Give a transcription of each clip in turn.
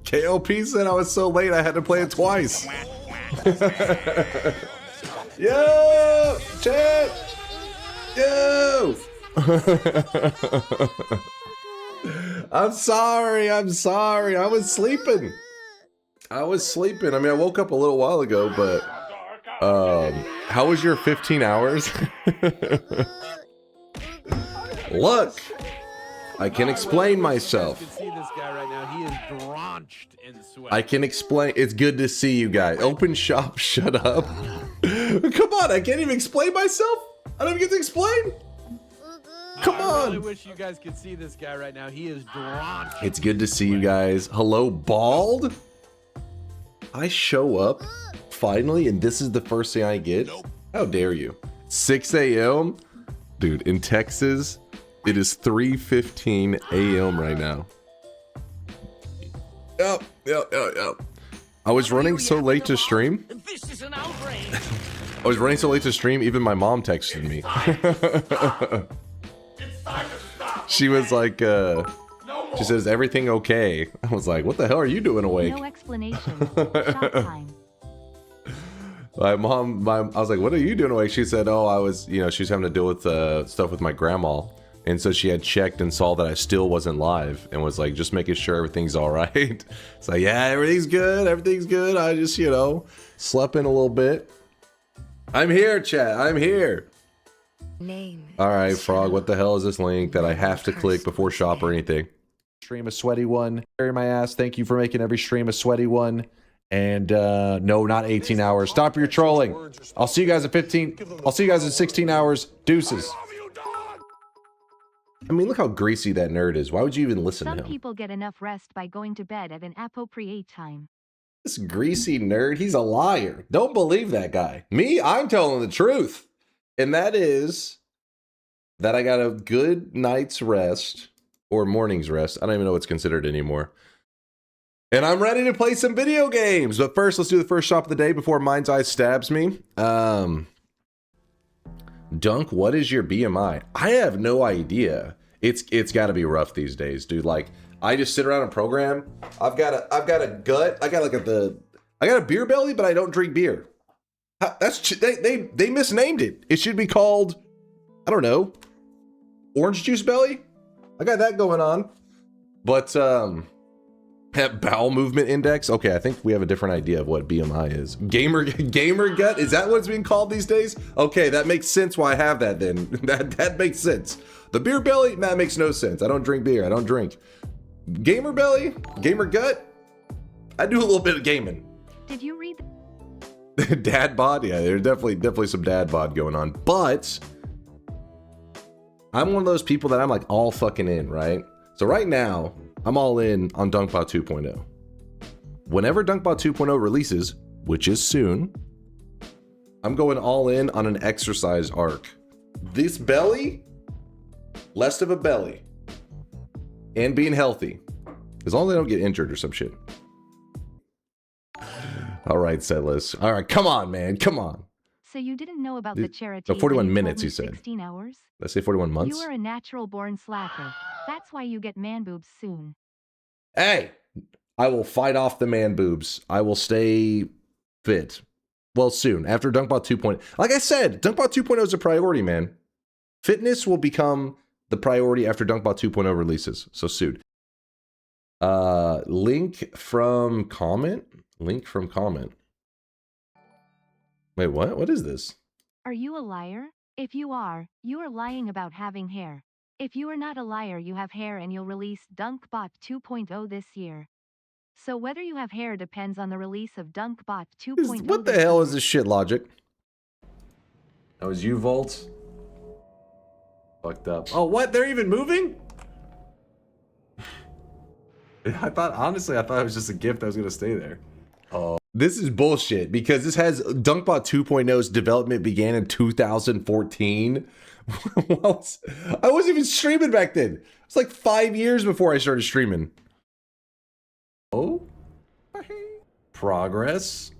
KOP said I was so late I had to play it twice. Yo, chat. Yo. I'm sorry. I was sleeping. I mean, I woke up a little while ago, but how was your 15 hours? Look, I can explain myself. I can explain. It's good to see you guys. Open shop, shut up. Come on, I can't even explain myself. I don't even get to explain. Come on. I really wish you guys could see this guy right now. He is drenched. It's good to see you guys. Hello, bald? I show up finally, and this is the first thing I get? How dare you? 6 a.m.? Dude, in Texas, it is 3:15 a.m. right now. Yep. I was running so late to stream. This is an outrage. I was running so late to stream, even my mom texted me. She was like, she says, everything okay? I was like, what the hell are you doing awake? No explanation. Shop time. My mom, I was like, what are you doing awake? She said, oh, I was, you know, she was having to deal with stuff with my grandma. And so she had checked and saw that I still wasn't live and was like, just making sure everything's all right. It's like, yeah, everything's good. Everything's good. I just, you know, slept in a little bit. I'm here, chat. I'm here. Name. All right, Frog, what the hell is this link that I have to click before shop or anything? Stream a sweaty one. Carry my ass. Thank you for making every stream a sweaty one. And no, not 18 hours. Stop your trolling. I'll see you guys at 15. I'll see you guys in 16 hours. Deuces. I mean, look how greasy that nerd is. Why would you even listen to him? Some people get enough rest by going to bed at an appropriate time. This greasy nerd, he's a liar. Don't believe that guy. Me, I'm telling the truth. And that is that I got a good night's rest or morning's rest. I don't even know what's considered anymore. And I'm ready to play some video games. But first, let's do the first shop of the day before Mind's Eye stabs me. Dunk, what is your BMI? I have no idea. It's got to be rough these days, dude. Like, I just sit around and program. I've got a gut. I got a beer belly, but I don't drink beer. They misnamed it. It should be called, I don't know, orange juice belly. I got that going on. But bowel movement index. Okay, I think we have a different idea of what BMI is. Gamer gut. Is that what it's being called these days? Okay, that makes sense. Why I have that then? That makes sense. The beer belly, that makes no sense. I don't drink beer. I don't drink. Gamer belly, gamer gut. I do a little bit of gaming. Did you read? Dad bod, yeah, there's definitely some dad bod going on. But I'm one of those people that I'm like all fucking in, right? So right now, I'm all in on Dunkbot 2.0. Whenever Dunkbot 2.0 releases, which is soon, I'm going all in on an exercise arc. This belly, less of a belly, and being healthy, as long as I don't get injured or some shit. All right, Setlist. All right, come on, man, come on. So you didn't know about the charity? No, 41 when you minutes, told me you said. 16 hours? Did I say 41 months? You are a natural-born slacker. That's why you get man boobs soon. Hey, I will fight off the man boobs. I will stay fit. Well, soon, after Dunkbot 2.0. Like I said, Dunkbot 2.0 is a priority, man. Fitness will become the priority after Dunkbot 2.0 releases. So soon. Link from comment? Link from comment. Wait, what? What is this? Are you a liar? If you are lying about having hair. If you are not a liar, you have hair and you'll release Dunkbot 2.0 this year. So whether you have hair depends on the release of Dunkbot 2.0. What the hell is this shit logic? That was you, Volt. Fucked up. Oh, what? They're even moving? Honestly, I thought it was just a gift that was going to stay there. Oh. This is bullshit because this has Dunkbot 2.0's development began in 2014. I wasn't even streaming back then. It's like 5 years before I started streaming. Oh, progress.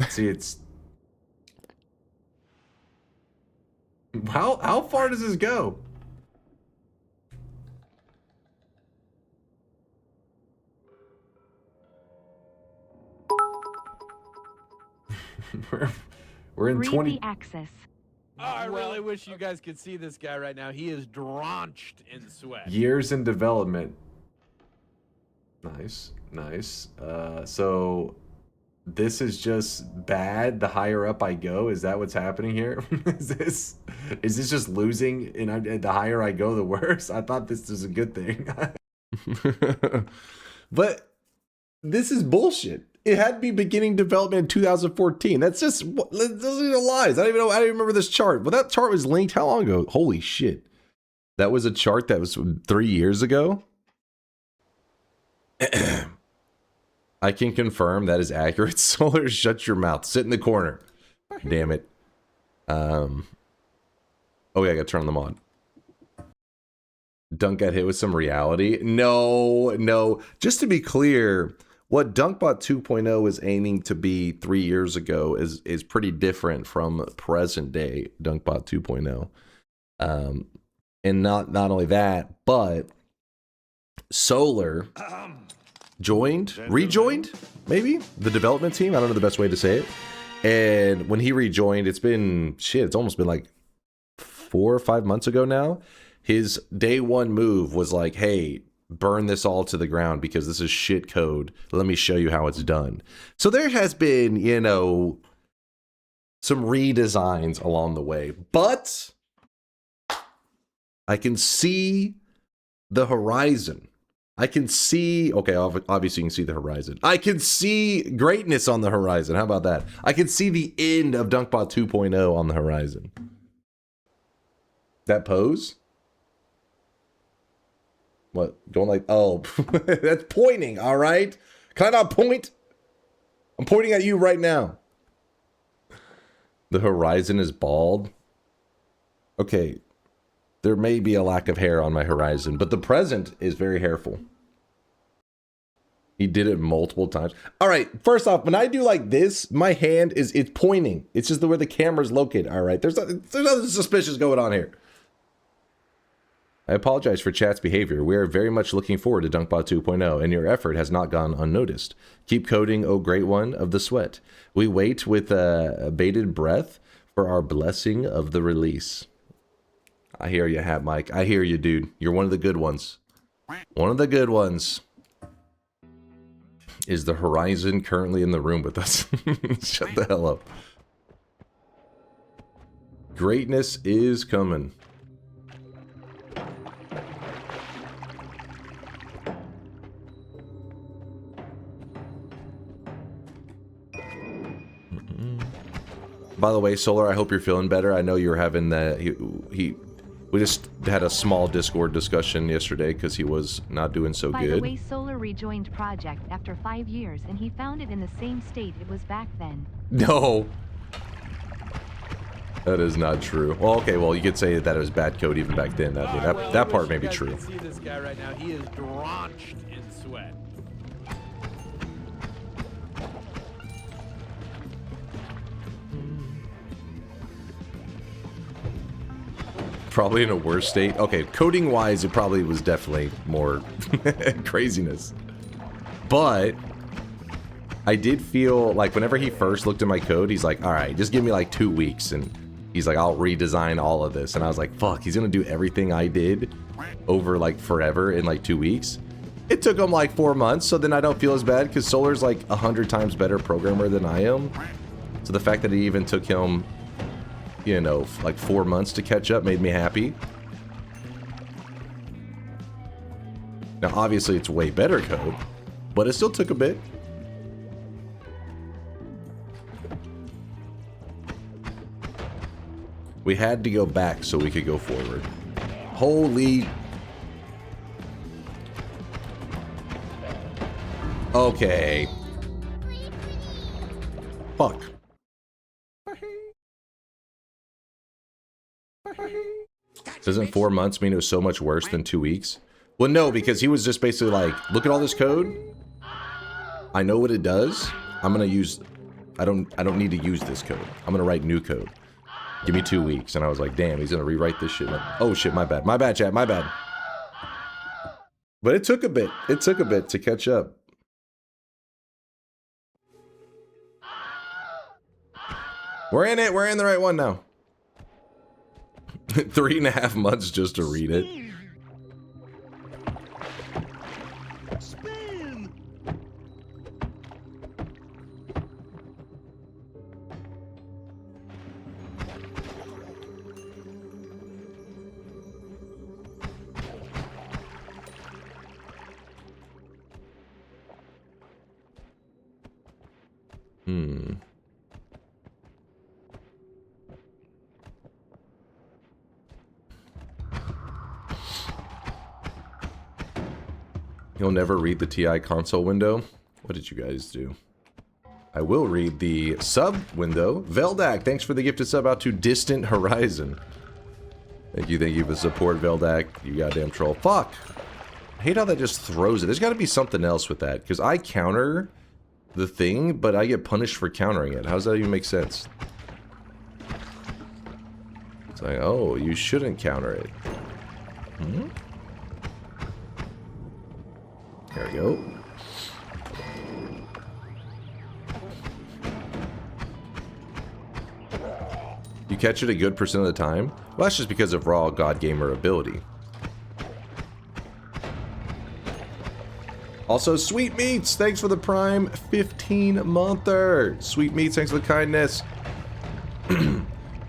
See, it's how far does this go? We're in Read 20 the axis. Oh, I really wish you guys could see this guy right now. He is drenched in sweat. years in development. Nice, nice. So this is just bad the higher up I go. Is that what's happening here? Is this just losing, and the higher I go the worse? I thought this was a good thing. But this is bullshit. It had to be beginning development in 2014. That's just, those are lies. I don't even remember this chart. But that chart was linked how long ago? Holy shit. That was a chart that was 3 years ago? I can confirm that is accurate. Solar, shut your mouth. Sit in the corner. Damn it. Oh, yeah, I gotta turn them on. Dunk got hit with some reality. No. Just to be clear, what Dunkbot 2.0 is aiming to be 3 years ago is pretty different from present day Dunkbot 2.0. And not only that, but Solar rejoined, maybe, the development team. I don't know the best way to say it. And when he rejoined, it's almost been like 4 or 5 months ago now. His day one move was like, hey, burn this all to the ground because this is shit code. Let me show you how it's done. So there has been, some redesigns along the way. But I can see the horizon. I can see, okay, obviously you can see the horizon. I can see greatness on the horizon. How about that? I can see the end of Dunkbot 2.0 on the horizon. That pose? What? Going like, oh, that's pointing, all right? Can I not point? I'm pointing at you right now. The horizon is bald. Okay. There may be a lack of hair on my horizon, but the present is very hairful. He did it multiple times. All right, first off, when I do like this, my hand it's pointing. It's just where the camera's located. All right, there's nothing suspicious going on here. I apologize for chat's behavior. We are very much looking forward to Dunkbot 2.0, and your effort has not gone unnoticed. Keep coding, oh great one of the sweat. We wait with bated breath for our blessing of the release. I hear you, Hat Mike. I hear you, dude. You're one of the good ones. One of the good ones. Is the horizon currently in the room with us? Shut the hell up. Greatness is coming. By the way, Solar, I hope you're feeling better. I know you're having that. We just had a small Discord discussion yesterday because he was not doing so good. By the way, Solar rejoined project after 5 years, and he found it in the same state it was back then. No. That is not true. Well, okay, well, you could say that it was bad code even back then. That part may be true. You see this guy right now. He is drenched in sweat. Probably in a worse state. Okay, coding wise, it probably was definitely more craziness. But I did feel like whenever he first looked at my code, he's like, all right, just give me like 2 weeks. And he's like, I'll redesign all of this. And I was like, fuck, he's going to do everything I did over like forever in like 2 weeks. It took him like 4 months. So then I don't feel as bad because Solar's like 100 times better programmer than I am. So the fact that it even took him, like 4 months to catch up made me happy. Now, obviously, it's way better code, but it still took a bit. We had to go back so we could go forward. Holy... Okay. Fuck. Doesn't 4 months mean it was so much worse than 2 weeks? Well, no, because he was just basically like, look at all this code. I know what it does. I'm gonna use. I don't need to use this code. I'm gonna write new code. Give me 2 weeks, and I was like, damn, he's gonna rewrite this shit. Oh shit, my bad, chat, my bad. But it took a bit. It took a bit to catch up. We're in it. We're in the right one now. 3.5 months just to read it. Spin. You'll never read the TI console window? What did you guys do? I will read the sub window. Veldak, thanks for the gifted sub out to Distant Horizon. Thank you for support, Veldak. You goddamn troll. Fuck! I hate how that just throws it. There's gotta be something else with that, because I counter the thing, but I get punished for countering it. How does that even make sense? It's like, oh, you shouldn't counter it. Hmm? There we go. You catch it a good % of the time? Well, that's just because of raw God Gamer ability. Also, Sweet Meats, thanks for the Prime 15-monther. Sweet Meats, thanks for the kindness.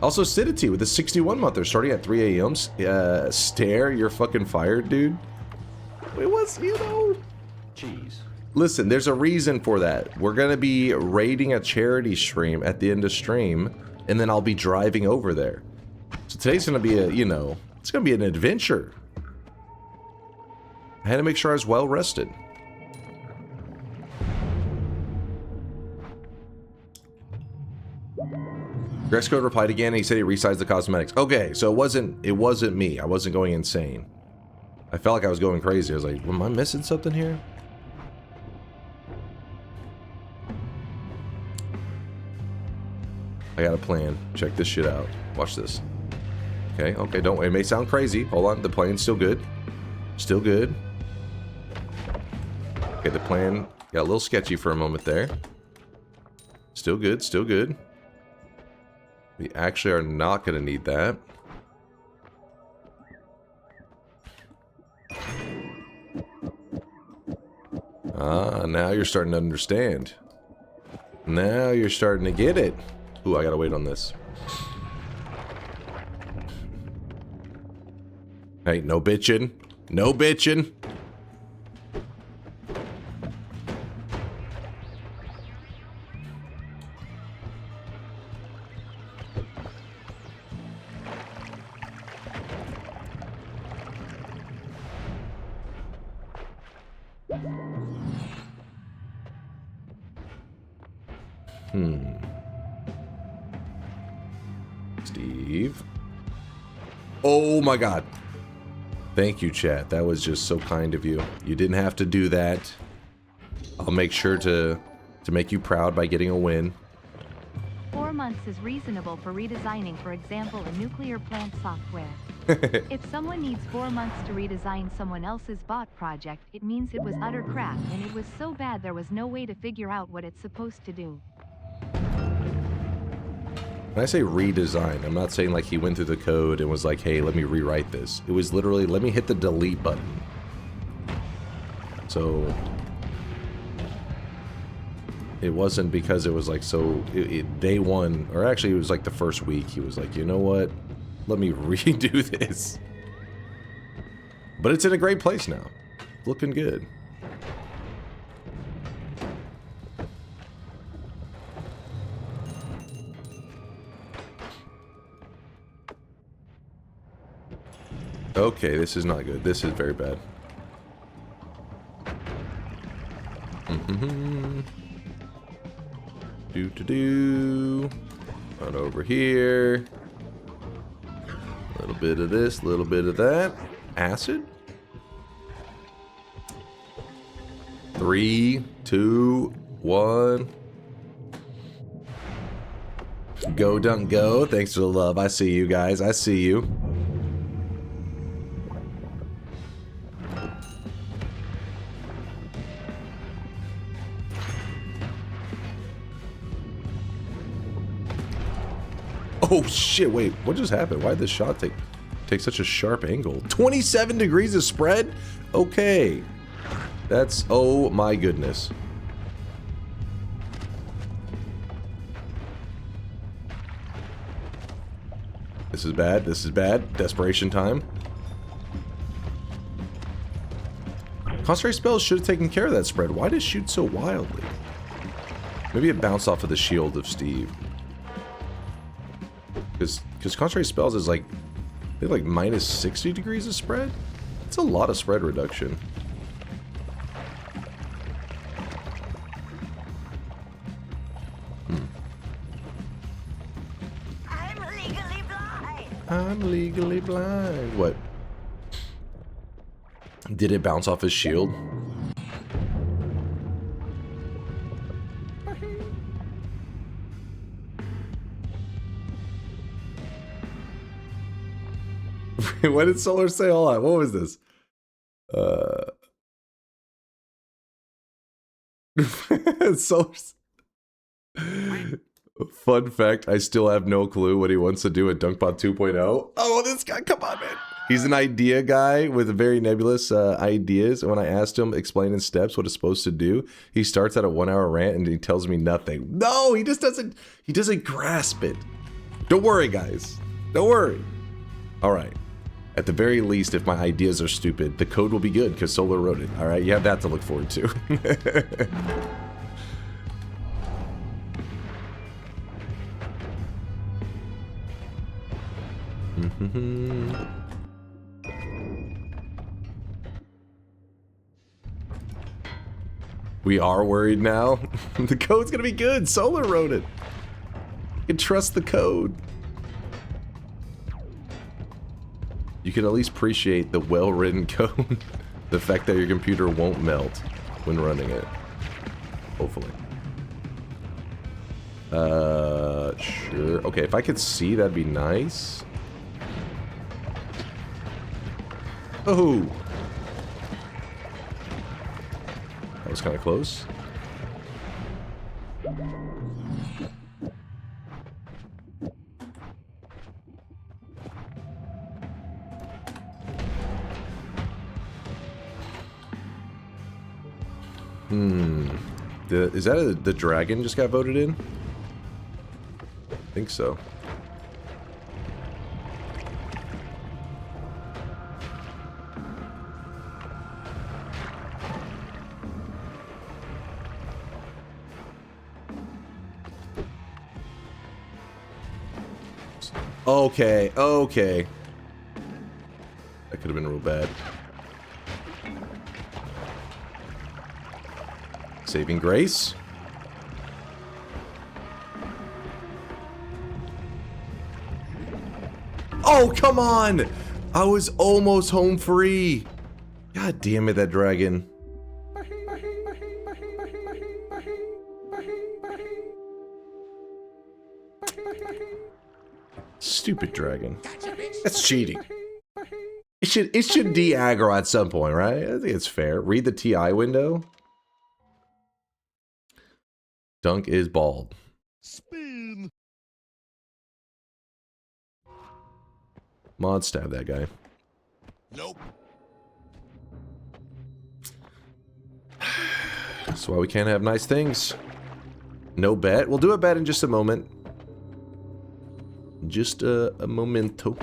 Also, Sidity with the 61-monther, starting at 3 a.m. Stare, you're fucking fired, dude. It was, you know... Jeez. Listen, there's a reason for that. We're gonna be raiding a charity stream at the end of stream, and then I'll be driving over there. So today's gonna be a, you know, it's gonna be an adventure. I had to make sure I was well rested. Grexcode replied again, and he said he resized the cosmetics. Okay, so it wasn't me. I wasn't going insane. I felt like I was going crazy. I was like, am I missing something here? I got a plan. Check this shit out. Watch this. Okay, okay, don't, it may sound crazy. Hold on, the plan's still good. Still good. Okay, the plan got a little sketchy for a moment there. Still good, still good. We actually are not going to need that. Ah, now you're starting to understand. Now you're starting to get it. Ooh, I gotta wait on this. Hey, no bitching. No bitching. Steve. Oh my god. Thank you, chat. That was just so kind of you. You didn't have to do that. I'll make sure to make you proud by getting a win. 4 months is reasonable for redesigning, for example, a nuclear plant software. If someone needs 4 months to redesign someone else's bot project, it means it was utter crap and it was so bad there was no way to figure out what it's supposed to do. When I say redesign, I'm not saying like he went through the code and was like, hey, let me rewrite this. It was literally, let me hit the delete button. So it wasn't because it was like, so day one, or actually it was like the first week, he was like, you know what? Let me redo this. But it's in a great place now. Looking good. Okay, this is not good. This is very bad. Do. Run over here. A little bit of this, a little bit of that. Acid. 3, 2, 1. Go, Dunk, go. Thanks for the love. I see you guys. I see you. Oh shit, wait, what just happened? Why did this shot take such a sharp angle? 27 degrees of spread? Okay. That's, oh my goodness. This is bad, this is bad. Desperation time. Concentrate spells should have taken care of that spread. Why does it shoot so wildly? Maybe it bounced off of the shield of Steve. Because concentrate spells is like, they're like minus 60 degrees of spread? It's a lot of spread reduction. I'm legally blind. I'm legally blind. What? Did it bounce off his shield? What did Solar say? Hold on, what was this? Solar's... Fun fact, I still have no clue what he wants to do at Dunkbot 2.0. Oh, this guy, come on, man. He's an idea guy with very nebulous ideas. And when I asked him, explain in steps what it's supposed to do, he starts at a 1 hour rant and he tells me nothing. No, he just doesn't, he doesn't grasp it. Don't worry, guys. Don't worry. All right. At the very least, if my ideas are stupid, the code will be good because Solar wrote it. All right, you have that to look forward to. We are worried now. The code's gonna be good. Solar wrote it. You can trust the code. You can at least appreciate the well-written code. The fact that your computer won't melt when running it. Hopefully. Sure. Okay, if I could see, that'd be nice. Oh! That was kind of close. Is that the dragon just got voted in? I think so. Okay, okay. That could have been real bad. Saving grace. Oh, come on! I was almost home free. God damn it, that dragon. Stupid dragon. That's cheating. It should de-aggro at some point, right? I think it's fair. Read the TI window. Dunk is bald. Spin. Mod stab that guy. Nope. That's why we can't have nice things. No bet. We'll do a bet in just a moment. Just a momento.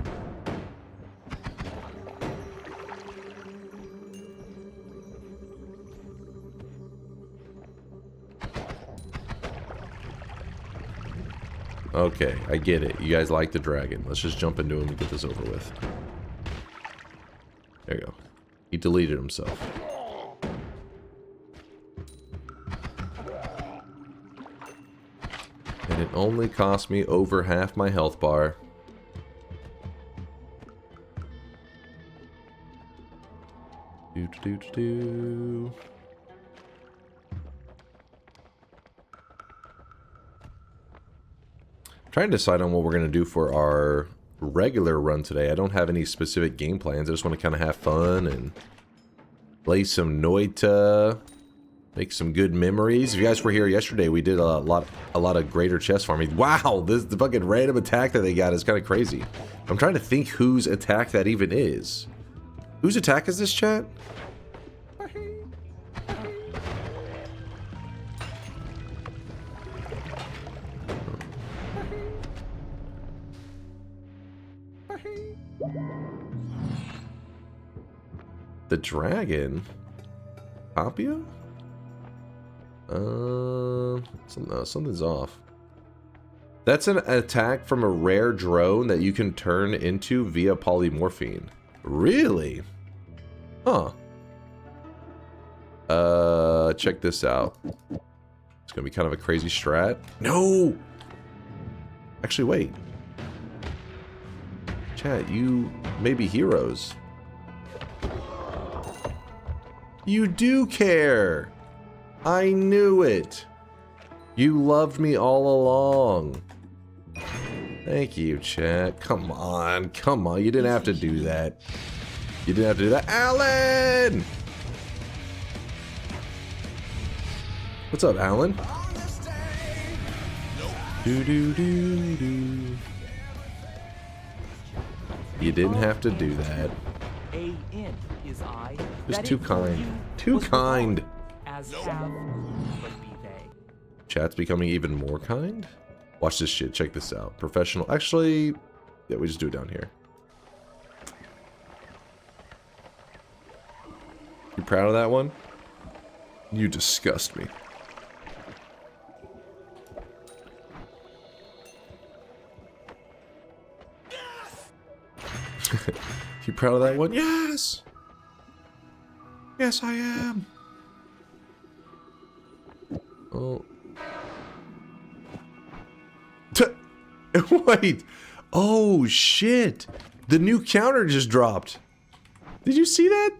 Okay, I get it. You guys like the dragon. Let's just jump into him and get this over with. There you go. He deleted himself. And it only cost me over half my health bar. Do. Trying to decide on what we're going to do for our regular run today. I don't have any specific game plans. I just want to kind of have fun and play some Noita. Make some good memories. If you guys were here yesterday, we did a lot of greater chest farming. Wow, the fucking random attack that they got is kind of crazy. I'm trying to think whose attack that even is. Whose attack is this, chat? The dragon? Papio? Something's off. That's an attack from a rare drone that you can turn into via polymorphine. Really? Huh. Check this out. It's gonna be kind of a crazy strat. No! Actually, wait. Chat, you may be heroes. You do care! I knew it! You loved me all along. Thank you, chat. Come on, come on. You didn't have to do that. You didn't have to do that. Alan! What's up, Alan? Do do do do. You didn't have to do that. Just too kind. Too kind. As have, but be they. Chat's becoming even more kind? Watch this shit. Check this out. Professional. Actually, yeah, we just do it down here. You proud of that one? You disgust me. You proud of that one? Yes! Yes, I am. Oh. Wait. Oh, shit. The new counter just dropped. Did you see that?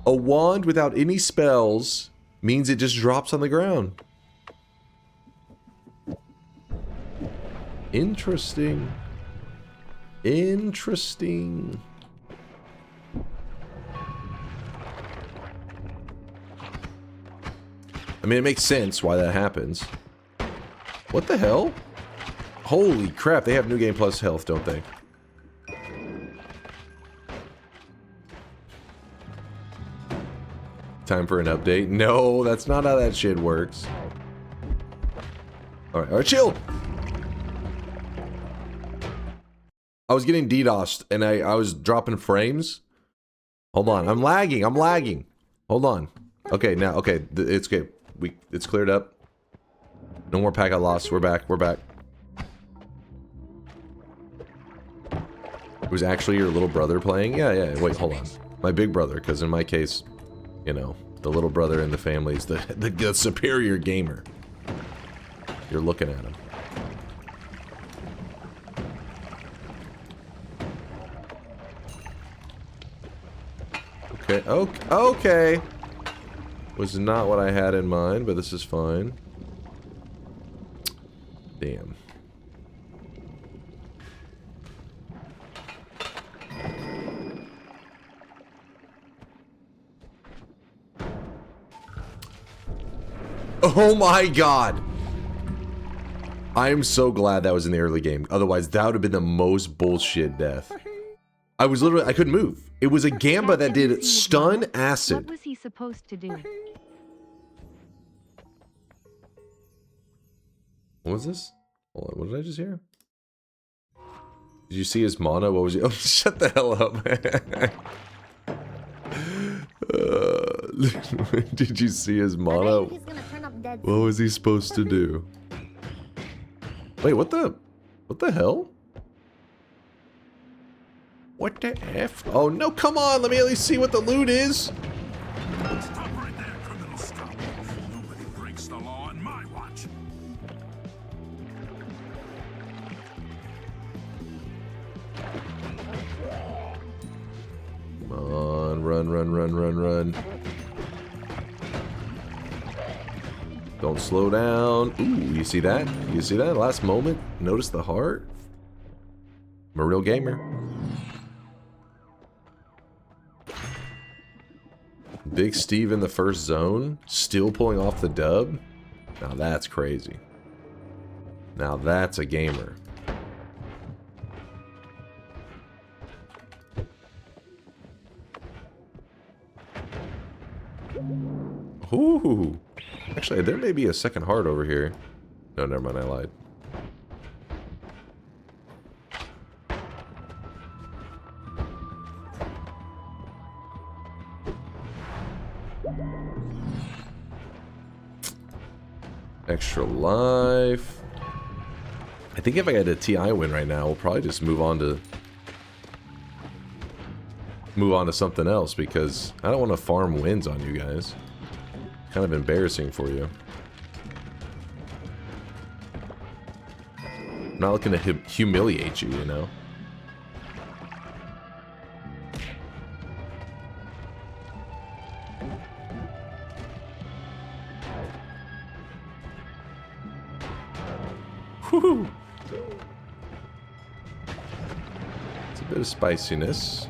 A wand without any spells means it just drops on the ground. Interesting. Interesting. I mean, it makes sense why that happens. What the hell? Holy crap, they have New Game Plus health, don't they? Time for an update? No, that's not how that shit works. Alright, chill! I was getting DDoSed and I was dropping frames. Hold on, I'm lagging. Hold on. Okay, now, okay, it's okay. It's cleared up. No more packet loss. We're back. It was actually your little brother playing? Yeah. Wait, hold on. My big brother, because in my case, you know, the little brother in the family is the superior gamer. You're looking at him. Okay, okay. Was not what I had in mind, but this is fine. Damn. Oh my god! I am so glad that was in the early game. Otherwise, that would have been the most bullshit death. I was literally, I couldn't move. It was a Gamba that did stun acid. What was he supposed to do? What was this? Hold on, what did I just hear? Did you see his mana? What was he? Oh, shut the hell up. Did you see his mana? What was he supposed to do? Wait, what the hell? What the F? Oh no, come on, let me at least see what the loot is. Stop right there, criminal scum. Nobody breaks the law on my watch. Come on, run. Don't slow down. Ooh, you see that? You see that? Last moment, notice the heart? I'm a real gamer. Big Steve in the first zone, still pulling off the dub. Now that's crazy. Now that's a gamer. Ooh. Actually, there may be a second heart over here. No, never mind, I lied. Extra life. I think if I had a TI win right now, we'll probably just move on to something else, because I don't want to farm wins on you guys. Kind of embarrassing for you. I'm not looking to humiliate you, you know. Whew. It's a bit of spiciness.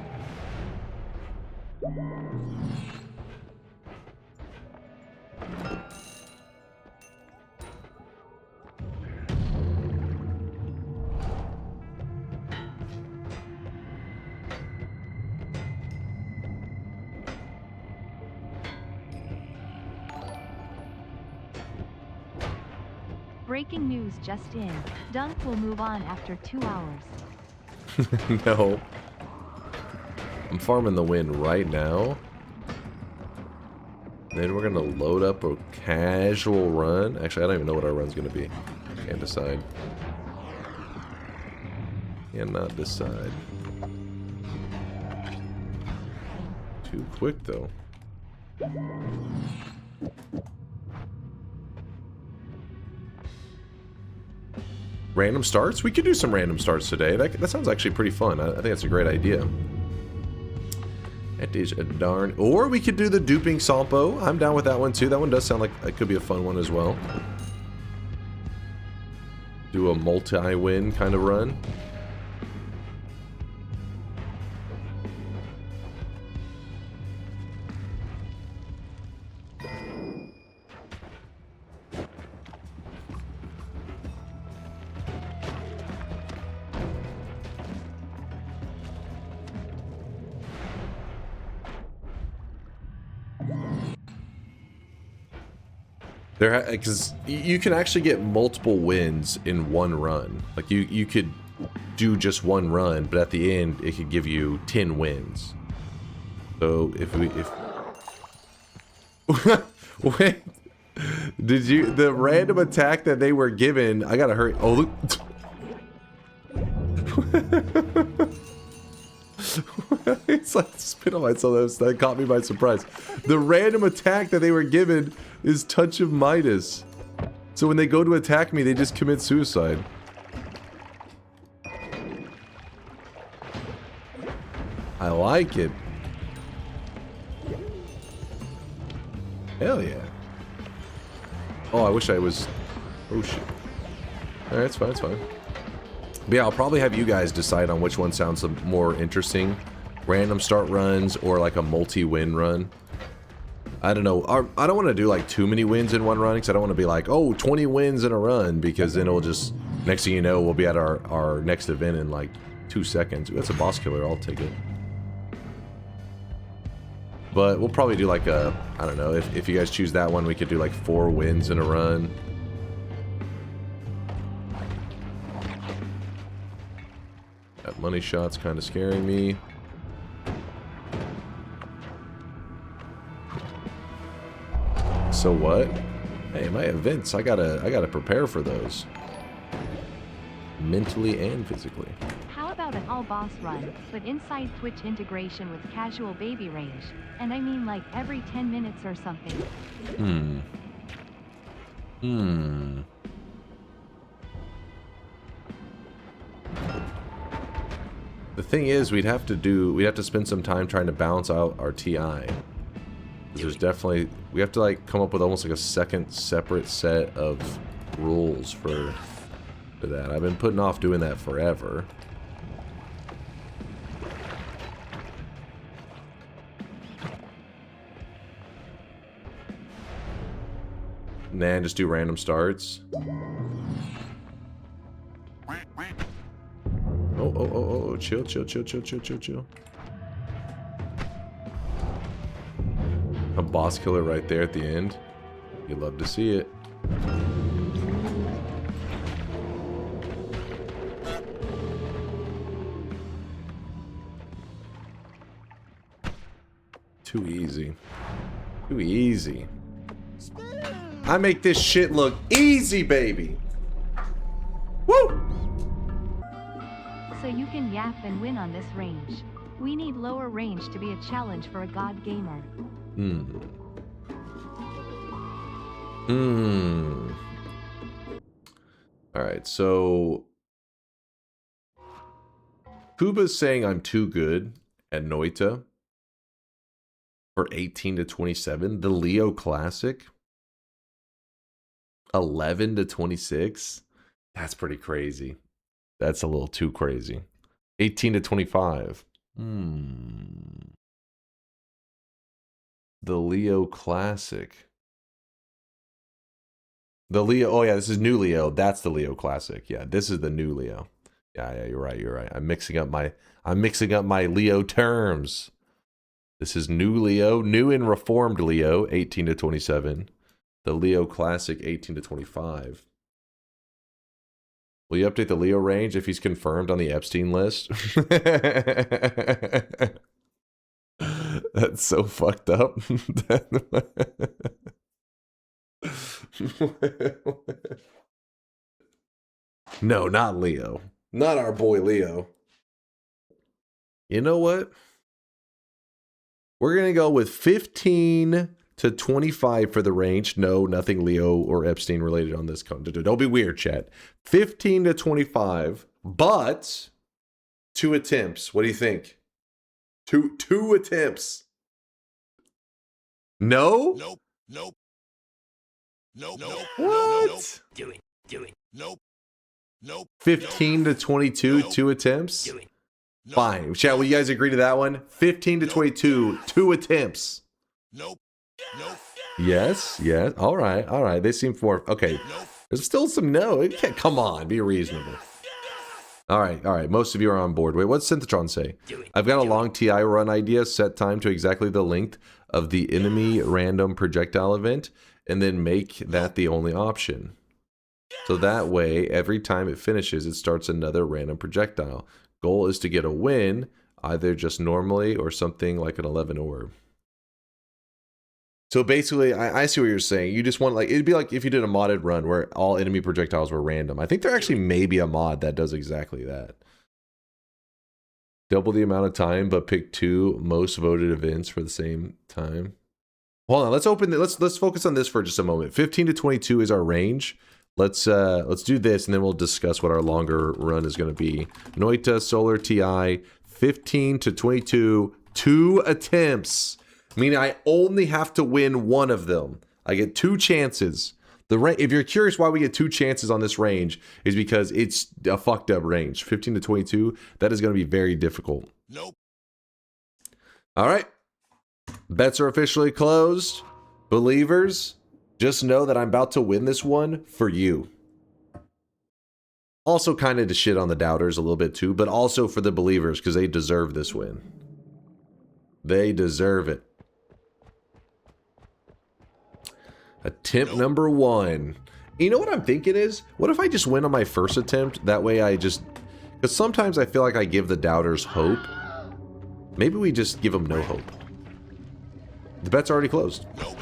Breaking news just in. Dunk will move on after 2 hours. No. I'm farming the win right now. Then we're gonna load up a casual run. Actually, I don't even know what our run's gonna be. Can't decide. Cannot decide. Too quick though. Random starts? We could do some random starts today. That sounds actually pretty fun. I think that's a great idea. That is a darn... Or we could do the duping Sampo. I'm down with that one too. That one does sound like it could be a fun one as well. Do a multi-win kind of run. Because you can actually get multiple wins in one run. Like you could do just one run, but at the end it could give you 10 wins. So if wait, did you the random attack that they were given? I gotta hurry. Oh look. It's like spit on myself. That caught me by surprise. The random attack that they were given is Touch of Midas. So when they go to attack me, they just commit suicide. I like it. Hell yeah. Oh, I wish I was... Oh shit. Alright, it's fine, it's fine. But yeah, I'll probably have you guys decide on which one sounds more interesting. Random start runs or like a multi-win run. I don't know. I don't want to do like too many wins in one run, because I don't want to be like, oh, 20 wins in a run, because then it'll just, next thing you know, we'll be at our next event in like 2 seconds. Ooh, that's a boss killer. I'll take it. But we'll probably do like a, I don't know, if you guys choose that one, we could do like 4 wins in a run. That money shot's kind of scaring me. So what? Hey, my events, I gotta prepare for those. Mentally and physically. How about an all-boss run, but inside Twitch integration with casual baby range? And I mean like every 10 minutes or something. The thing is, we'd have to spend some time trying to balance out our TI. There's definitely, we have to like come up with almost like a second separate set of rules for that. I've been putting off doing that forever. Nah, just do random starts. Oh, chill. A boss killer right there at the end. You'd love to see it. Too easy. Too easy. I make this shit look easy, baby. Woo! So you can yap and win on this range. We need lower range to be a challenge for a god gamer. Alright, so Kuba's saying I'm too good at Noita for 18 to 27. The Leo Classic 11 to 26. That's pretty crazy. That's a little too crazy. 18 to 25. The Leo Classic. The Leo, oh yeah, this is new Leo. That's the Leo Classic. Yeah, this is the new Leo. Yeah, you're right. I'm mixing up my Leo terms. This is new Leo, new and reformed Leo, 18 to 27. The Leo Classic, 18 to 25. Will you update the Leo range if he's confirmed on the Epstein list? That's so fucked up. No, not Leo. Not our boy Leo. You know what? We're going to go with 15 to 25 for the range. No, nothing Leo or Epstein related on this content. Don't be weird, chat. 15 to 25, but 2 attempts. What do you think? Two attempts. No? Nope. What? Do it. Nope. 15 to 22, 2 attempts? Fine. Chat, will you guys agree to that one? 15 to 22, 2 attempts. Nope. Yes. All right. They seem for okay. There's still some no. It can't, come on, be reasonable. All right. Most of you are on board. Wait, what's Synthetron say? I've got a long TI run idea, set time to exactly the length of the enemy random projectile event, and then make that the only option. So that way, every time it finishes, it starts another random projectile. Goal is to get a win, either just normally or something like an 11 orb. So basically, I see what you're saying. You just want, like, it'd be like if you did a modded run where all enemy projectiles were random. I think there actually may be a mod that does exactly that. Double the amount of time, but pick 2 most voted events for the same time. Hold on, let's open the, let's focus on this for just a moment. 15 to 22 is our range. Let's do this, and then we'll discuss what our longer run is going to be. Noita, Solar TI, 15 to 22, 2 attempts. Meaning I only have to win one of them. I get 2 chances. If you're curious why we get 2 chances on this range, is because it's a fucked up range. 15 to 22, that is going to be very difficult. Nope. All right. Bets are officially closed. Believers, just know that I'm about to win this one for you. Also kind of to shit on the doubters a little bit too, but also for the believers because they deserve this win. They deserve it. Attempt number 1. You know what I'm thinking is, what if I just win on my first attempt? That way I just, because sometimes I feel like I give the doubters hope. Maybe we just give them no hope. The bet's already closed. Nope.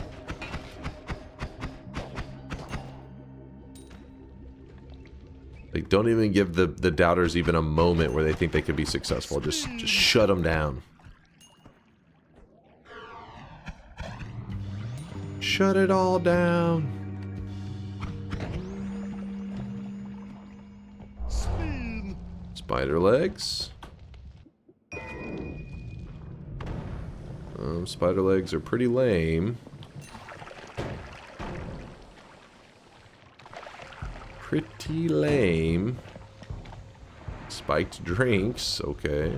Like, don't even give the doubters even a moment where they think they could be successful. Just shut them down. Shut it all down. Spider legs. Spider legs are pretty lame. Pretty lame. Spiked drinks, okay.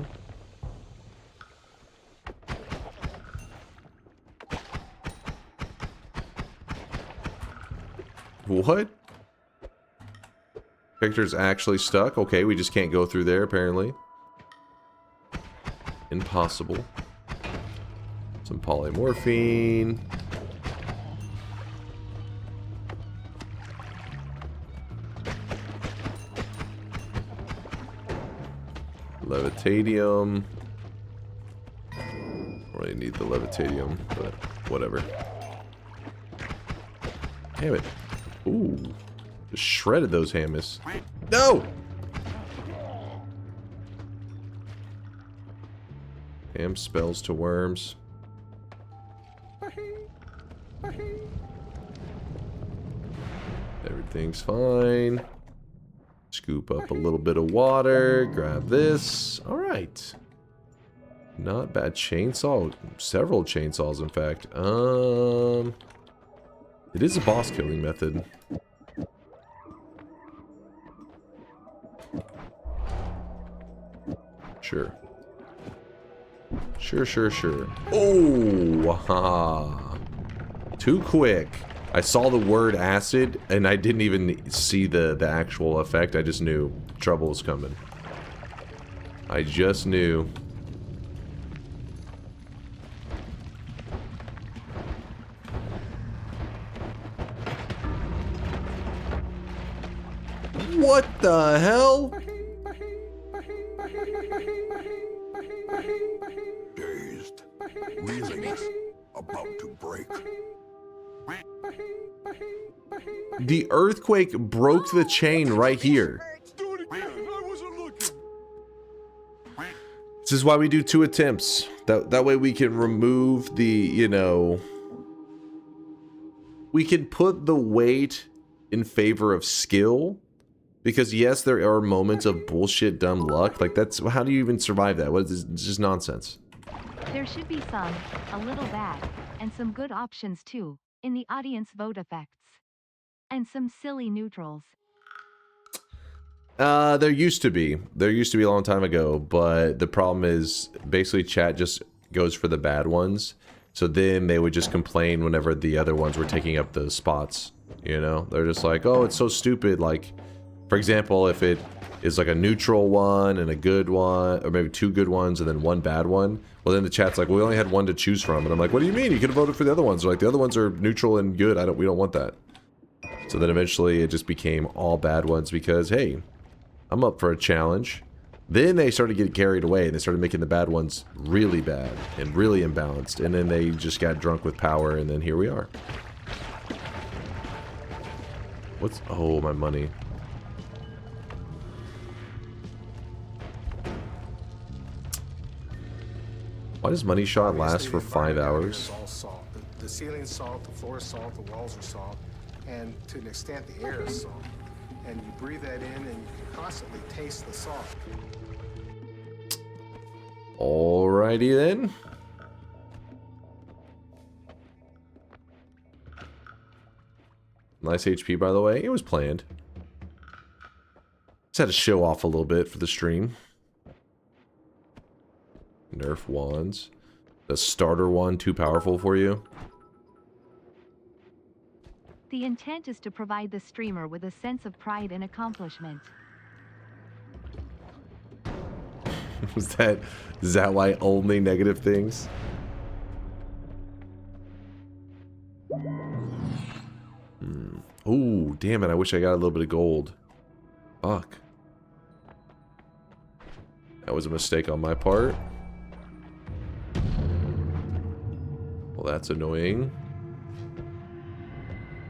What? Character's actually stuck. Okay, we just can't go through there, apparently. Impossible. Some polymorphine. Levitadium. Really need the levitadium, but whatever. Damn it. Ooh. Just shredded those hammies. No! Ham spells to worms. Everything's fine. Scoop up a little bit of water. Grab this. Alright. Not bad. Chainsaw. Several chainsaws, in fact. It is a boss killing method. Sure. Sure. Oh! Haha. Too quick. I saw the word acid, and I didn't even see the actual effect. I just knew trouble was coming. I just knew. What the hell? Dazed. Reeling. About to break. The earthquake broke the chain right here. Do it again. I wasn't looking. This is why we do 2 attempts. That way we can remove the, you know... We can put the weight in favor of skill. Because yes, there are moments of bullshit dumb luck. Like, that's... How do you even survive that? What is this? It's just nonsense. There should be some, a little bad, and some good options too, in the audience vote effects. And some silly neutrals. There used to be. There used to be a long time ago, but the problem is basically chat just goes for the bad ones. So then they would just complain whenever the other ones were taking up the spots. You know? They're just like, oh, it's so stupid. Like, for example, if it is like a neutral one and a good one, or maybe 2 good ones and then 1 bad one, well then the chat's like, well, we only had 1 to choose from. And I'm like, what do you mean? You could have voted for the other ones. They're like, the other ones are neutral and good. We don't want that. So then eventually it just became all bad ones because, hey, I'm up for a challenge. Then they started getting carried away and they started making the bad ones really bad and really imbalanced. And then they just got drunk with power and then here we are. What's... Oh, my money. Why does money shot last for 5 hours? All salt. The ceiling's salt, the floor is salt, the walls are salt, and to an extent the air is salt. And you breathe that in and you can constantly taste the salt. Alrighty then. Nice HP, by the way. It was planned. Just had to show off a little bit for the stream. Nerf wands. The starter wand too powerful for you? The intent is to provide the streamer with a sense of pride and accomplishment. Is that why only negative things? Ooh, damn it, I wish I got a little bit of gold. Fuck. That was a mistake on my part. Well, that's annoying.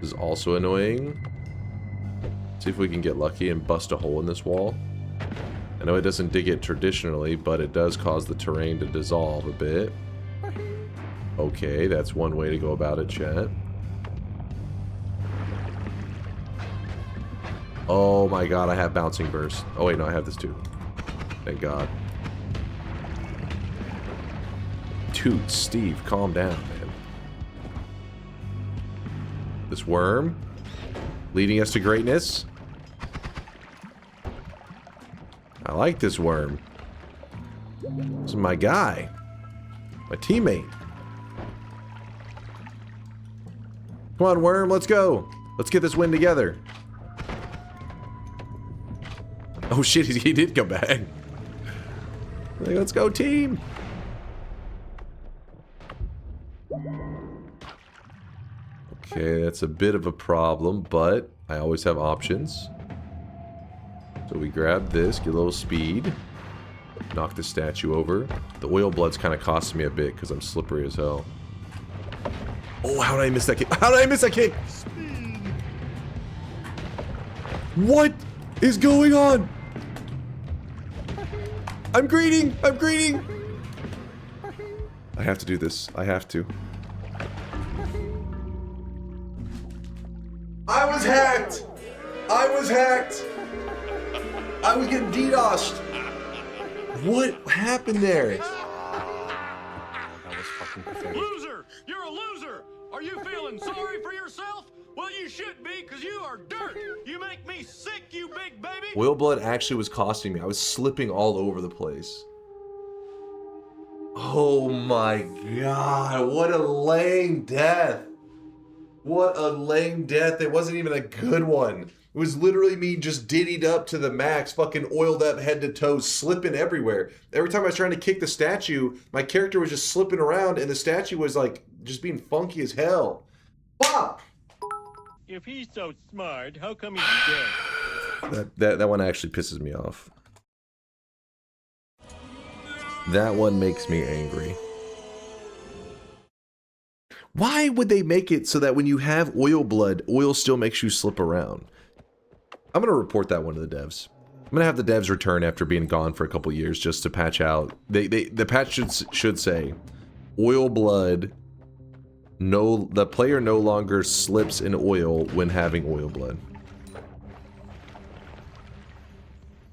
This is also annoying. See if we can get lucky and bust a hole in this wall. I know it doesn't dig it traditionally, but it does cause the terrain to dissolve a bit. Okay, that's one way to go about it, chat. Oh my god, I have bouncing burst. Oh wait, no, I have this too. Thank god. Dude, Steve, calm down, man. This worm leading us to greatness. I like this worm. This is my guy. My teammate. Come on, worm, let's go. Let's get this win together. Oh shit, he did come back. Like, let's go, team. Okay, that's a bit of a problem, but I always have options. So we grab this, get a little speed. Knock the statue over. The oil blood's kind of costing me a bit because I'm slippery as hell. Oh, how did I miss that kick? How did I miss that kick? What is going on? I'm greeting! I'm greeting! I have to do this. I have to. I was hacked! I was hacked! I was getting DDoSed! What happened there? That was fucking pathetic. Loser! You're a loser! Are you feeling sorry for yourself? Well, you should be, because you are dirt! You make me sick, you big baby! Oil blood actually was costing me. I was slipping all over the place. Oh my god, what a lame death. What a lame death. It wasn't even a good one. It was literally me just diddied up to the max, fucking oiled up head to toe, slipping everywhere. Every time I was trying to kick the statue, my character was just slipping around and the statue was like, just being funky as hell. Fuck! If he's so smart, how come he's dead? That one actually pisses me off. That one makes me angry. Why would they make it so that when you have oil blood, oil still makes you slip around? I'm going to report that one to the devs. I'm going to have the devs return after being gone for a couple years just to patch out. The patch should say, oil blood, the player no longer slips in oil when having oil blood.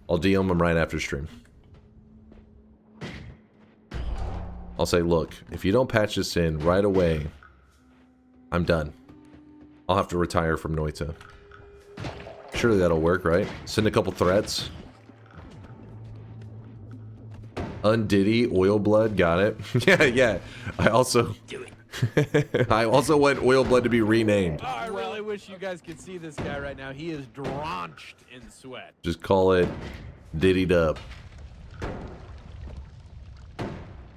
I'll DM them right after stream. I'll say, look, if you don't patch this in right away, I'm done. I'll have to retire from Noita. Surely that'll work, right? Send a couple threats. Undiddy, oil blood, got it. yeah. I also I also want oil blood to be renamed. Oh, I really wish you guys could see this guy right now. He is drenched in sweat. Just call it Diddy Dub.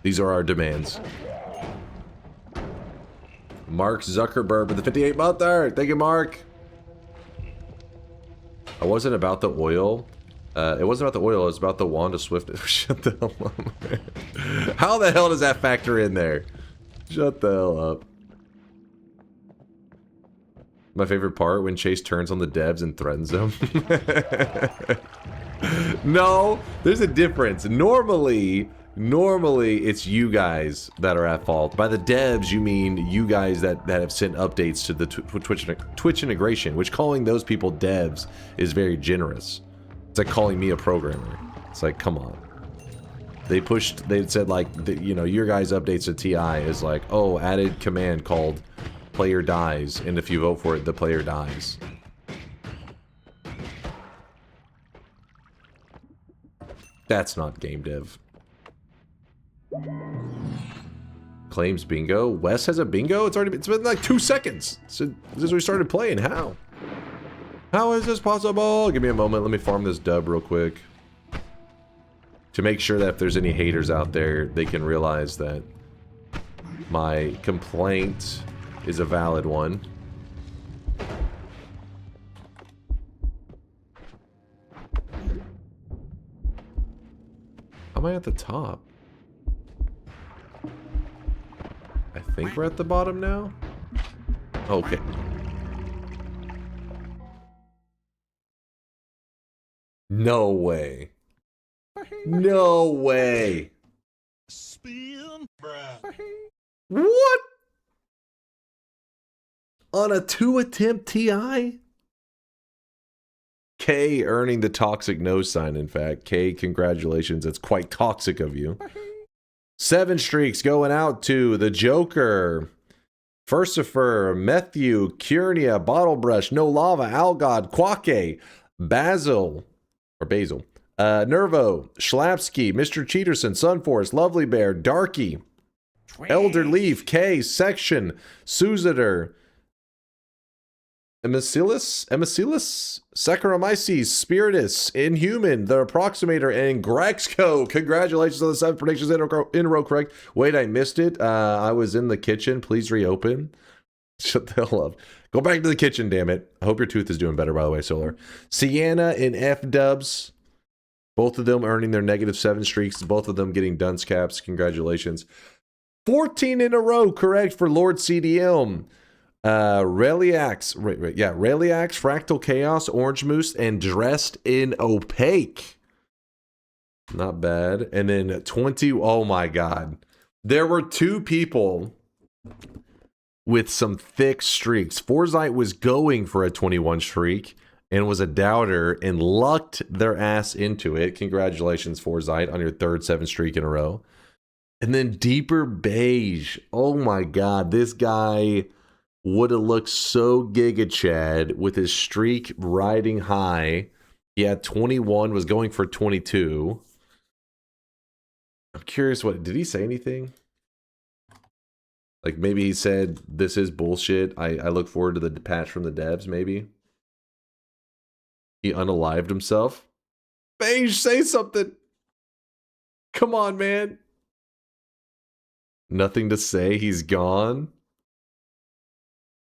These are our demands. Mark Zuckerberg with the 58-monther. Thank you, Mark. I wasn't about the oil. It wasn't about the oil. It was about the Wanda Swift. Shut the hell up, man. How the hell does that factor in there? Shut the hell up. My favorite part, when Chase turns on the devs and threatens them. No, there's a difference. Normally it's you guys that are at fault. By the devs, you mean you guys that have sent updates to the Twitch integration, which calling those people devs is very generous. It's like calling me a programmer. It's like, come on. They said like, you know, your guys' updates to TI is like, oh, added command called player dies, and if you vote for it, the player dies. That's not game dev. Claims bingo. Wes has a bingo? It's been like 2 seconds since we started playing. How? How is this possible? Give me a moment. Let me farm this dub real quick. To make sure that if there's any haters out there, they can realize that my complaint is a valid one. How am I at the top? I think we're at the bottom now? Okay. No way. No way. Spin, bruh. What? On a 2-attempt TI? K earning the toxic no sign, in fact. K, congratulations. It's quite toxic of you. 7 streaks going out to the Joker, Furcifer, Matthew, Curnia, Bottlebrush, No Lava, Algod, Quake, Basil, Nervo, Schlapsky, Mr. Cheaterson, Sunforce, Lovely Bear, Darky, Elder Leaf, K, Section, Suziter, Emicillus, Saccharomyces, Spiritus, Inhuman, The Approximator, and Grexco. Congratulations on the 7 predictions in a row correct. Wait, I missed it. I was in the kitchen. Please reopen. Shut the hell up. Go back to the kitchen, damn it. I hope your tooth is doing better, by the way, Solar. Sienna and F-dubs. Both of them earning their -7 streaks. Both of them getting dunce caps. Congratulations. 14 in a row correct for Lord CDM. Reliax, Reliax, Fractal Chaos, Orange Moose, and Dressed in Opaque. Not bad. And then 20, oh my god. There were 2 people with some thick streaks. Forsyth was going for a 21 streak and was a doubter and lucked their ass into it. Congratulations, Forsyth, on your 3rd 7 streak in a row. And then Deeper Beige. Oh my god, this guy would have looked so Giga Chad with his streak riding high. He had 21, was going for 22. I'm curious, what did he say anything? Like maybe he said, this is bullshit. I look forward to the patch from the devs, maybe. He unalived himself. Beige, say something. Come on, man. Nothing to say, he's gone.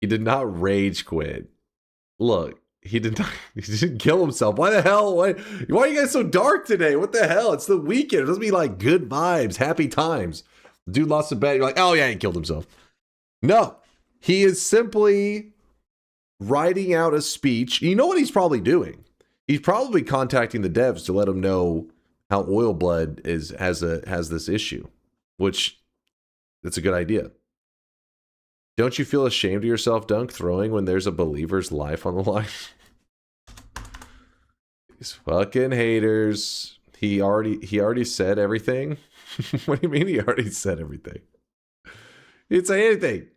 He did not rage quit. Look, he didn't kill himself. Why the hell? Why are you guys so dark today? What the hell? It's the weekend. It doesn't be like good vibes, happy times. Dude lost a bet. You're like, oh yeah, he killed himself. No, he is simply writing out a speech. You know what he's probably doing? He's probably contacting the devs to let them know how Oil Blood has this issue, which it's a good idea. Don't you feel ashamed of yourself, Dunk, throwing when there's a believer's life on the line? These fucking haters. He already said everything. What do you mean he already said everything? He didn't say anything.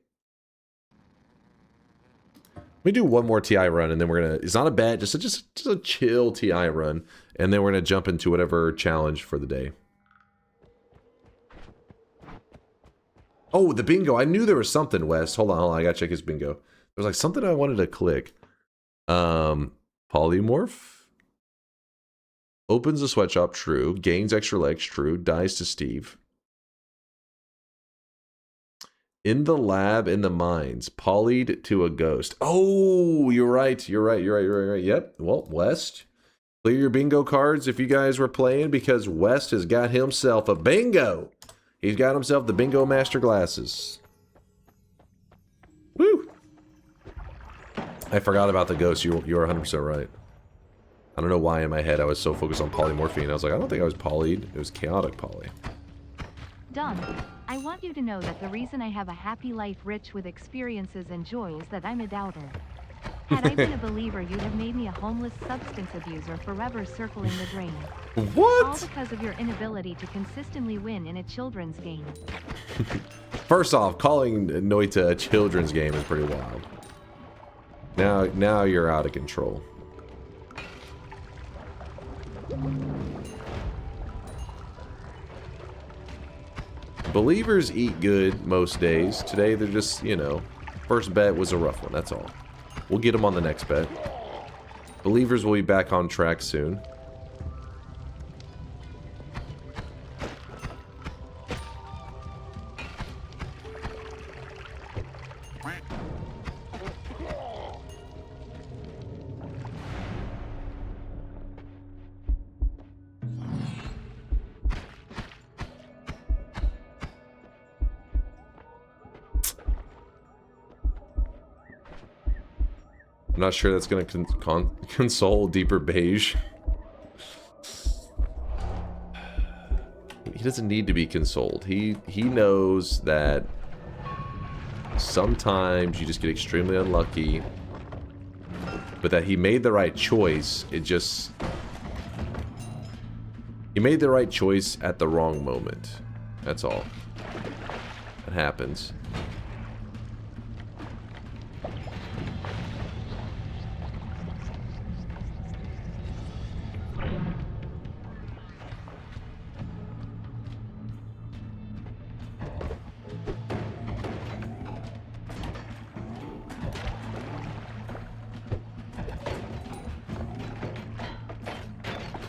Let me do one more TI run, and then we're gonna. It's not a bet, just a chill TI run, and then we're gonna jump into whatever challenge for the day. Oh, the bingo. I knew there was something, West. Hold on. I gotta check his bingo. There's like something I wanted to click. Polymorph. Opens a sweatshop, true. Gains extra legs, true. Dies to Steve. In the lab, in the mines. Polyed to a ghost. Oh, you're right. You're right. Yep. Well, West. Clear your bingo cards if you guys were playing, because West has got himself a bingo. He's got himself the Bingo Master glasses. Woo! I forgot about the ghost. You're 100% right. I don't know why in my head I was so focused on polymorphine. I was like, I don't think I was polyed. It was chaotic poly. Done. I want you to know that the reason I have a happy life rich with experiences and joy is that I'm a doubter. Had I been a believer, you'd have made me a homeless substance abuser forever circling the drain. What? All because of your inability to consistently win in a children's game. First off, calling Noita a children's game is pretty wild. Now you're out of control. Believers eat good most days. Today they're just, you know, first bet was a rough one, that's all. We'll get them on the next bet. Believers will be back on track soon. I'm not sure that's going to console Deeper Beige. He doesn't need to be consoled. He knows that sometimes you just get extremely unlucky, but that he made the right choice. He made the right choice at the wrong moment. That's all. It happens.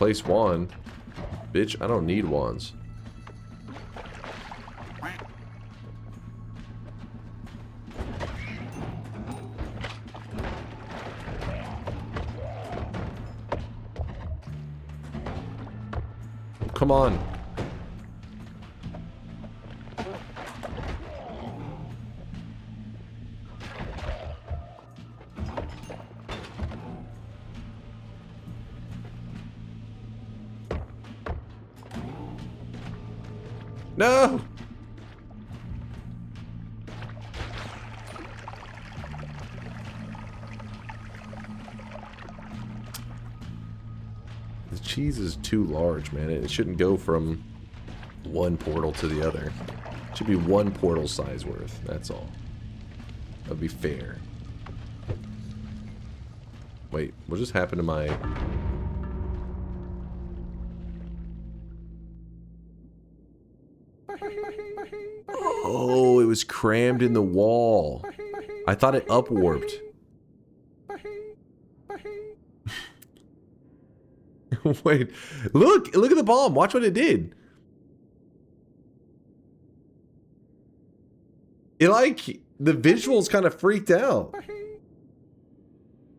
Replace wand. Bitch, I don't need wands. Come on. No! The cheese is too large, man. It shouldn't go from one portal to the other. It should be one portal size worth. That's all. That'd be fair. Wait, what just happened to my... Oh, it was crammed in the wall. I thought it upwarped. Wait, look at the bomb. Watch what it did. It like, the visuals kind of freaked out.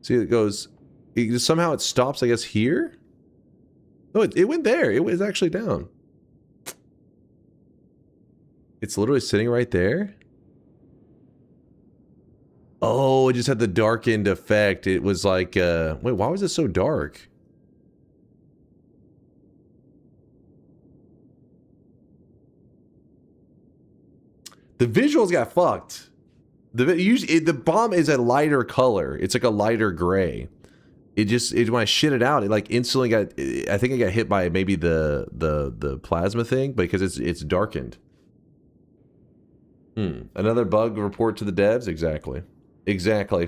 See, it goes, somehow it stops, I guess, here? No, it went there. It was actually down. It's literally sitting right there. Oh, it just had the darkened effect. It was like, wait, why was it so dark? The visuals got fucked. The bomb is a lighter color. It's like a lighter gray. When I shit it out, it like instantly got, I think it got hit by maybe the plasma thing because it's darkened. Another bug report to the devs? Exactly. Exactly.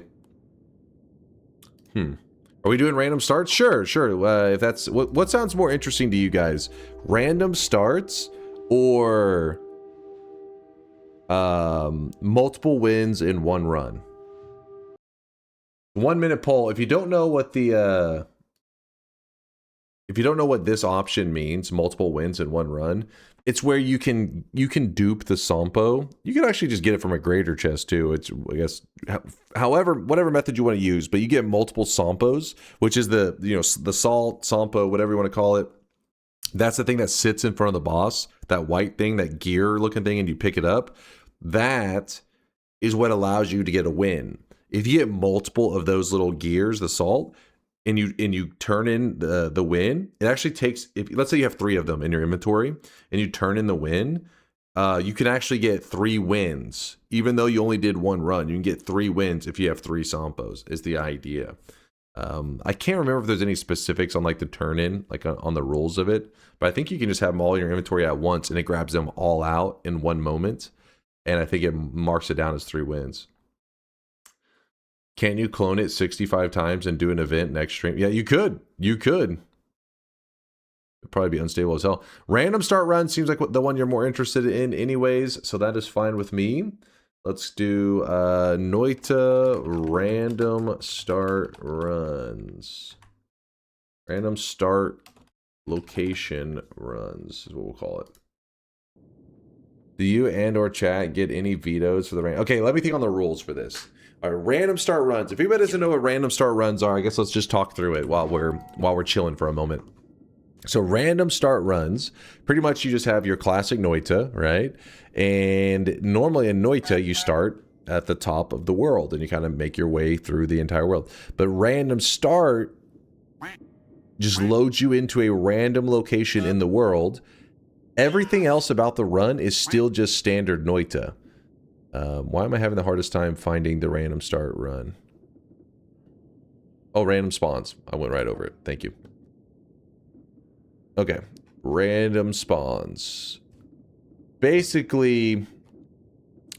Are we doing random starts? Sure. If that's what sounds more interesting to you guys, random starts or multiple wins in one run. 1 minute poll. If you don't know what the if you don't know what this option means, multiple wins in one run, it's where you can dupe the Sampo. You can actually just get it from a greater chest too. It's, I guess, whatever method you want to use, but you get multiple Sampos, which is the salt, Sampo, whatever you want to call it. That's the thing that sits in front of the boss, that white thing, that gear looking thing, and you pick it up. That is what allows you to get a win. If you get multiple of those little gears, the salt, and you turn in the win, it actually takes, let's say you have 3 of them in your inventory and you turn in the win, you can actually get 3 wins. Even though you only did 1 run, you can get 3 wins if you have 3 Sampos, is the idea. I can't remember if there's any specifics on like the turn in, like on the rules of it, but I think you can just have them all in your inventory at once and it grabs them all out in one moment. And I think it marks it down as 3 wins. Can you clone it 65 times and do an event next stream? Yeah, you could. You could. It'd probably be unstable as hell. Random start run seems like the one you're more interested in anyways, so that is fine with me. Let's do Noita random start runs. Random start location runs is what we'll call it. Do you and or chat get any vetoes for the random? Okay, let me think on the rules for this. All right, random start runs. If anybody doesn't know what random start runs are, I guess let's just talk through it while we're chilling for a moment. So random start runs, pretty much you just have your classic Noita, right? And normally in Noita, you start at the top of the world and you kind of make your way through the entire world. But random start just loads you into a random location in the world. Everything else about the run is still just standard Noita. Why am I having the hardest time finding the random start run? Oh, random spawns. I went right over it. Thank you. Okay. Random spawns. Basically,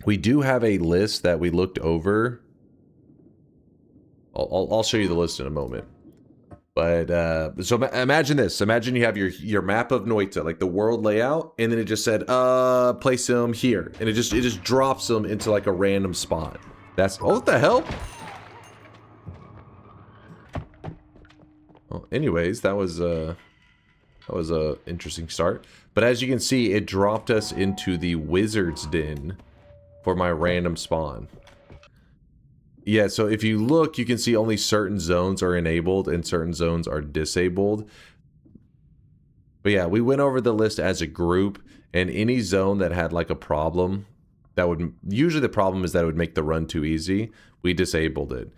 we do have a list that we looked over. I'll show you the list in a moment. But, so imagine this. Imagine you have your map of Noita, like the world layout, and then it just said, place them here. And it just drops them into like a random spot. That's, oh, what the hell? Well, anyways, that was, That was a interesting start. But as you can see, it dropped us into the Wizard's Den for my random spawn. Yeah, so if you look, you can see only certain zones are enabled and certain zones are disabled. But yeah, we went over the list as a group, and any zone that had like a problem, that would usually the problem is that it would make the run too easy. We disabled it.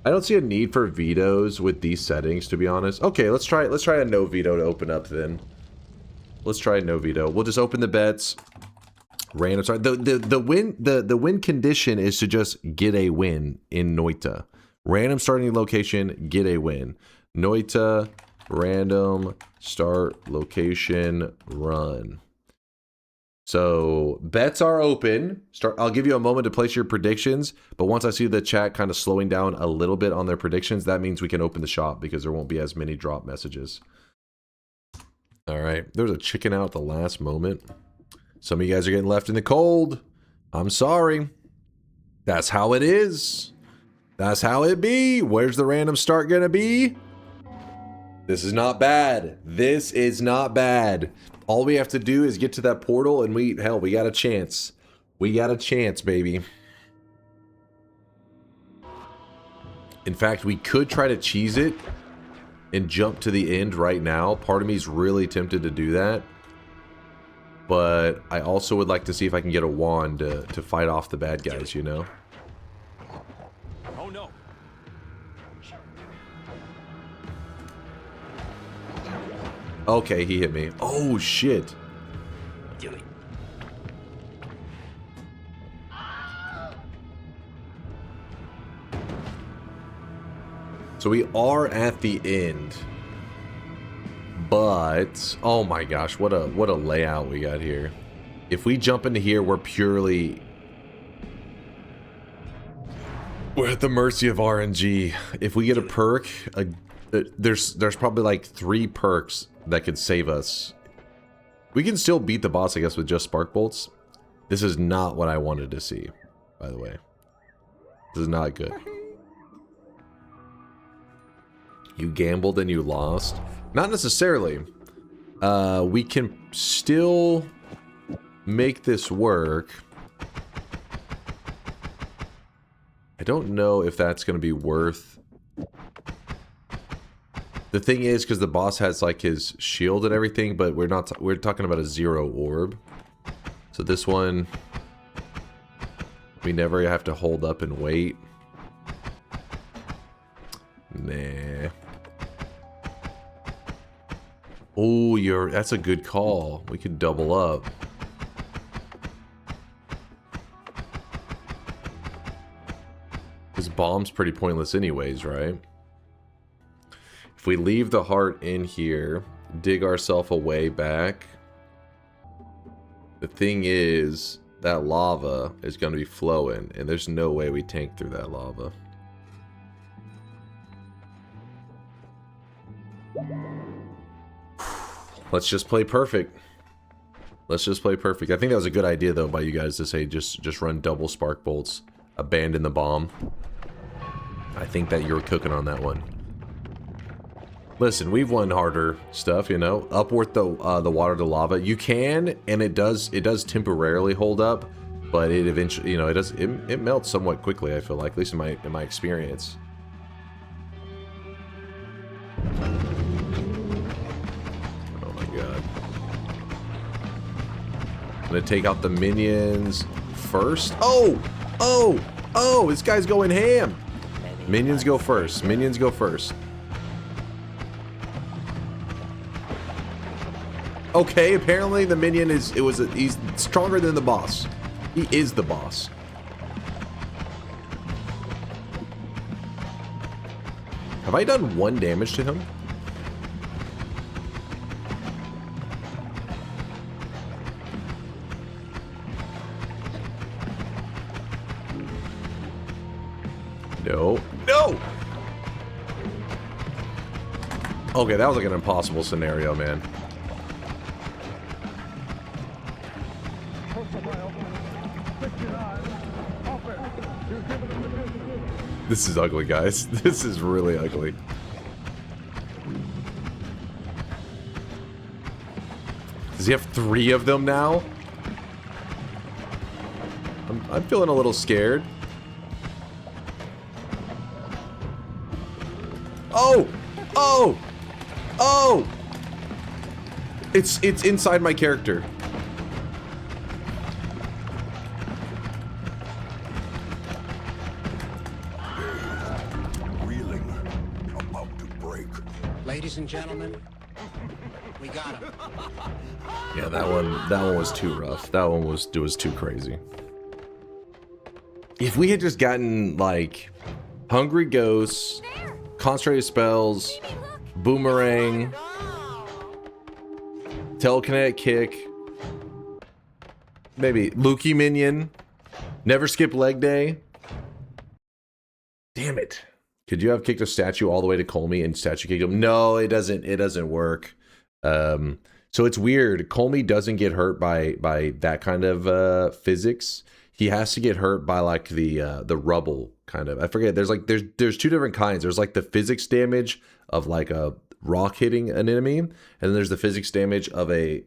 I don't see a need for vetoes with these settings, to be honest. Okay, let's try a no veto to open up then. Let's try a no veto. We'll just open the bets. Random start. The win condition is to just get a win in Noita. Random starting location, get a win. Noita, random start location, run. So bets are open. I'll give you a moment to place your predictions, but once I see the chat kind of slowing down a little bit on their predictions, that means we can open the shop because there won't be as many drop messages. All right, there's a chicken out at the last moment. Some of you guys are getting left in the cold. I'm sorry. That's how it is. That's how it be. Where's the random start gonna be? This is not bad. This is not bad. All we have to do is get to that portal and we got a chance. We got a chance, baby. In fact, we could try to cheese it and jump to the end right now. Part of me is really tempted to do that. But I also would like to see if I can get a wand to fight off the bad guys, you know? Oh no. Okay, he hit me. Oh, shit. Do it. So we are at the end. But oh my gosh, what a layout we got here. If we jump into here, we're at the mercy of RNG. If we get a perk, there's probably like 3 perks that could save us. We can still beat the boss, I guess, with just spark bolts. This is not what I wanted to see, by the way. This is not good. You gambled and you lost. Not necessarily. We can still make this work. I don't know if that's going to be worth... The thing is, because the boss has like his shield and everything, but we're talking about a 0 orb. So this one, we never have to hold up and wait. Nah. Oh, that's a good call. We could double up. This bomb's pretty pointless anyways, right? If we leave the heart in here, dig ourselves a way back. The thing is, that lava is going to be flowing, and there's no way we tank through that lava. Let's just play perfect. Let's just play perfect. I think that was a good idea, though, by you guys to say just run double spark bolts, abandon the bomb. I think that you're cooking on that one. Listen, we've won harder stuff, you know. Upward the water to lava. You can, and it does temporarily hold up, but it eventually, you know, it melts somewhat quickly. I feel like, at least in my experience. Oh my god! I'm gonna take out the minions first. Oh! This guy's going ham. Minions go first. Minions go first. Okay, apparently the minion he's stronger than the boss. He is the boss. Have I done 1 damage to him? No. No! Okay, that was like an impossible scenario, man. This is ugly, guys. This is really ugly. Does he have 3 of them now? I'm feeling a little scared. Oh! Oh! Oh! It's inside my character. Reeling, about to break. Ladies and gentlemen, we got him. Yeah, that one was too rough. That one was too crazy. If we had just gotten like Hungry Ghosts, Concentrated Spells, Boomerang, Telekinetic Kick, maybe Lukey Minion, Never Skip Leg Day. Damn it. Could you have kicked a statue all the way to Kolmi and statue kicked him? No, it doesn't work. So it's weird. Kolmi doesn't get hurt by that kind of physics. He has to get hurt by like the rubble kind of. I forget. There's 2 different kinds. There's like the physics damage of like a rock hitting an enemy, and then there's the physics damage of a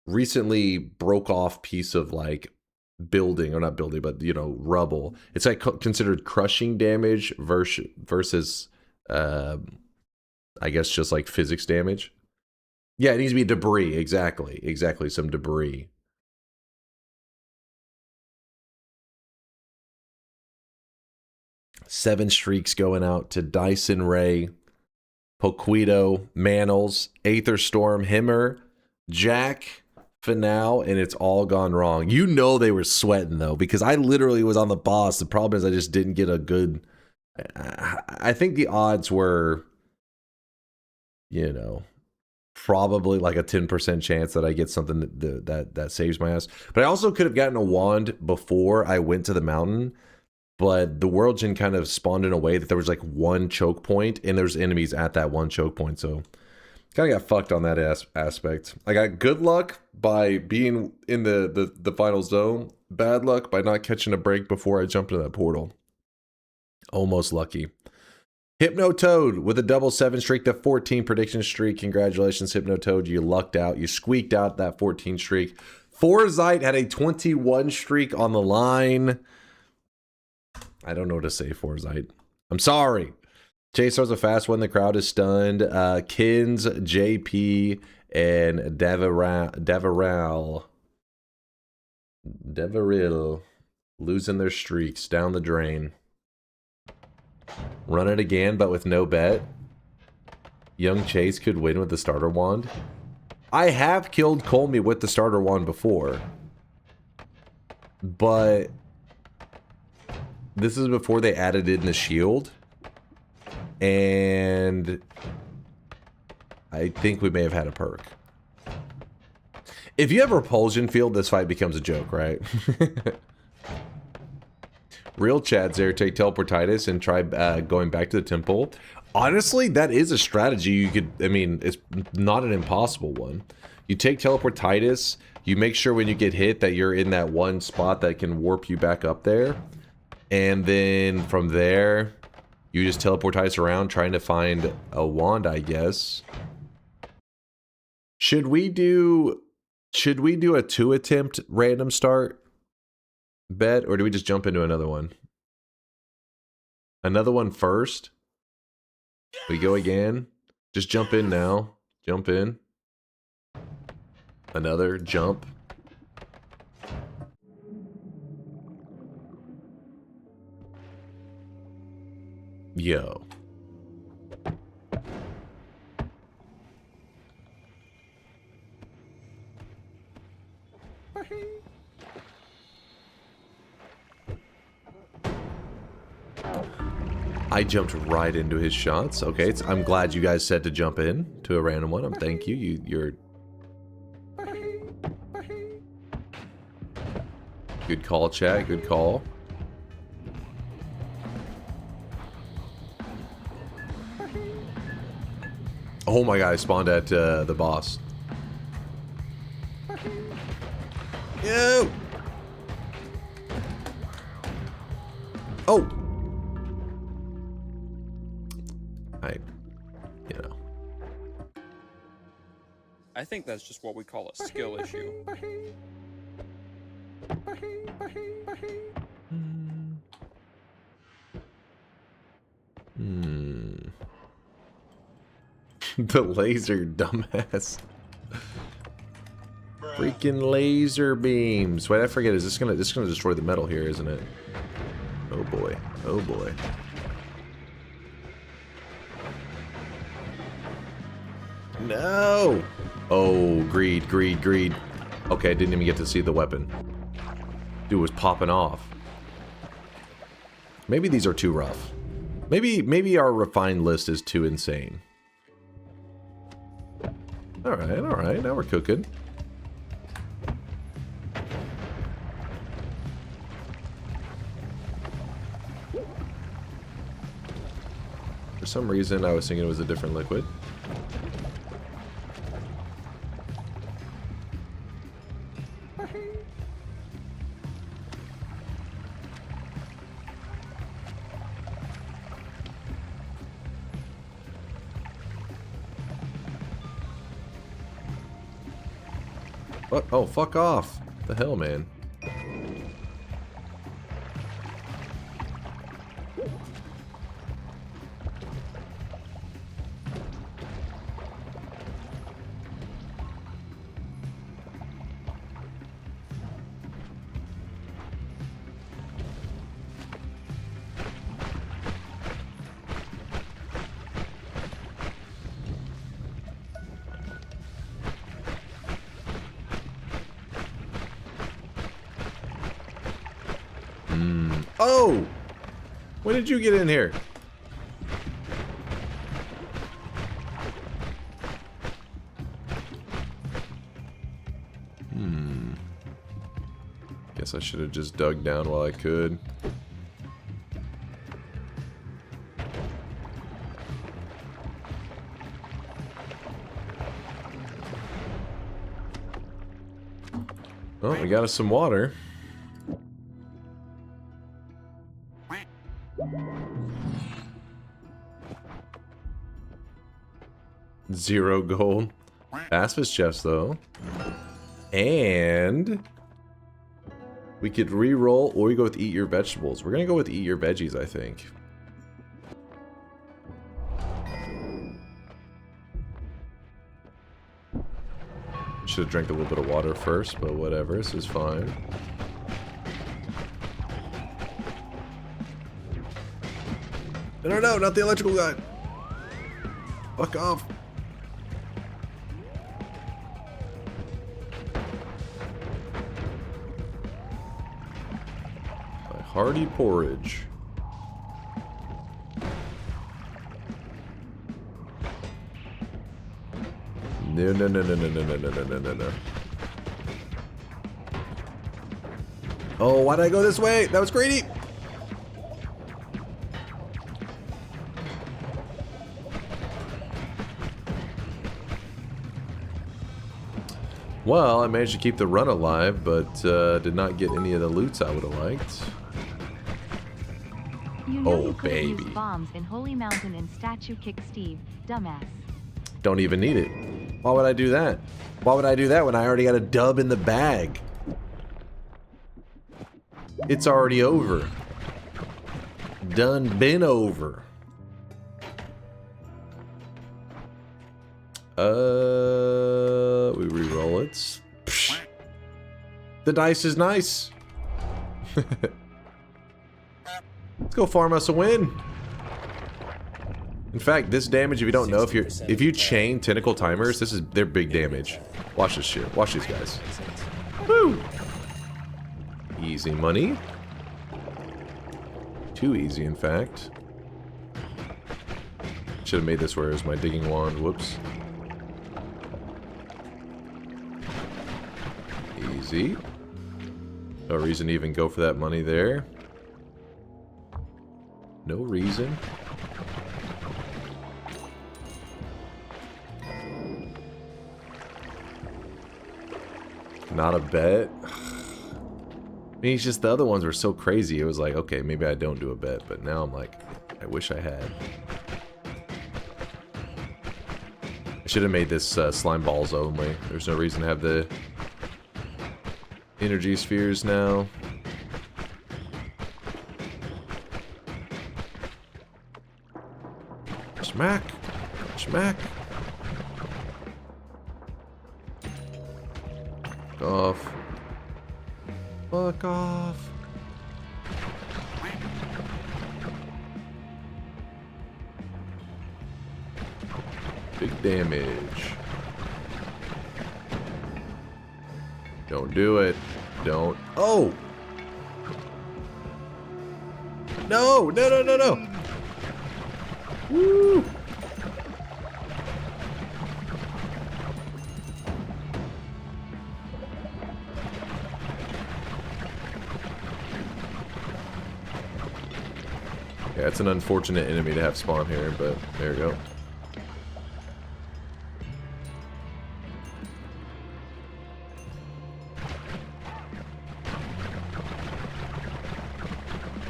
recently broke off piece of like building, or not building, but you know, rubble. It's like considered crushing damage versus I guess just like physics damage. Yeah, it needs to be debris. Exactly, some debris. Seven streaks going out to Dyson Ray, Poquito, Manals, Aether Storm, Himmer, Jack, Finale, and it's all gone wrong. You know they were sweating though, because I literally was on the boss. The problem is I just didn't get a good... I think the odds were, you know, probably like a 10% chance that I get something that saves my ass. But I also could have gotten a wand before I went to the mountain, but the World Gen kind of spawned in a way that there was like one choke point, and there's enemies at that one choke point, so kind of got fucked on that aspect. I got good luck by being in the final zone, bad luck by not catching a break before I jumped into that portal. Almost lucky. Hypnotoad with a double 7 streak to 14 prediction streak. Congratulations, Hypnotoad. You lucked out. You squeaked out that 14 streak. Foresight had a 21 streak on the line. I don't know what to say, Foresight. I'm sorry. J-Star's a fast one. The crowd is stunned. Kins, JP, and Deveril losing their streaks down the drain. Run it again, but with no bet. Young Chase could win with the starter wand. I have killed Kolmi with the starter wand before, but this is before they added in the shield, and I think we may have had a perk. If you have repulsion field, this fight becomes a joke, right? Real Chad's there, take teleportitis and try going back to the temple. Honestly, that is a strategy you could, I mean, it's not an impossible one. You take teleportitis, you make sure when you get hit that you're in that one spot that can warp you back up there. And then from there, you just teleportitis around trying to find a wand, I guess. Should we do a 2-attempt random start bet, or do we just jump into another one? Another one first? We go again? Just jump in now. Jump in. Another jump. Yo. I jumped right into his shots. Okay, I'm glad you guys said to jump in to a random one. Thank you. You're good call, chat. Good call. Oh my god! I spawned at the boss. Yo! Oh! You know. I think that's just what we call a skill issue. The laser, dumbass. Freaking laser beams. Wait, I forget. Is this gonna destroy the metal here, isn't it? Oh boy. Oh boy. No. Oh, greed, greed, greed. Okay, I didn't even get to see the weapon. Dude was popping off. Maybe these are too rough. Maybe our refined list is too insane. Alright, now we're cooking. For some reason, I was thinking it was a different liquid. What? Oh, fuck off. The hell, man. Oh! When did you get in here? Guess I should have just dug down while I could. Oh, we got us some water. Zero gold. Aspis chest though. And we could re-roll or we go with eat your vegetables. We're gonna go with eat your veggies, I think. Should have drank a little bit of water first, but whatever, this is fine. No, not the electrical guy. Fuck off. My hearty porridge. No. Oh, why did I go this way? That was greedy. Well, I managed to keep the run alive, but did not get any of the loots I would have liked. You know Oh, you could have baby. used bombs in Holy Mountain and statue kick Steve, dumbass. Don't even need it. Why would I do that? Why would I do that when I already got a dub in the bag? It's already over. Done been over. We re-roll it. Psh. The dice is nice. Let's go farm us a win. In fact, this damage, if you don't know, if you chain tentacle timers, they're big damage. Watch this shit. Watch these guys. Woo! Easy money. Too easy, in fact. Should have made this where it was my digging wand. Whoops. Easy. No reason to even go for that money there. No reason. Not a bet. I mean, it's just the other ones were so crazy. It was like, okay, maybe I don't do a bet, but now I'm like, I wish I had. I Should have made this slime balls only. There's no reason to have the energy spheres now. Smack! Smack! Fuck off. Fuck off. Big damage. Don't do it. Don't. Oh! No! No, no, no, no! Woo! Yeah, it's an unfortunate enemy to have spawn here, but there we go.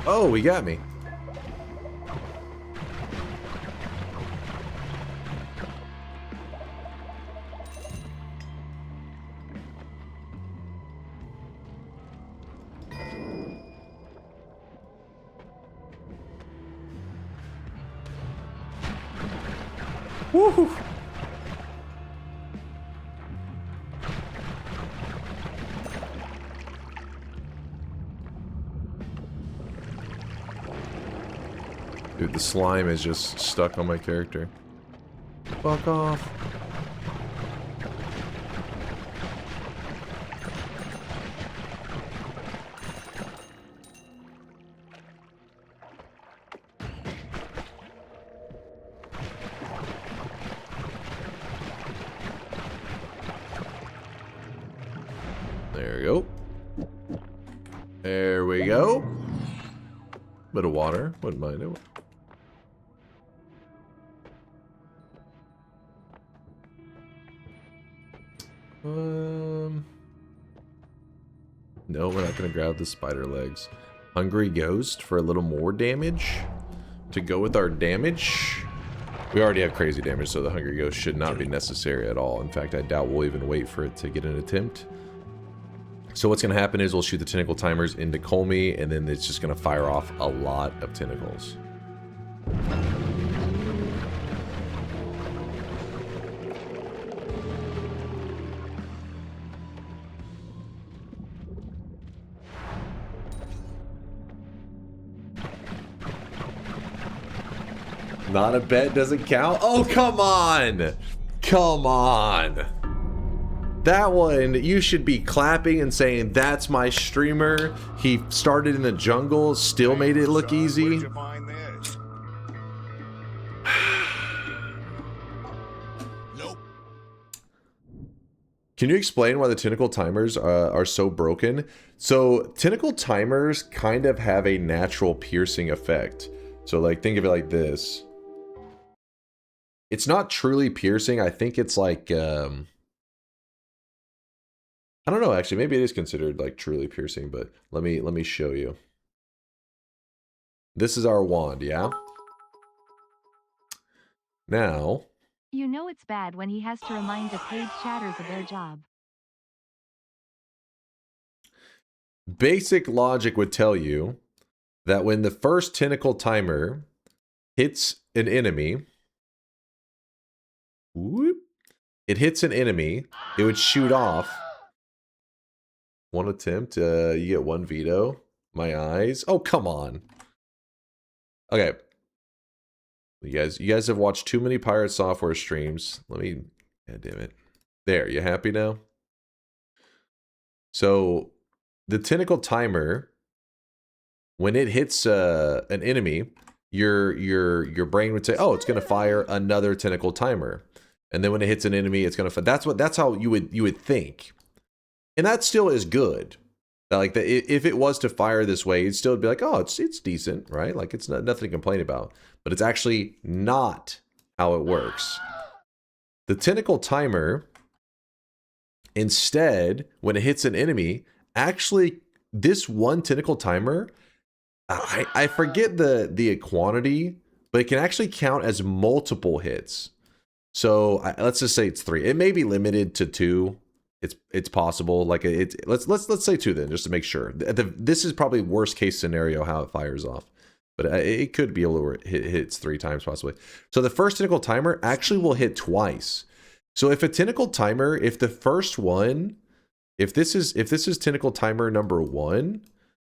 Oh, he got me. Woohoo! Dude, the slime is just stuck on my character. Fuck off. There we go. There we go. Bit of water. Wouldn't mind it. No, we're not gonna grab the spider legs. Hungry Ghost for a little more damage to go with our damage. We already have crazy damage, so the Hungry Ghost should not be necessary at all. In fact, I doubt we'll even wait for it to get an attempt. So what's gonna happen is we'll shoot the tentacle timers into Kolmi, and then it's just gonna fire off a lot of tentacles. Not a bet doesn't count? Oh, come on! Come on! That one, you should be clapping and saying, that's my streamer. He started in the jungle, still made it look easy. Where'd you find this? Nope. Can you explain why the tentacle timers are so broken? So, tentacle timers kind of have a natural piercing effect. So, like, think of it like this. It's not truly piercing. I think it's like, I don't know, actually. Maybe it is considered, like, truly piercing, but let me show you. This is our wand, yeah? Now... You know it's bad when he has to remind the paid chatters of their job. Basic logic would tell you that when the first tentacle timer hits an enemy, whoop, it hits an enemy, it would shoot off. One attempt, you get one veto. My eyes. Oh, come on. Okay. You guys have watched too many Pirate Software streams. Let me, god damn it. There, you happy now? So, the tentacle timer, when it hits an enemy, your brain would say, "Oh, it's going to fire another tentacle timer." And then when it hits an enemy, it's going to that's how you would think. And that still is good. Like if it was to fire this way, it'd still be like, "Oh, it's decent, right? Like it's nothing to complain about." But it's actually not how it works. The tentacle timer, instead, when it hits an enemy, actually, this one tentacle timer, I forget the quantity, but it can actually count as multiple hits. So let's just say it's 3. It may be limited to 2. It's possible. Like let's say 2 then, just to make sure. This is probably worst case scenario how it fires off, but it could be able to hits 3 times possibly. So the first tentacle timer actually will hit twice. So if a tentacle timer, if the first one, if this is tentacle timer number 1,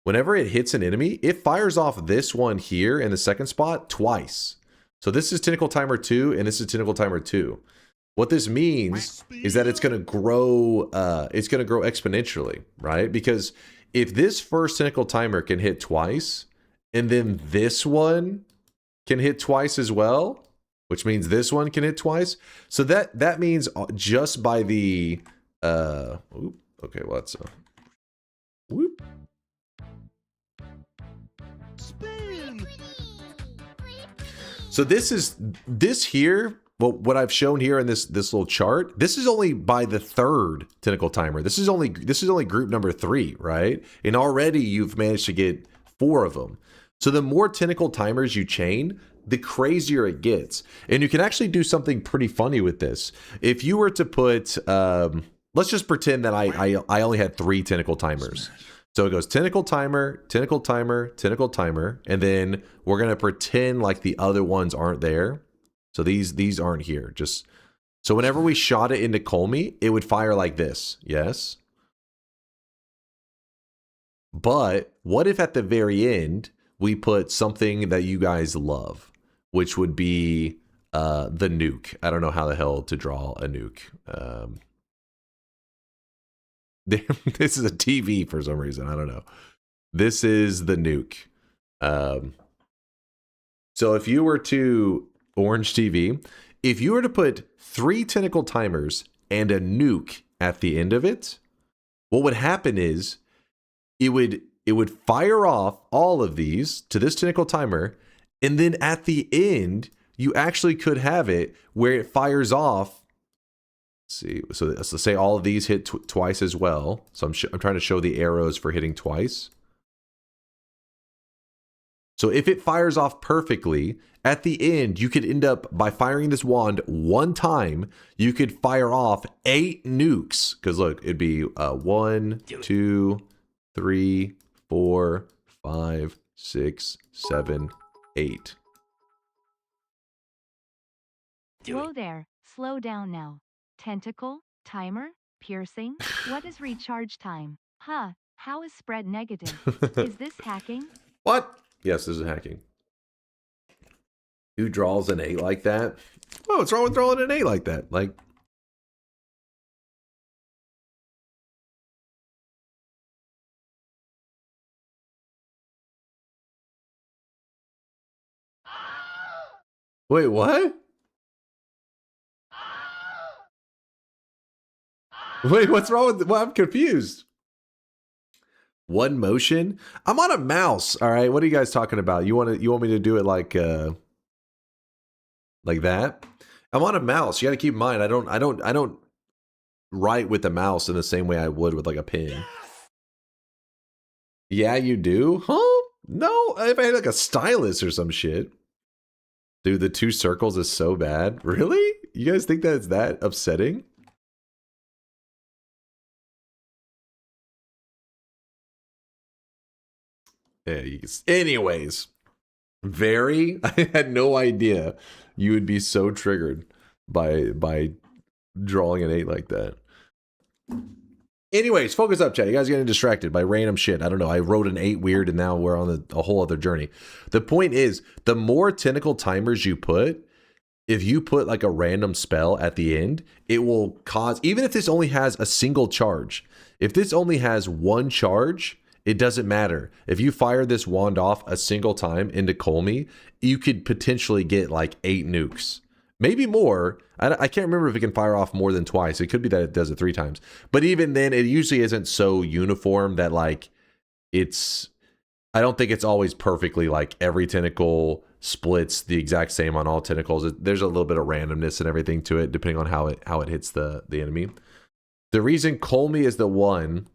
whenever it hits an enemy, it fires off this one here in the second spot twice. So this is tentacle timer 2 and this is tentacle timer 2. What this means is that it's going to grow exponentially, right? Because if this first tentacle timer can hit twice, and then this one can hit twice as well, which means this one can hit twice. So that means just by the okay, well that's whoop. Spin. So this here. Well, what I've shown here in this little chart, this is only by the 3rd tentacle timer. This is only group number 3, right? And already you've managed to get 4 of them. So the more tentacle timers you chain, the crazier it gets. And you can actually do something pretty funny with this. If you were to put, let's just pretend that I only had 3 tentacle timers. So it goes tentacle timer, tentacle timer, tentacle timer, and then we're gonna pretend like the other ones aren't there. So these aren't here. Just so whenever we shot it into Kolmi, it would fire like this. Yes. But what if at the very end we put something that you guys love, which would be the nuke? I don't know how the hell to draw a nuke. This is a TV for some reason. I don't know. This is the nuke. So if you were to Orange TV, if you were to put 3 tentacle timers and a nuke at the end of it, what would happen is it would fire off all of these to this tentacle timer, and then at the end you actually could have it where it fires off. Let's see, so let's say all of these hit twice as well. So I'm trying to show the arrows for hitting twice. So if it fires off perfectly, at the end, you could end up, by firing this wand 1 time, you could fire off 8 nukes. Because look, it'd be 1, 2, 3, 4, 5, 6, 7, 8. Whoa there, slow down now. Tentacle, timer, piercing, what is recharge time? Huh, how is spread negative? Is this hacking? What? Yes, this is hacking. Who draws an 8 like that? Oh, what's wrong with drawing an 8 like that? Like, wait, what? Wait, what's wrong with? Well, I'm confused. One motion? I'm on a mouse. All right, what are you guys talking about? You want me to do it like that? I'm on a mouse. You got to keep in mind, I don't write with the mouse in the same way I would with like a pen. Yeah, you do? Huh? No, if I had like a stylus or some shit. Dude, the 2 circles is so bad. Really? You guys think that it's that upsetting? Yeah, anyways, I had no idea you would be so triggered by drawing an 8 like that. Anyways, focus up, chat. You guys are getting distracted by random shit. I don't know. I wrote an 8 weird and now we're on a whole other journey. The point is, the more tentacle timers you put, if you put like a random spell at the end, it will cause, even if this only has a single charge, if this only has 1 charge, it doesn't matter. If you fire this wand off a single time into Kolmi, you could potentially get like 8 nukes. Maybe more. I can't remember if it can fire off more than twice. It could be that it does it 3 times. But even then, it usually isn't so uniform that like it's... I don't think it's always perfectly like every tentacle splits the exact same on all tentacles. There's a little bit of randomness and everything to it, depending on how it hits the enemy. The reason Kolmi is the one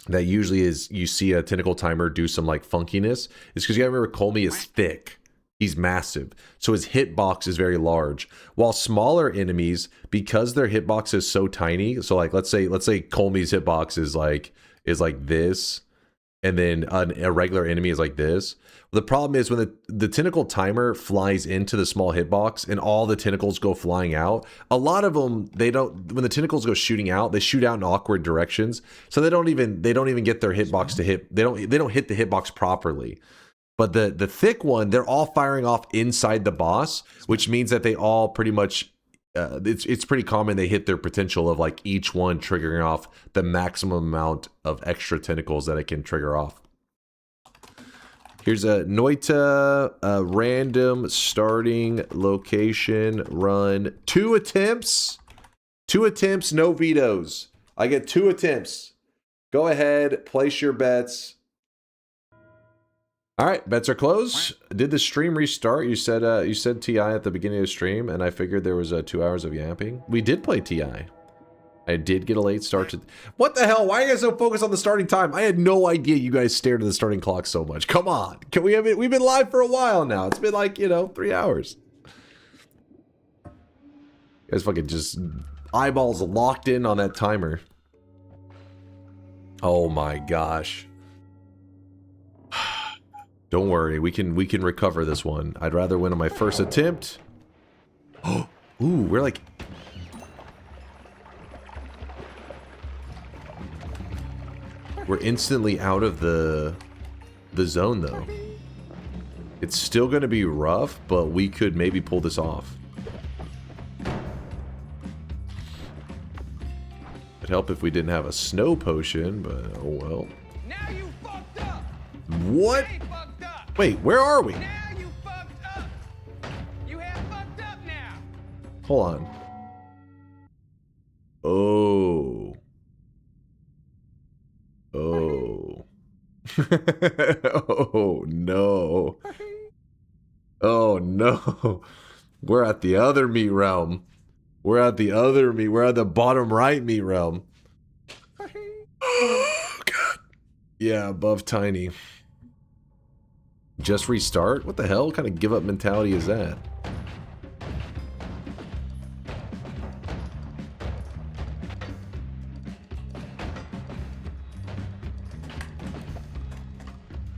that usually is you see a tentacle timer do some like funkiness is because you gotta remember Kolmi is thick. He's massive. So his hitbox is very large. While smaller enemies, because their hitbox is so tiny, so like let's say Kolmi's hitbox is like this, and then a regular enemy is like this. The problem is when the tentacle timer flies into the small hitbox and all the tentacles go flying out. A lot of them, when the tentacles go shooting out, they shoot out in awkward directions. So they don't even get their hitbox to hit. They don't hit the hitbox properly. But the thick one, they're all firing off inside the boss, which means that they all pretty much it's pretty common they hit their potential of like each one triggering off the maximum amount of extra tentacles that it can trigger off. Here's a Noita, random starting location run. 2 attempts. 2 attempts, no vetoes. I get 2 attempts. Go ahead, place your bets. All right, bets are closed. Did the stream restart? You said TI at the beginning of the stream, and I figured there was 2 hours of yapping. We did play TI. I did get a late start to... What the hell? Why are you guys so focused on the starting time? I had no idea you guys stared at the starting clock so much. Come on. Can we have it? We've been live for a while now. It's been like, 3 hours. You guys fucking just eyeballs locked in on that timer. Oh my gosh. Don't worry. We can recover this one. I'd rather win on my first attempt. Oh, ooh, we're like... We're instantly out of the zone, though. It's still going to be rough, but we could maybe pull this off. It'd help if we didn't have a snow potion, but oh well. Now you fucked up. What? Hey, fucked up. Wait, where are we? Now you fucked up. You have fucked up now. Hold on. Oh. Oh. Oh no. Oh no. We're at the other meat realm. We're at the bottom right meat realm. Oh god. Yeah, above tiny. Just restart? What the hell? What kind of give up mentality is that?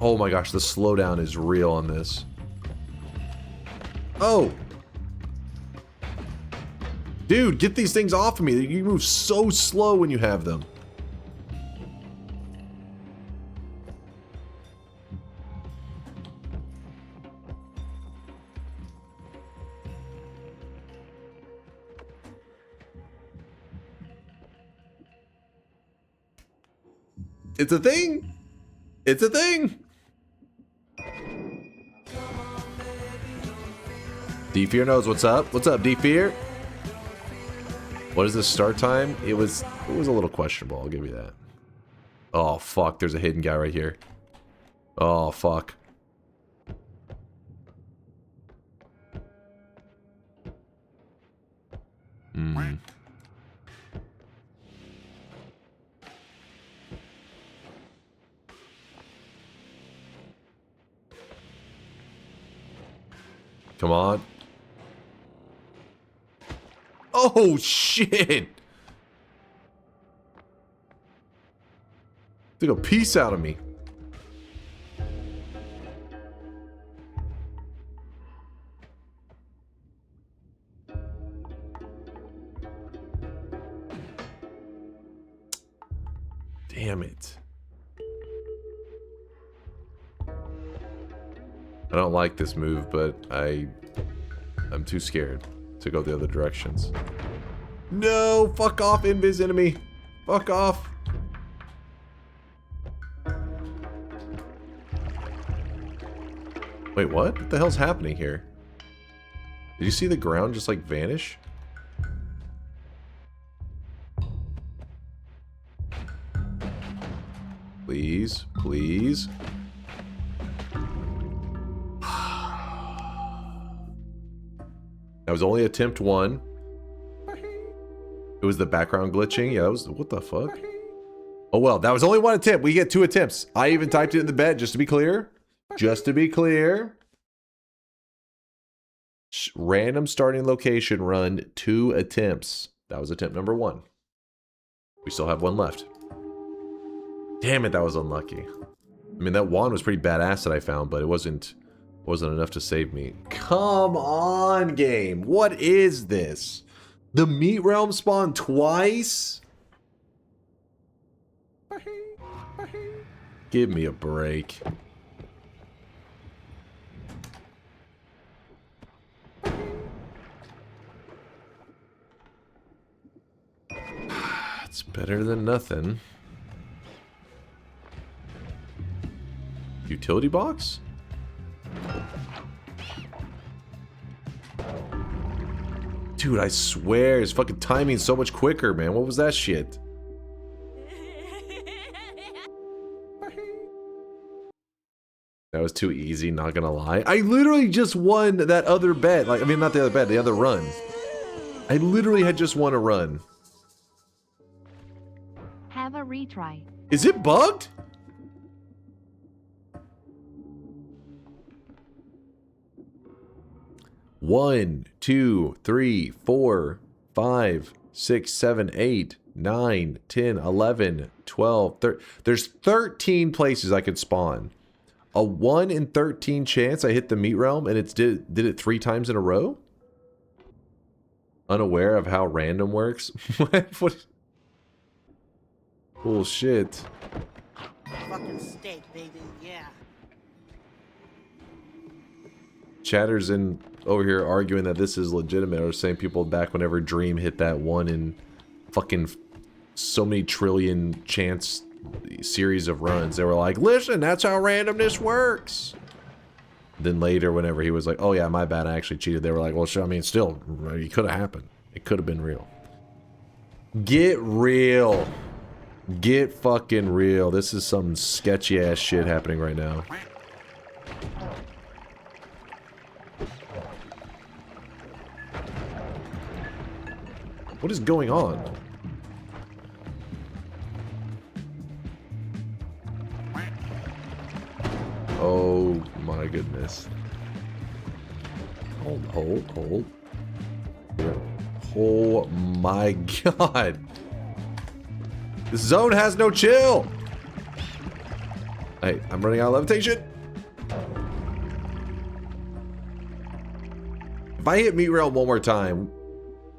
Oh my gosh, the slowdown is real on this. Oh! Dude, get these things off of me. You move so slow when you have them. It's a thing! It's a thing! D-Fear knows what's up. What's up, D-Fear? What is the start time? It was a little questionable, I'll give you that. Oh, fuck. There's a hidden guy right here. Oh, fuck. Hmm. Come on. Oh, shit! Took a piece out of me. Damn it. I don't like this move, but I'm too scared to go the other directions. No! Fuck off, invis enemy! Fuck off! Wait, what? What the hell's happening here? Did you see the ground just like vanish? Please, please. That was only attempt 1. It was the background glitching. Yeah, that was... What the fuck? Oh, well, that was only 1 attempt. We get 2 attempts. I even typed it in the bed, just to be clear. Just to be clear. Random starting location run 2 attempts. That was attempt number 1. We still have 1 left. Damn it, that was unlucky. I mean, that wand was pretty badass that I found, but it wasn't enough to save me. Come on, game. What is this? The meat realm spawned twice? Give me a break. It's better than nothing. Utility box? Dude, I swear, his fucking timing's so much quicker, man. What was that shit? That was too easy, not gonna lie. I literally just won that other bet. Like, I mean, not the other bet, the other run. I literally had just won a run. Have a retry. Is it bugged? One, 2, 3, 4, 5, 6, 7, 8, 9, 10, 11, 12, 13. There's 13 places I could spawn. A 1 in 13 chance I hit the meat realm and did it 3 times in a row? Unaware of how random works? What? Bullshit. Fucking steak, baby, yeah. Chatter's in over here arguing that this is legitimate, or saying people back whenever Dream hit that 1 in fucking so many trillion chance series of runs, they were like, listen, that's how randomness works. Then later, whenever he was like, oh yeah, my bad, I actually cheated, they were like, well, sure, I mean, still, it could have happened. It could have been real. Get real. Get fucking real. This is some sketchy ass shit happening right now. What is going on? Oh my goodness. Hold. Oh my god. This zone has no chill. Hey, I'm running out of levitation. If I hit meat realm one more time,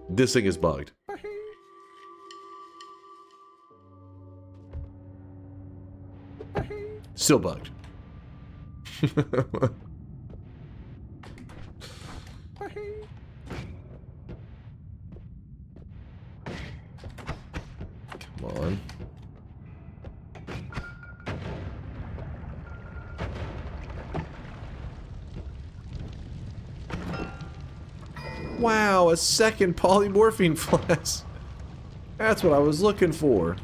this thing is bugged. Still bugged. Come on. Wow, a second polymorphine flask. That's what I was looking for.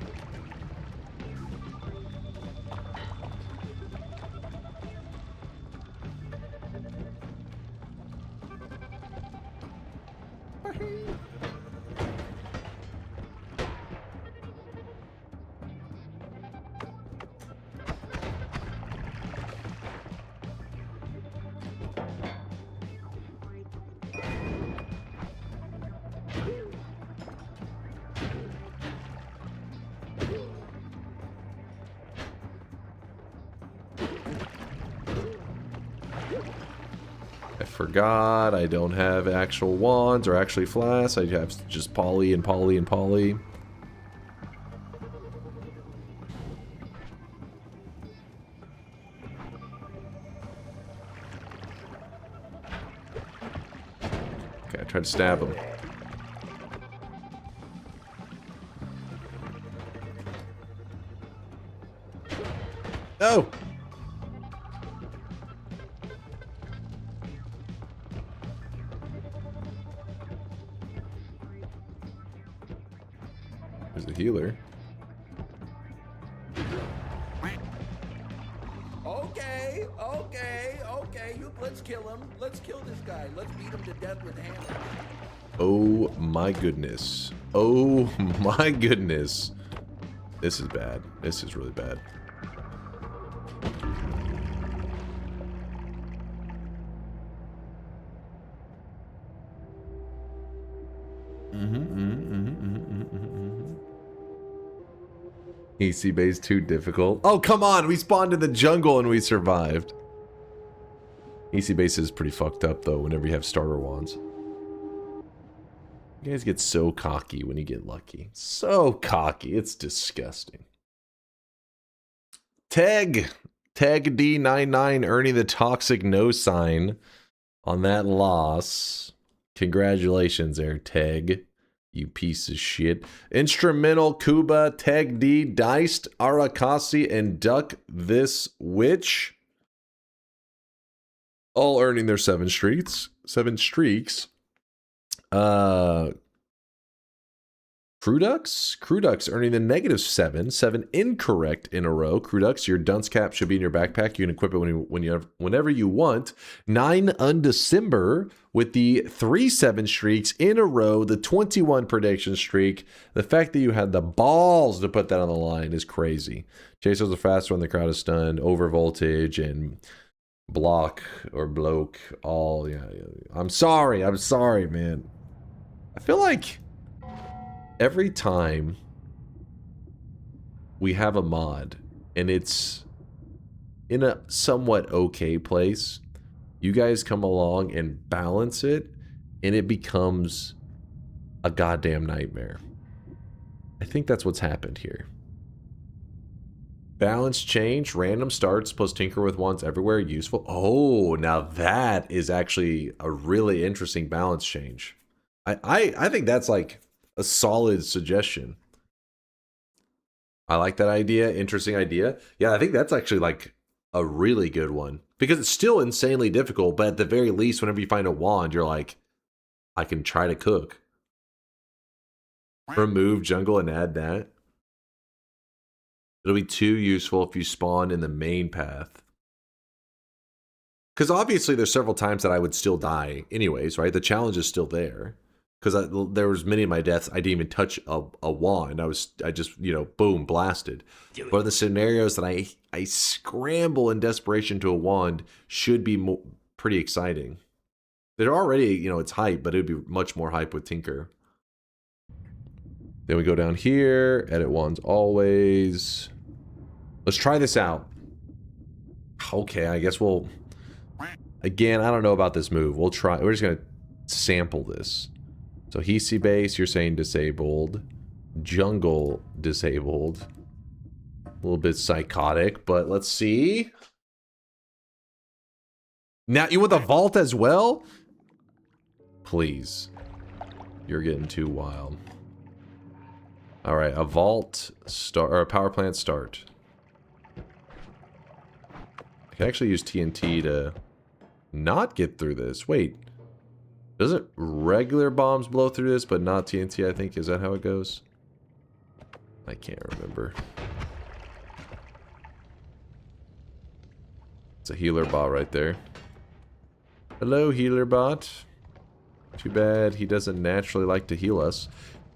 Forgot I don't have actual wands or actually flasks. I have just poly and poly and poly. Okay, I tried to stab him. Oh! There's the healer. Okay. Let's kill him. Let's kill this guy. Let's beat him to death with hammers. Oh my goodness. Oh my goodness. This is bad. This is really bad. Hiisi base too difficult. Oh, come on. We spawned in the jungle and we survived. Hiisi base is pretty fucked up, though, whenever you have starter wands. You guys get so cocky when you get lucky. So cocky. It's disgusting. Teg D99 earning the toxic no sign on that loss. Congratulations there, Teg. You piece of shit. Instrumental, Kuba, Teg D, Diced, Arakasi, and Duck This Witch. All earning their 7 streaks. Crudux earning the -7. 7 incorrect in a row. Crudux, your dunce cap should be in your backpack. You can equip it whenever you want. 9 Undecember with the 3 7 streaks in a row. The 21 prediction streak. The fact that you had the balls to put that on the line is crazy. Chasers are faster when the crowd is stunned. Over voltage and block or bloke. All yeah. I'm sorry, man. I feel like every time we have a mod and it's in a somewhat okay place, you guys come along and balance it and it becomes a goddamn nightmare. I think that's what's happened here. Balance change, random starts plus tinker with wands everywhere, useful. Oh, now that is actually a really interesting balance change. I think that's like a solid suggestion. I like that idea. Interesting idea. Yeah, I think that's actually like a really good one. Because it's still insanely difficult, but at the very least, whenever you find a wand, you're like, I can try to cook. Remove jungle and add that. It'll be too useful if you spawn in the main path. Because obviously there's several times that I would still die anyways, right? The challenge is still there. Because there was many of my deaths, I didn't even touch a wand. I just, you know, boom, blasted. But the scenarios that I scramble in desperation to a wand should be pretty exciting. They're already, you know, it's hype, but it would be much more hype with Tinker. Then we go down here, edit wands always. Let's try this out. Okay, I guess we'll... Again, I don't know about this move. We'll try. We're just going to sample this. So hiisi base, you're saying disabled. Jungle disabled. A little bit psychotic, but let's see. Now, you want the vault as well? Please. You're getting too wild. Alright, a vault start, or a power plant start. I can actually use TNT to not get through this. Wait. Doesn't regular bombs blow through this, but not TNT, I think? Is that how it goes? I can't remember. It's a healer bot right there. Hello, healer bot. Too bad he doesn't naturally like to heal us.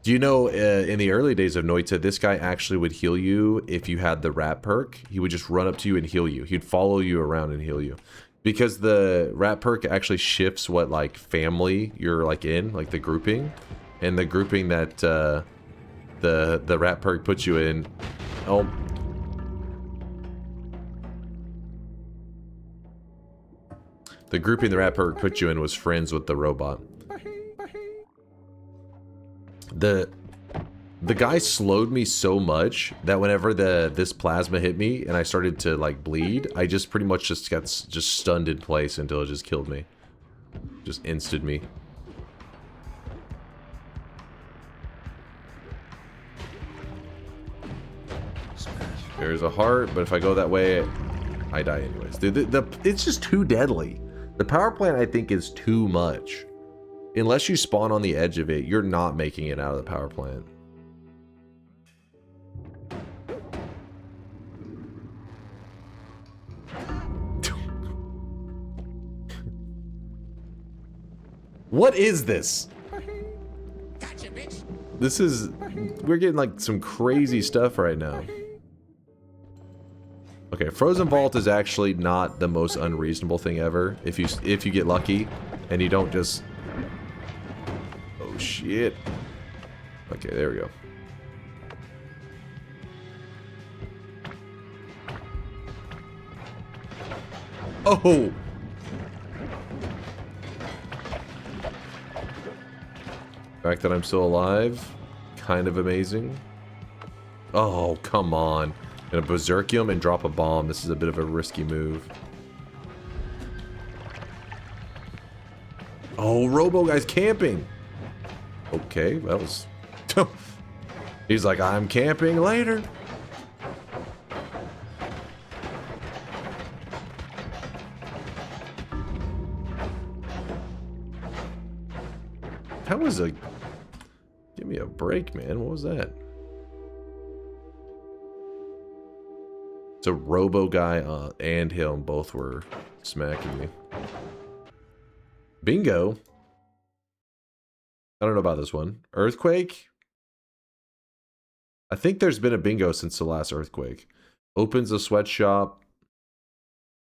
Do you know, in the early days of Noita, this guy actually would heal you if you had the rat perk. He would just run up to you and heal you. He'd follow you around and heal you. Because the rat perk actually shifts what, like, family you're, like, in, like, the grouping. And the grouping that the rat perk puts you in... Oh. The grouping the rat perk put you in was friends with the robot. The guy slowed me so much that whenever this plasma hit me and I started to like bleed, I just pretty much just got stunned in place until it just killed me. Just insted me. There's a heart, but if I go that way, I die anyways. Dude, it's just too deadly. The power plant, I think, is too much. Unless you spawn on the edge of it, you're not making it out of the power plant. What is this? Gotcha, bitch. This is... We're getting like some crazy stuff right now. Okay, Frozen Vault is actually not the most unreasonable thing ever. If you get lucky and you don't just... Oh shit. Okay, there we go. Oh! The fact that I'm still alive, kind of amazing. Oh, come on. Gonna berserk him and drop a bomb. This is a bit of a risky move. Oh, Robo guy's camping. Okay, that was... He's like, I'm camping later. That was a... Give me a break, man. What was that? So Robo guy and him both were smacking me. Bingo. I don't know about this one. Earthquake? I think there's been a bingo since the last earthquake. Opens a sweatshop.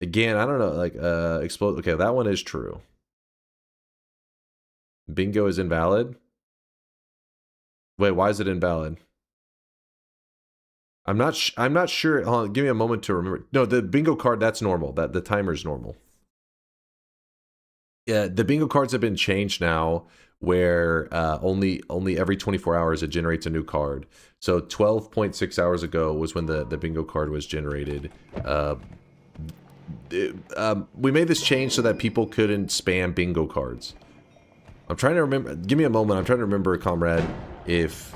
Again, I don't know, like, explode. Okay, that one is true. Bingo is invalid? Wait, why is it invalid? I'm not sure. Hold on, give me a moment to remember. No, the bingo card, that's normal. That the timer's normal. Yeah, the bingo cards have been changed now where only every 24 hours it generates a new card. So 12.6 hours ago was when the bingo card was generated. We made this change so that people couldn't spam bingo cards. I'm trying to remember. Give me a moment. I'm trying to remember, comrade, if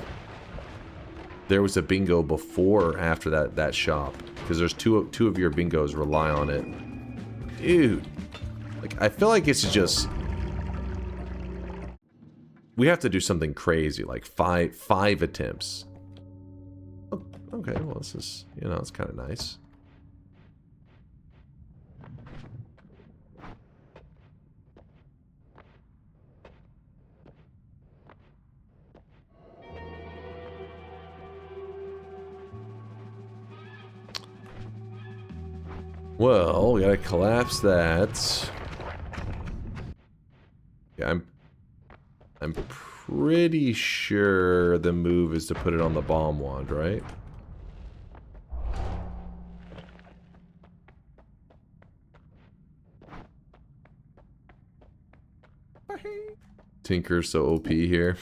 there was a bingo before or after that shop, because there's two of your bingos rely on it. Dude, like, I feel like it's just, we have to do something crazy, like five attempts. Oh, okay, well, this is, you know, it's kind of nice. Well, we gotta collapse that. Yeah, I'm pretty sure the move is to put it on the bomb wand, right? Tinker's so OP here.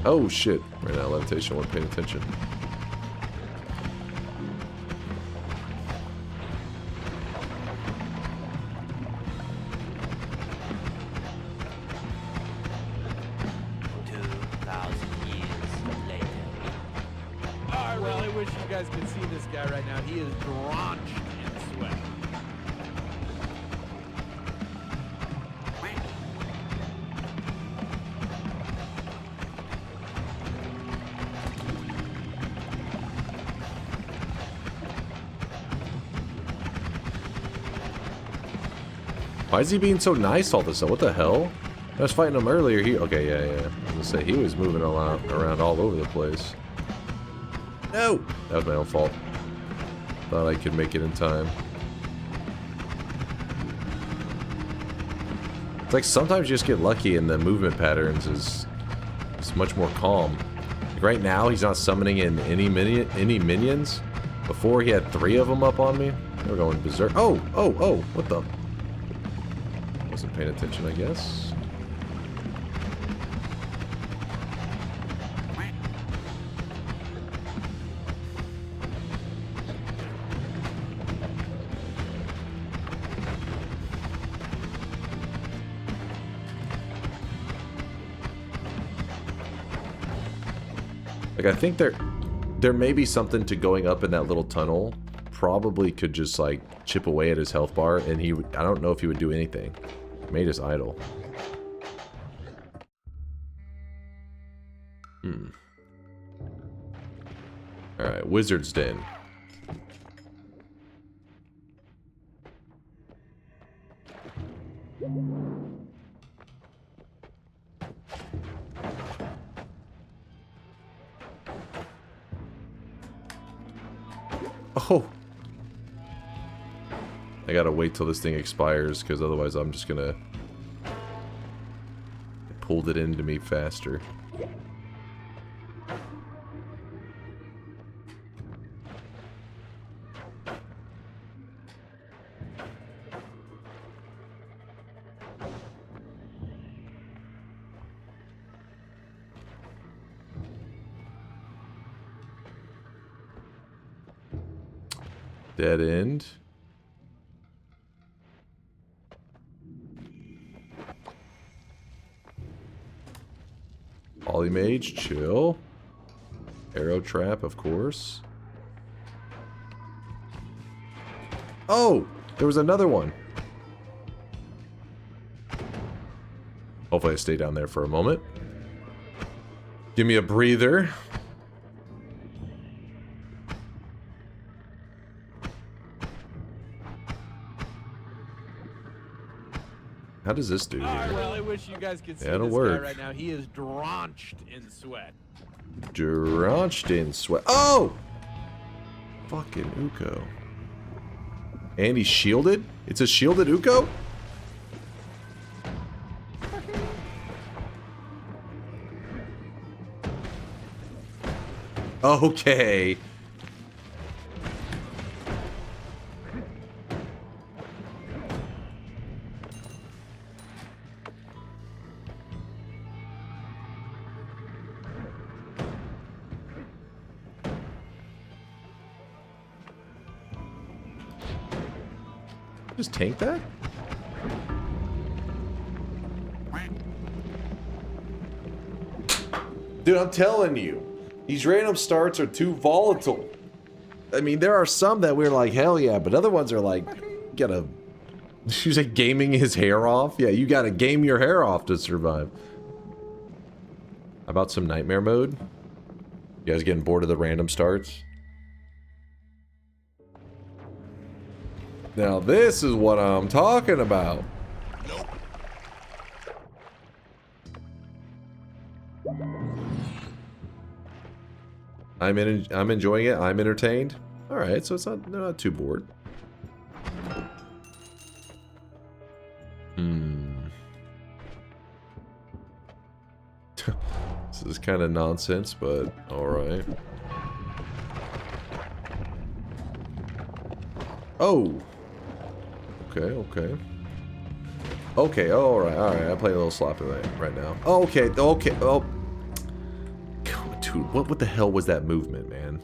Oh shit, right now levitation, wasn't paying attention. Well, I wish you guys could see this guy right now. He is drenched in sweat. Why is he being so nice all of a sudden? What the hell? I was fighting him earlier. Okay, yeah. I was gonna say, he was moving around all over the place. No! That was my own fault. Thought I could make it in time. It's like sometimes you just get lucky and the movement patterns is much more calm. Like right now, he's not summoning in any minions. Before, he had 3 of them up on me. They were going berserk. Oh! What the... Wasn't paying attention, I guess. Like, I think there may be something to going up in that little tunnel. Probably could just, like, chip away at his health bar, and he would, I don't know if he would do anything. Made us idle. Alright, Wizard's Den. Oh. I gotta wait till this thing expires, because otherwise I'm just gonna... It pulled it into me faster. Dead end. Polymage, chill. Arrow trap, of course. Oh! There was another one. Hopefully I stay down there for a moment. Give me a breather. How does this do here? Well, I wish you guys could see That'll this work. guy right now. He is drenched in sweat. Drenched in sweat. Oh! Fucking Uko. And he's shielded? It's a shielded Uko? Okay. Just tank that? Dude, I'm telling you, these random starts are too volatile. I mean, there are some that we're like, hell yeah, but other ones are like, you gotta... She's like gaming his hair off? Yeah, you gotta game your hair off to survive. How about some nightmare mode? You guys getting bored of the random starts? Now this is what I'm talking about. I'm enjoying it. I'm entertained. All right, so it's not too bored. This is kind of nonsense, but all right. Oh. Okay. Okay, alright. I play a little sloppy right now. Okay. Oh. Dude, what the hell was that movement, man?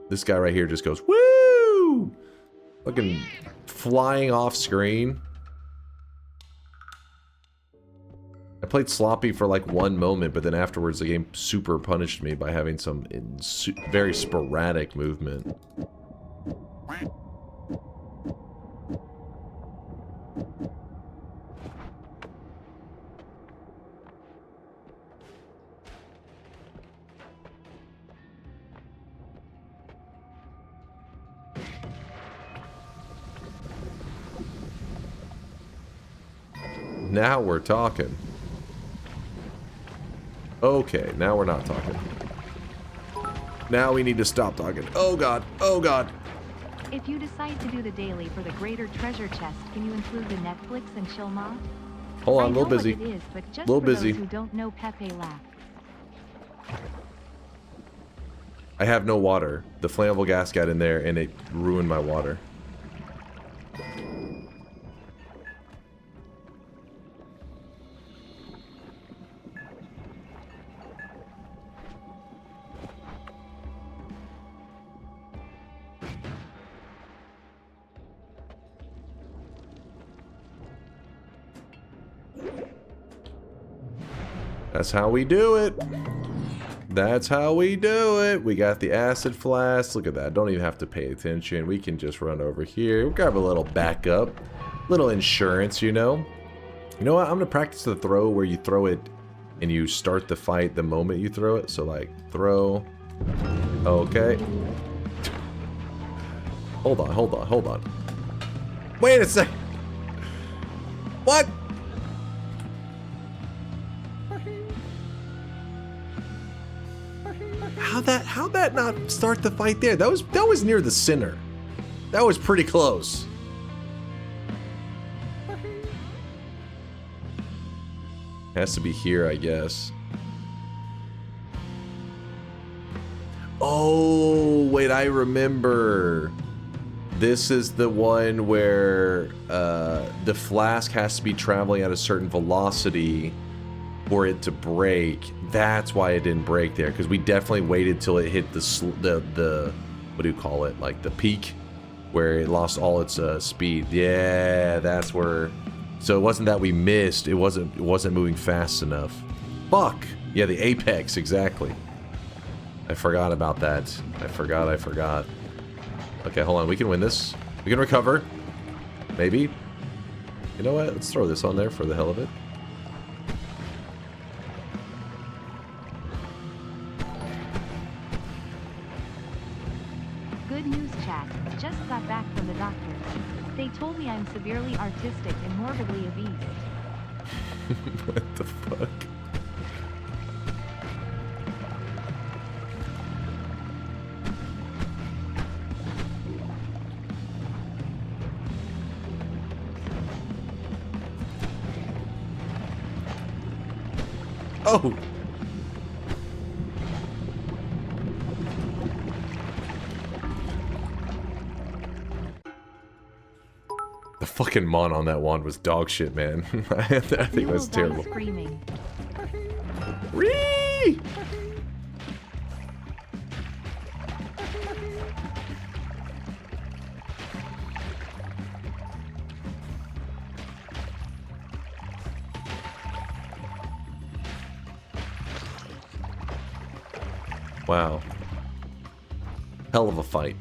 This guy right here just goes, woo! Fucking flying off screen. I played sloppy for like one moment, but then afterwards the game super punished me by having some very sporadic movement. Now we're talking. Okay, now we're not talking. Now we need to stop talking. Oh god, oh god. If you decide to do the daily for the greater treasure chest, can you include the Netflix and chill mod? Hold on, a little I know busy. what it is, but just Little for busy. those who don't know, Pepe laugh. I have no water. The flammable gas got in there and it ruined my water. That's how we do it. That's how we do it. We got the acid flask. Look at that. Don't even have to pay attention. We can just run over here. We'll grab a little backup. Little insurance, you know. You know what? I'm going to practice the throw where you throw it and you start the fight the moment you throw it. So like, throw. Okay. Hold on. Wait a sec. What? how'd that not start the fight there? That was near the center. That was pretty close. Has to be here, I guess. Oh, wait, I remember. This is the one where the flask has to be traveling at a certain velocity for it to break. That's why it didn't break there, because we definitely waited till it hit the what do you call it? Like the peak, where it lost all its speed. Yeah, that's where. So it wasn't that we missed. It wasn't moving fast enough. Fuck. Yeah, the apex, exactly. I forgot about that. I forgot. Okay, hold on. We can win this. We can recover. Maybe. You know what? Let's throw this on there for the hell of it. Good news, chat. Just got back from the doctor. They told me I'm severely artistic and morbidly obese. What the fuck? Oh! The fucking mon on that wand was dog shit, man. I think that's terrible. Screaming. Whee! Wow. Hell of a fight.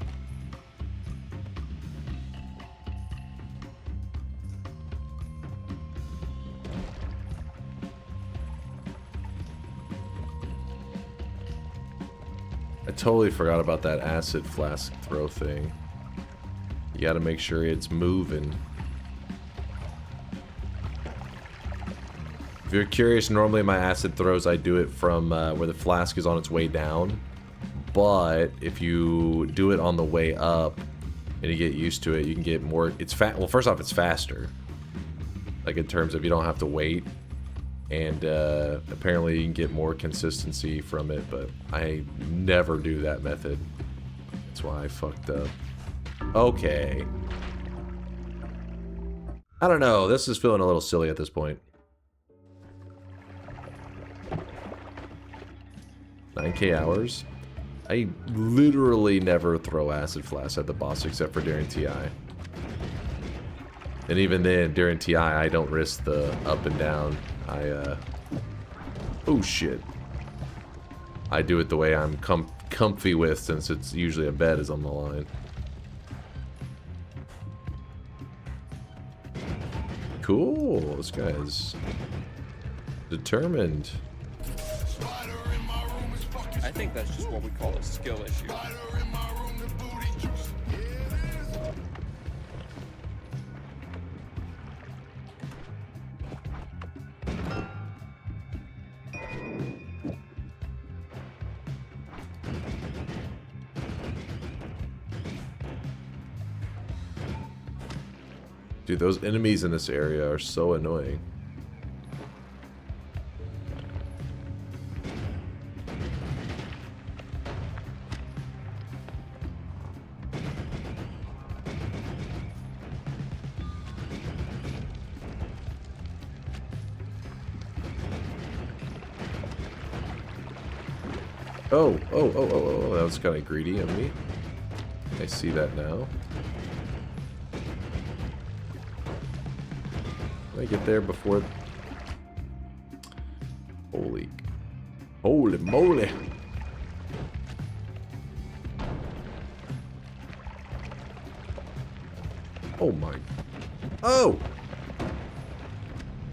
I totally forgot about that acid flask throw thing. You gotta make sure it's moving. If you're curious, normally my acid throws, I do it from where the flask is on its way down. But if you do it on the way up and you get used to it, you can get more. It's well, first off, it's faster. Like in terms of you don't have to wait. And apparently you can get more consistency from it, but I never do that method. That's why I fucked up. Okay. I don't know. This is feeling a little silly at this point. 9k hours. I literally never throw acid flasks at the boss except for during TI. And even then, during TI, I don't risk the up and down. Oh shit. I do it the way I'm comfy with, since it's usually a bed is on the line. Cool. This guy is determined. I think that's just what we call a skill issue. Dude, those enemies in this area are so annoying. Oh, that was kind of greedy of me. I see that now. Can I get there before... Holy moly. Oh my... Oh!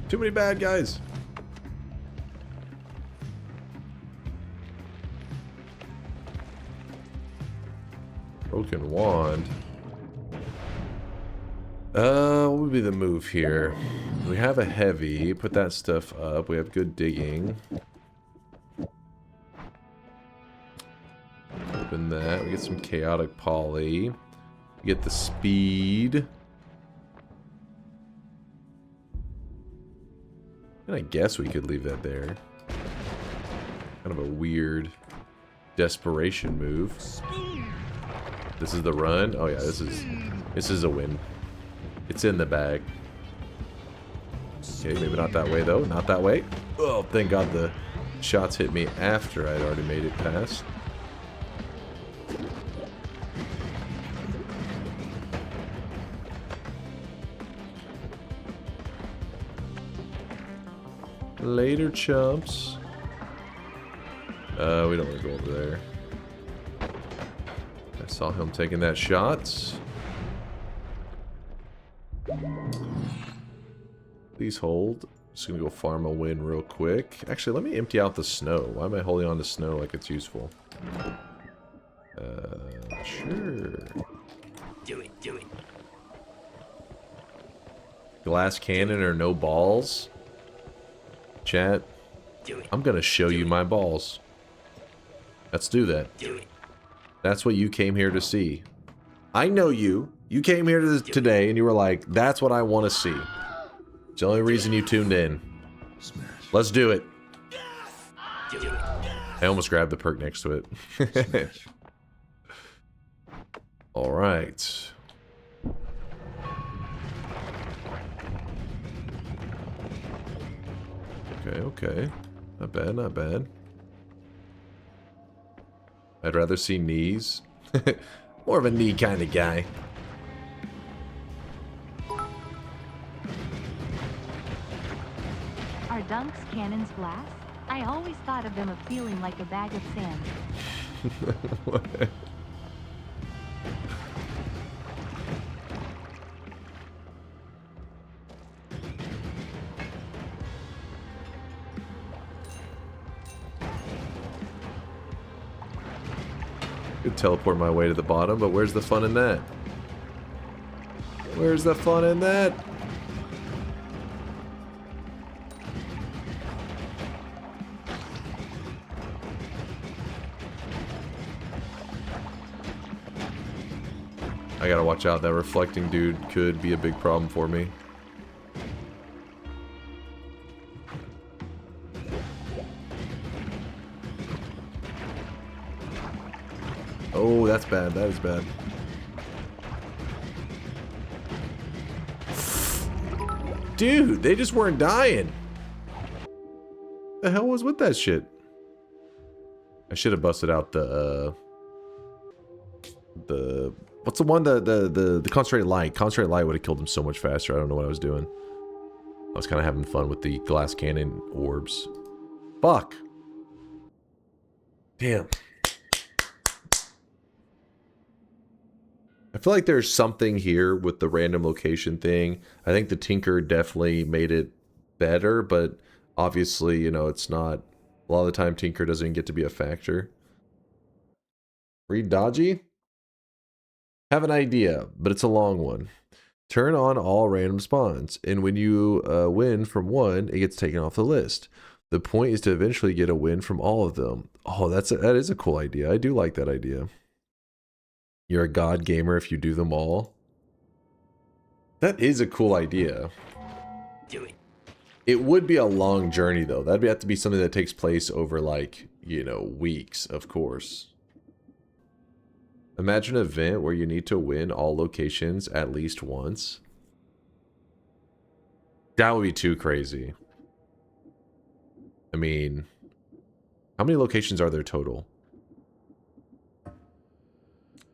Too many bad guys. Broken wand. What would be the move here? We have a heavy. Put that stuff up. We have good digging. Open that. We get some chaotic poly. We get the speed. And I guess we could leave that there. Kind of a weird desperation move. This is the run. Oh yeah, this is a win. It's in the bag. Okay, maybe not that way though. Not that way. Oh, thank God the shots hit me after I'd already made it past. Later, chumps. We don't want to go over there. I saw him taking that shot. Please hold. Just gonna go farm a win real quick. Actually, let me empty out the snow. Why am I holding on to snow like it's useful? Sure. Do it. Glass cannon or no balls? Chat, I'm gonna show you my balls. Let's do that. That's what you came here to see. I know you. You came here today and you were like, that's what I want to see. It's the only reason you tuned in. Let's do it. I almost grabbed the perk next to it. Alright. Okay. Not bad, not bad. I'd rather see knees. More of a knee kind of guy. Are dunks cannons glass? I always thought of them as feeling like a bag of sand. What? Could teleport my way to the bottom, but where's the fun in that? Where's the fun in that? I gotta watch out. That reflecting dude could be a big problem for me. Oh, that's bad. That is bad. Dude, they just weren't dying. The hell was with that shit? I should have busted out the what's the one, the concentrated light. Concentrated light would have killed him so much faster. I don't know what I was doing. I was kind of having fun with the glass cannon orbs. Fuck. Damn. I feel like there's something here with the random location thing. I think the Tinker definitely made it better, but obviously, you know, it's not. A lot of the time, Tinker doesn't get to be a factor. Read Dodgy? Have an idea, but it's a long one. Turn on all random spawns, and when you win from one, it gets taken off the list. The point is to eventually get a win from all of them. Oh, that is a cool idea. I do like that idea. You're a god gamer if you do them all. That is a cool idea. Do it. It would be a long journey though. That'd have to be something that takes place over like, you know, weeks, of course. Imagine an event where you need to win all locations at least once. That would be too crazy. I mean, how many locations are there total?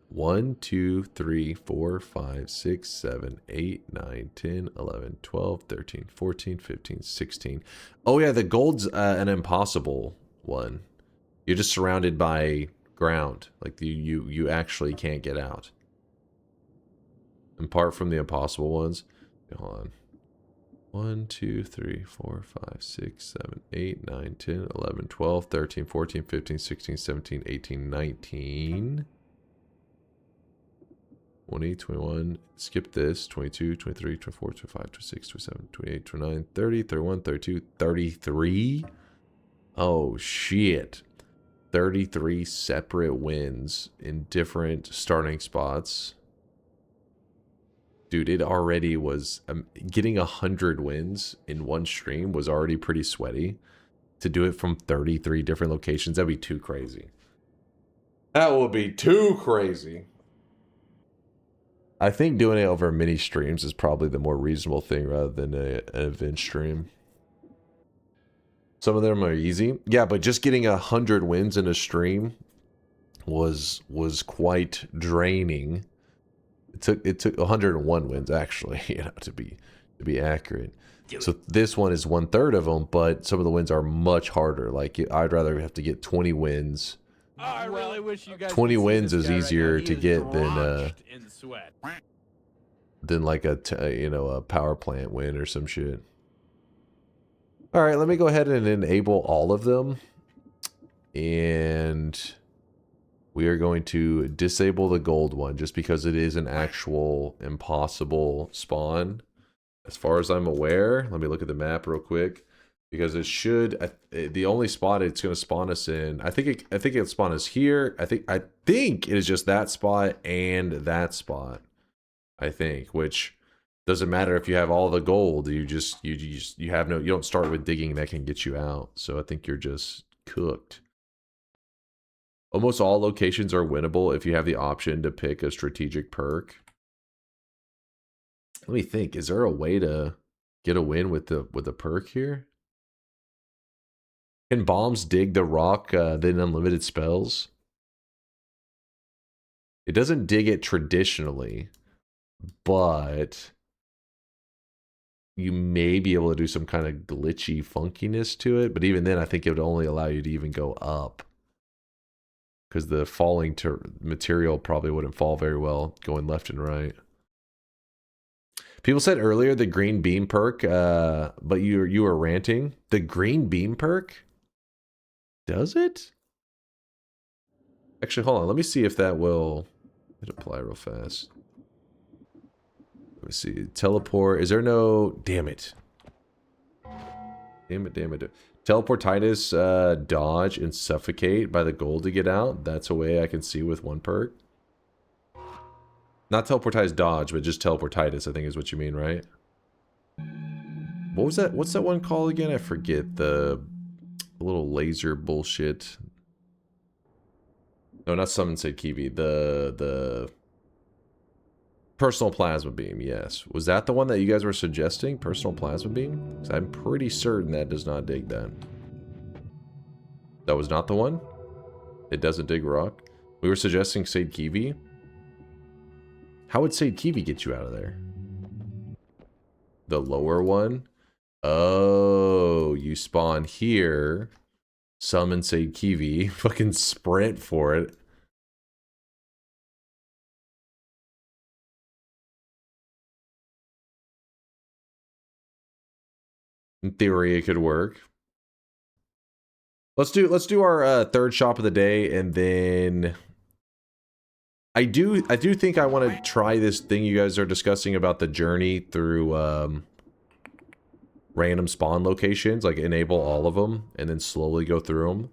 1, 2, 3, 4, 5, 6, 7, 8, 9, 10, 11, 12, 13, 14, 15, 16. Oh yeah, the gold's an impossible one. You're just surrounded by ground. Like you actually can't get out. Apart from the impossible ones. Hold on. 1, 2, 3, 4, 5, 6, 7, 8, 9, 10, 11, 12, 13, 14, 15, 16, 17, 18, 19. 20, 21, skip this, 22, 23, 24, 25, 26, 27, 28, 29, 30, 31, 32, 33? Oh, shit. 33 separate wins in different starting spots. Dude, it already was... getting 100 wins in one stream was already pretty sweaty. To do it from 33 different locations, that'd be too crazy. That would be too crazy. I think doing it over mini streams is probably the more reasonable thing rather than an event stream. Some of them are easy. Yeah, but just getting 100 wins in a stream was quite draining. It took 101 wins actually, you know, to be accurate. So this one is 1/3 of them, but some of the wins are much harder. Like I'd rather have to get 20 wins. Oh, I really wish you guys 20 wins is easier to get than like a power plant win or some shit. All right, let me go ahead and enable all of them, and we are going to disable the gold one just because it is an actual impossible spawn. As far as I'm aware, let me look at the map real quick, because it should, the only spot it's going to spawn us in, I think it'll spawn us here. I think it is just that spot and that spot. I think, which doesn't matter if you have all the gold. You don't start with digging that can get you out. So I think you're just cooked. Almost all locations are winnable if you have the option to pick a strategic perk. Let me think. Is there a way to get a win with the perk here? Can bombs dig the rock then unlimited spells? It doesn't dig it traditionally, but you may be able to do some kind of glitchy funkiness to it. But even then, I think it would only allow you to even go up, because the falling material probably wouldn't fall very well going left and right. People said earlier the green beam perk, but you were ranting. The green beam perk? Does it? Actually, hold on. Let me see if that will apply real fast. Let me see. Teleport. Is there no... Damn it. Damn it. Teleportitis, dodge, and suffocate by the gold to get out. That's a way I can see with one perk. Not teleportitis dodge, but just teleportitis, I think is what you mean, right? What was that? What's that one called again? I forget. The little laser bullshit. No, not summon said Kiwi. The personal plasma beam, yes. Was that the one that you guys were suggesting? Personal plasma beam? 'Cause I'm pretty certain that does not dig that. That was not the one? It doesn't dig rock? We were suggesting Sade Kiwi. How would Sade Kiwi get you out of there? The lower one? Oh, you spawn here. Summon Sade Kiwi. Fucking sprint for it. In theory, it could work. Let's do our third shop of the day, and then I do think I want to try this thing you guys are discussing about the journey through random spawn locations, like enable all of them and then slowly go through them.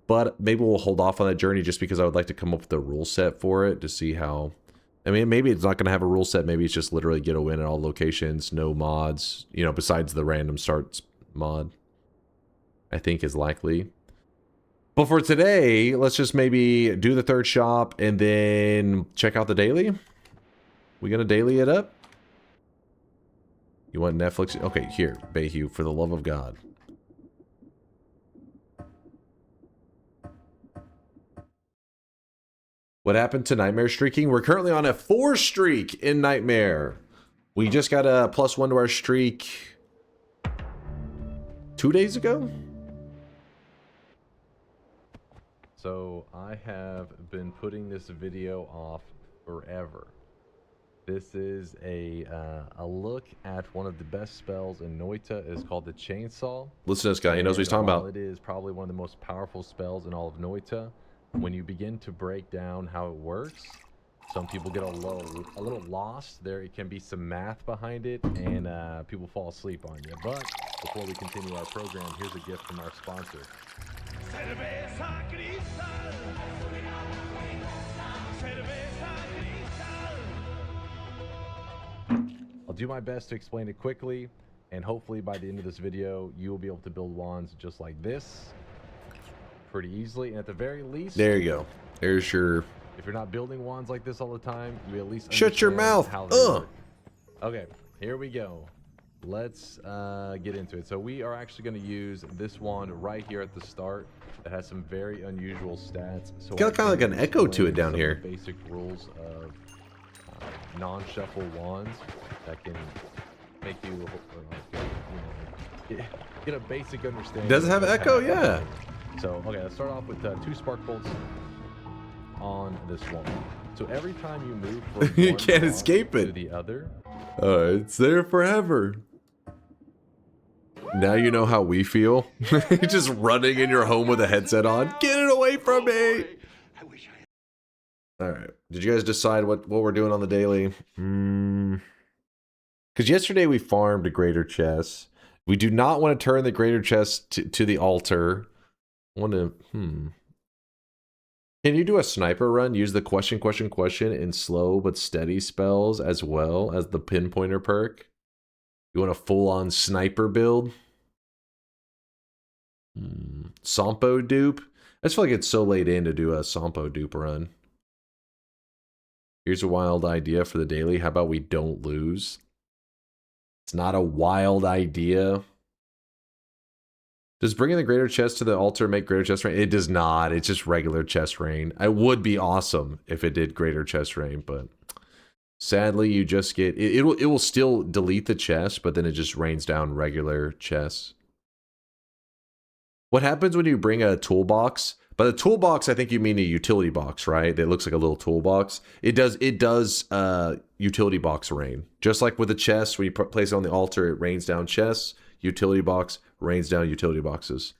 But maybe we'll hold off on that journey just because I would like to come up with a rule set for it to see how. I mean, maybe it's not going to have a rule set. Maybe it's just literally get a win at all locations, no mods, you know, besides the random starts mod, I think is likely. But for today, let's just maybe do the third shop and then check out the daily. We gonna daily it up? You want Netflix? Okay, here, Bayhue, for the love of God. What happened to Nightmare streaking? We're currently on a 4 streak in Nightmare. We just got a +1 to our streak 2 days ago. So I have been putting this video off forever. This is a look at one of the best spells in Noita. It's called the Chainsaw. Listen to this guy. He knows what he's talking about. It is probably one of the most powerful spells in all of Noita. When you begin to break down how it works, some people get a little lost. There it can be some math behind it, and people fall asleep on you. But before we continue our program, here's a gift from our sponsor. I'll do my best to explain it quickly, and hopefully by the end of this video, you will be able to build wands just like this pretty easily. And at the very least, There you go. There's your... if you're not building wands like this all the time, you at least Shut your understand mouth. how they work. Okay, here we go. Let's get into it. So we are actually going to use this wand right here at the start that has some very unusual stats. So Got kind of like an echo to it down some here. Basic rules of non-shuffle wands that can make you, get a basic understanding. Does it have of what's echo? happening. Yeah. So, okay, let's start off with 2 spark bolts on this one. So every time you move from You one can't wand escape to it. the other, It's there forever. Now you know how we feel. Just running in your home with a headset on. Get it away from me. All right. Did you guys decide what we're doing on the daily? Because yesterday we farmed a greater chest. We do not want to turn the greater chest to the altar. I want to, Can you do a sniper run? Use the question in slow but steady spells as well as the pinpointer perk? You want a full-on sniper build? Sampo dupe? I just feel like it's so late in to do a Sampo dupe run. Here's a wild idea for the daily. How about we don't lose? It's not a wild idea. Does bringing the greater chest to the altar make greater chest rain? It does not. It's just regular chest rain. It would be awesome if it did greater chest rain, but sadly you just get it will still delete the chest, but then it just rains down regular chests. What happens when you bring a toolbox? By the toolbox, I think you mean a utility box, right? That looks like a little toolbox. It does utility box rain. Just like with the chest, when you place it on the altar, it rains down chests. Utility box rains down utility boxes.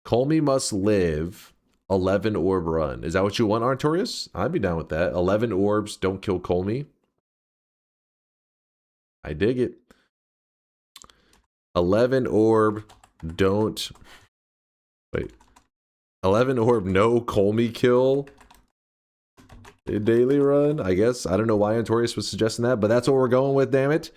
Kolmi must live 11 orb run. Is that what you want, Artorius? I'd be down with that. 11 orbs, don't kill Kolmi. I dig it. 11 orb, don't... Wait. 11 orb, no Kolmi kill. A daily run, I guess. I don't know why Artorius was suggesting that, but that's what we're going with, damn it.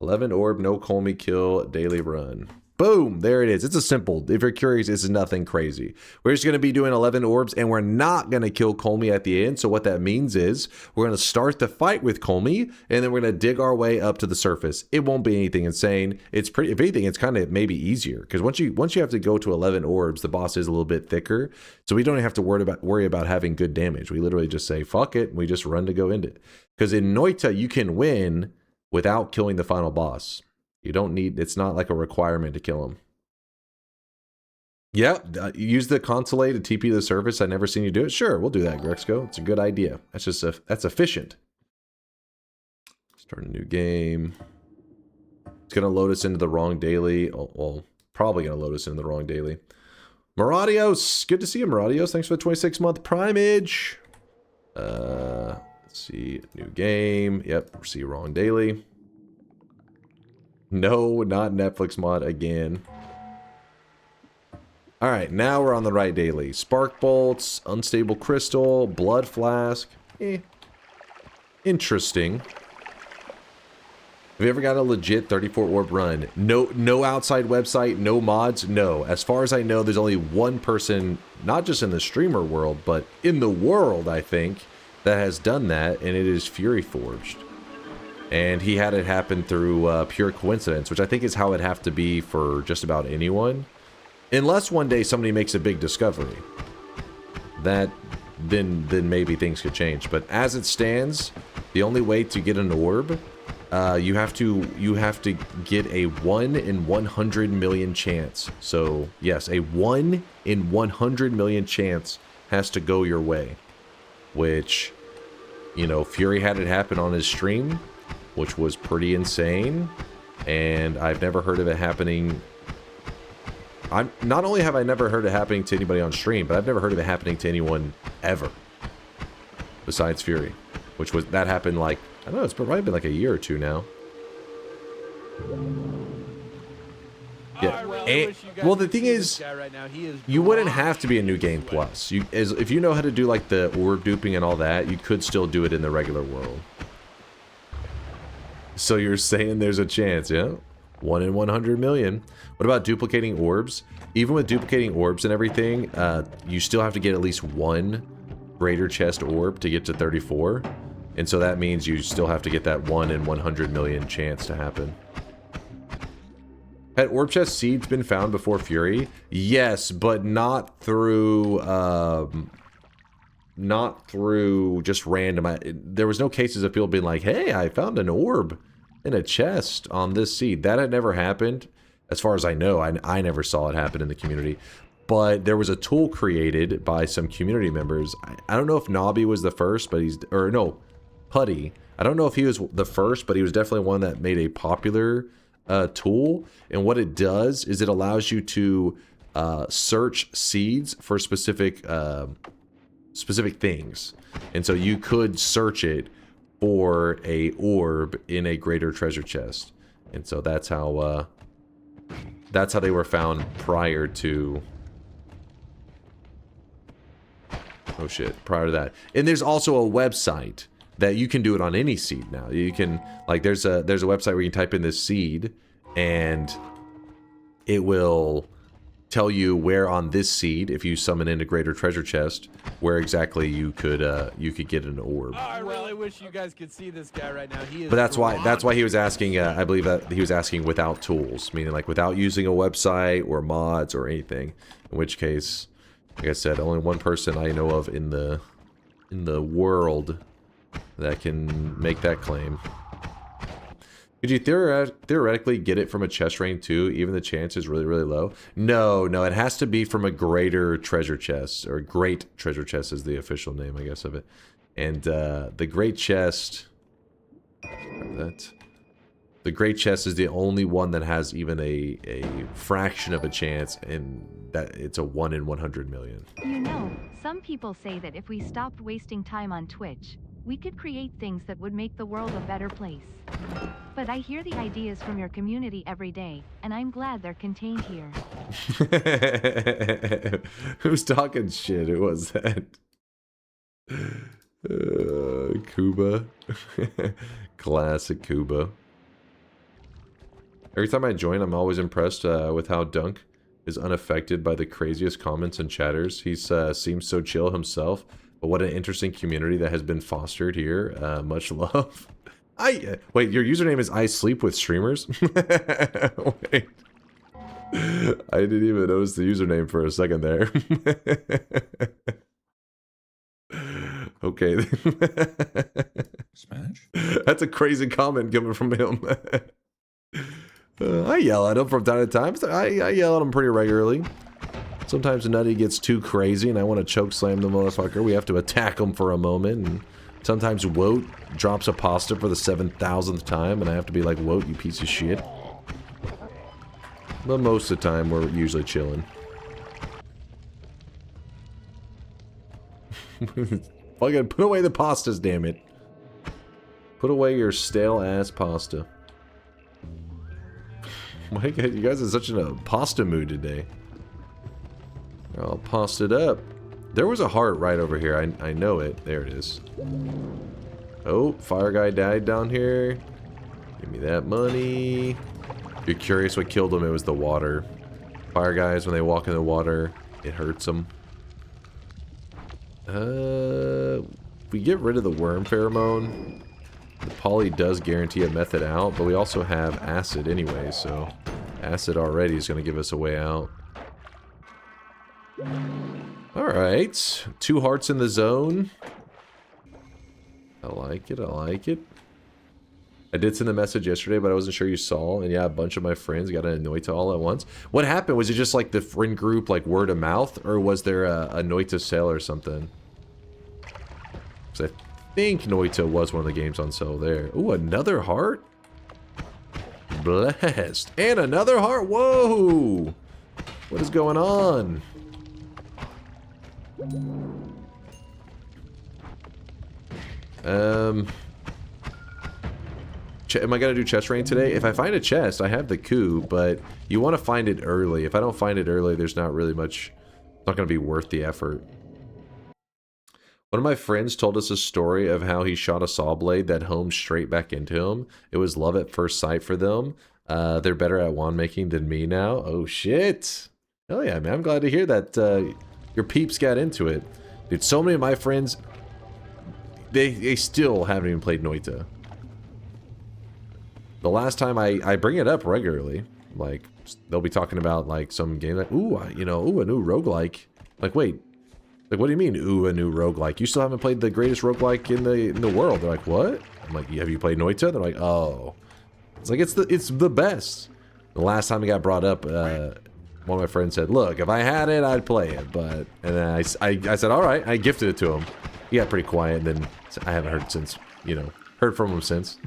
11 orb, no Kolmi kill, daily run. Boom, there it is. It's a simple, if you're curious, this is nothing crazy. We're just going to be doing 11 orbs, and we're not going to kill Kolmi at the end. So what that means is we're going to start the fight with Kolmi, and then we're going to dig our way up to the surface. It won't be anything insane. It's pretty, if anything, it's kind of maybe easier, because once you have to go to 11 orbs, the boss is a little bit thicker, so we don't have to worry about having good damage. We literally just say fuck it, and we just run to go into it. Because in Noita, you can win without killing the final boss. You don't need, it's not like a requirement to kill him. Yeah, use the console to TP to the surface. I've never seen you do it. Sure, we'll do that, Grexco. It's a good idea. That's just that's efficient. Start a new game. It's gonna load us into the wrong daily. Oh, well, probably gonna load us into the wrong daily. Maradios, good to see you, Maradios. Thanks for the 26-month primage. Let's see, new game. Yep, see wrong daily. No, not Netflix mod again. All right, now we're on the right daily. Spark bolts, unstable crystal, blood flask. Interesting. Have you ever got a legit 34 orb run? No outside website, no mods, no. As far as I know, there's only one person, not just in the streamer world, but in the world, I think, that has done that, and it is Fury Forged. And he had it happen through pure coincidence, which I think is how it'd have to be for just about anyone. Unless one day somebody makes a big discovery. Then maybe things could change. But as it stands, the only way to get an orb, you have to get a 1 in 100 million chance. So yes, a 1 in 100 million chance has to go your way. Which, you know, Fury had it happen on his stream, which was pretty insane, and I've never heard of it happening. Not only have I never heard it happening to anybody on stream, but I've never heard of it happening to anyone ever, besides Fury, that happened like, I don't know, it's probably been like a year or two now. Yeah. Well, I And, wish you guys well, the could thing see this is, guy right now. He is you wouldn't drawn have to be a new game plus. If you know how to do like the orb duping and all that, you could still do it in the regular world. So you're saying there's a chance, yeah? 1 in 100 million. What about duplicating orbs? Even with duplicating orbs and everything, you still have to get at least 1 greater chest orb to get to 34. And so that means you still have to get that 1 in 100 million chance to happen. Had orb chest seeds been found before Fury? Yes, but not through just random. There was no cases of people being like, hey, I found an orb in a chest on this seed. That had never happened. As far as I know, I never saw it happen in the community. But there was a tool created by some community members. I don't know if Nobby was the first, but Putty. I don't know if he was the first, but he was definitely one that made a popular tool. And what it does is it allows you to search seeds for specific things. And so you could search it for a orb in a greater treasure chest. And so that's how they were found prior to... Oh shit, prior to that. And there's also a website that you can do it on any seed now. You can, like, there's a website where you can type in this seed and it will tell you where on this seed, if you summon in a greater treasure chest, where exactly you could get an orb. Oh, I really wish you guys could see this guy right now. He is But that's why he was asking. I believe that he was asking without tools, meaning like without using a website or mods or anything. In which case, like I said, only one person I know of in the world that can make that claim. Could you theoretically get it from a chest rain too? Even the chance is really, really low. No, it has to be from a greater treasure chest, or great treasure chest is the official name, I guess, of it. And the great chest, the great chest is the only one that has even a fraction of a chance, and that it's a 1 in 100 million. You know, some people say that if we stopped wasting time on Twitch, we could create things that would make the world a better place. But I hear the ideas from your community every day, and I'm glad they're contained here. Who's talking shit? Who was that? Kuba. Classic Kuba. Every time I join, I'm always impressed with how Dunk is unaffected by the craziest comments and chatters. He seems so chill himself, but what an interesting community that has been fostered here. Much love. Wait, your username is I sleep with streamers? Wait. I didn't even notice the username for a second there. Okay. Smash? That's a crazy comment coming from him. I yell at him from time to time. I yell at him pretty regularly. Sometimes Nutty gets too crazy and I want to choke slam the motherfucker. We have to attack him for a moment. And sometimes Woat drops a pasta for the 7,000th time and I have to be like, Woat, you piece of shit. But most of the time, we're usually chilling. Fucking put away the pastas, damn it. Put away your stale-ass pasta. My God, you guys are such in a pasta mood today. I'll pasta it up. There was a heart right over here. I know it. There it is. Oh, fire guy died down here. Give me that money. If you're curious what killed him, it was the water. Fire guys, when they walk in the water, it hurts them. We get rid of the worm pheromone. The poly does guarantee a method out, but we also have acid anyway, so acid already is going to give us a way out. Alright, 2 hearts in the zone. I like it, I like it. I did send a message yesterday, but I wasn't sure you saw, and yeah, a bunch of my friends got an Noita all at once. What happened? Was it just like the friend group, like word of mouth, or was there a Noita sale or something? Because I think Noita was one of the games on sale there. Ooh, another heart? Blessed. And another heart? Whoa! What is going on? am I gonna do chest rain today? If I find a chest, I have the coup, but you want to find it early. If I don't find it early, there's not really much. It's not gonna be worth the effort. One of my friends told us a story of how he shot a saw blade that homed straight back into him. It was love at first sight for them. They're better at wand making than me now. Oh shit! Oh yeah, man. I'm glad to hear that your peeps got into it. Dude, so many of my friends, they still haven't even played Noita. The last time I bring it up regularly, like, they'll be talking about, like, some game like, ooh, you know, ooh, a new roguelike. Like, wait. Like, what do you mean, ooh, a new roguelike? You still haven't played the greatest roguelike in the world. They're like, what? I'm like, have you played Noita? They're like, oh. It's like, it's the best. The last time it got brought up, one of my friends said, look, if I had it, I'd play it. But, and then I said, all right. I gifted it to him. He got pretty quiet, and then I haven't heard since, you know, heard from him since.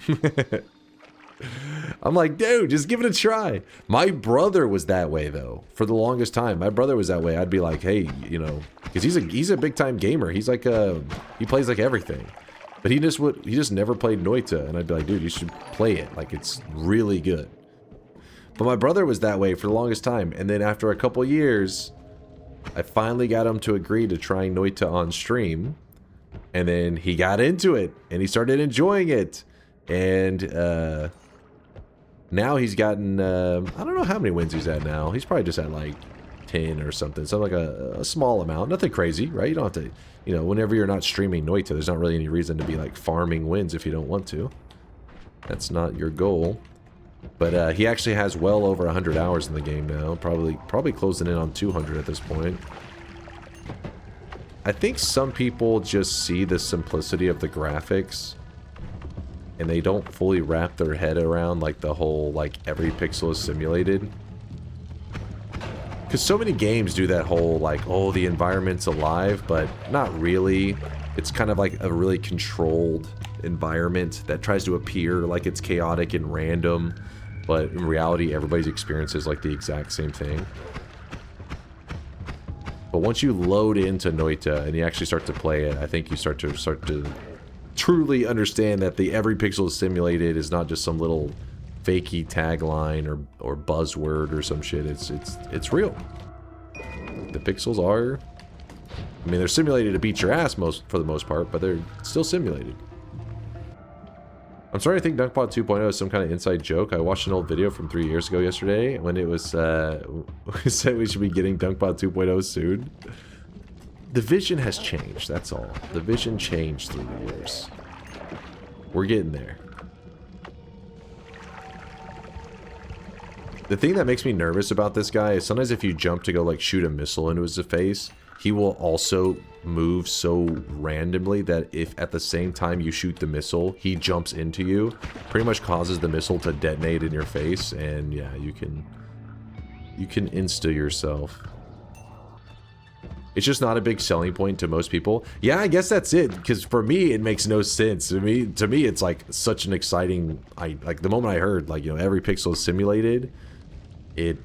I'm like, dude, just give it a try. My brother was that way, though. For the longest time, my brother was that way. I'd be like, hey, you know, because he's a big time gamer. He's like he plays like everything, but he just never played Noita, and I'd be like, dude, you should play it. Like, it's really good. But my brother was that way for the longest time, and then after a couple years, I finally got him to agree to trying Noita on stream, and then he got into it, and he started enjoying it, and now he's gotten, I don't know how many wins he's at now. He's probably just at like 10 or something. So like a small amount. Nothing crazy, right? You don't have to, you know, whenever you're not streaming Noita, there's not really any reason to be like farming wins if you don't want to. That's not your goal. But he actually has well over 100 hours in the game now. Probably closing in on 200 at this point. I think some people just see the simplicity of the graphics and they don't fully wrap their head around like the whole, like, every pixel is simulated. Because so many games do that whole, like, oh, the environment's alive, but not really. It's kind of like a really controlled environment that tries to appear like it's chaotic and random, but in reality, everybody's experience is like the exact same thing. But once you load into Noita and you actually start to play it, I think you start to truly understand that the every pixel is simulated is not just some little fakey tagline or buzzword or some shit. It's real. The pixels are, I mean, they're simulated to beat your ass for the most part, but they're still simulated. I'm starting to think Dunkbot 2.0 is some kind of inside joke. I watched an old video from 3 years ago yesterday when it was we said we should be getting Dunkbot 2.0 soon. The vision has changed, that's all. The vision changed through the years. We're getting there. The thing that makes me nervous about this guy is sometimes if you jump to go like shoot a missile into his face, he will also move so randomly that if at the same time you shoot the missile, he jumps into you, pretty much causes the missile to detonate in your face, and yeah, you can insta yourself. It's just not a big selling point to most people. Yeah, I guess that's it, because for me, it makes no sense. To me, it's like such an exciting, like the moment I heard, like, you know, every pixel is simulated, it's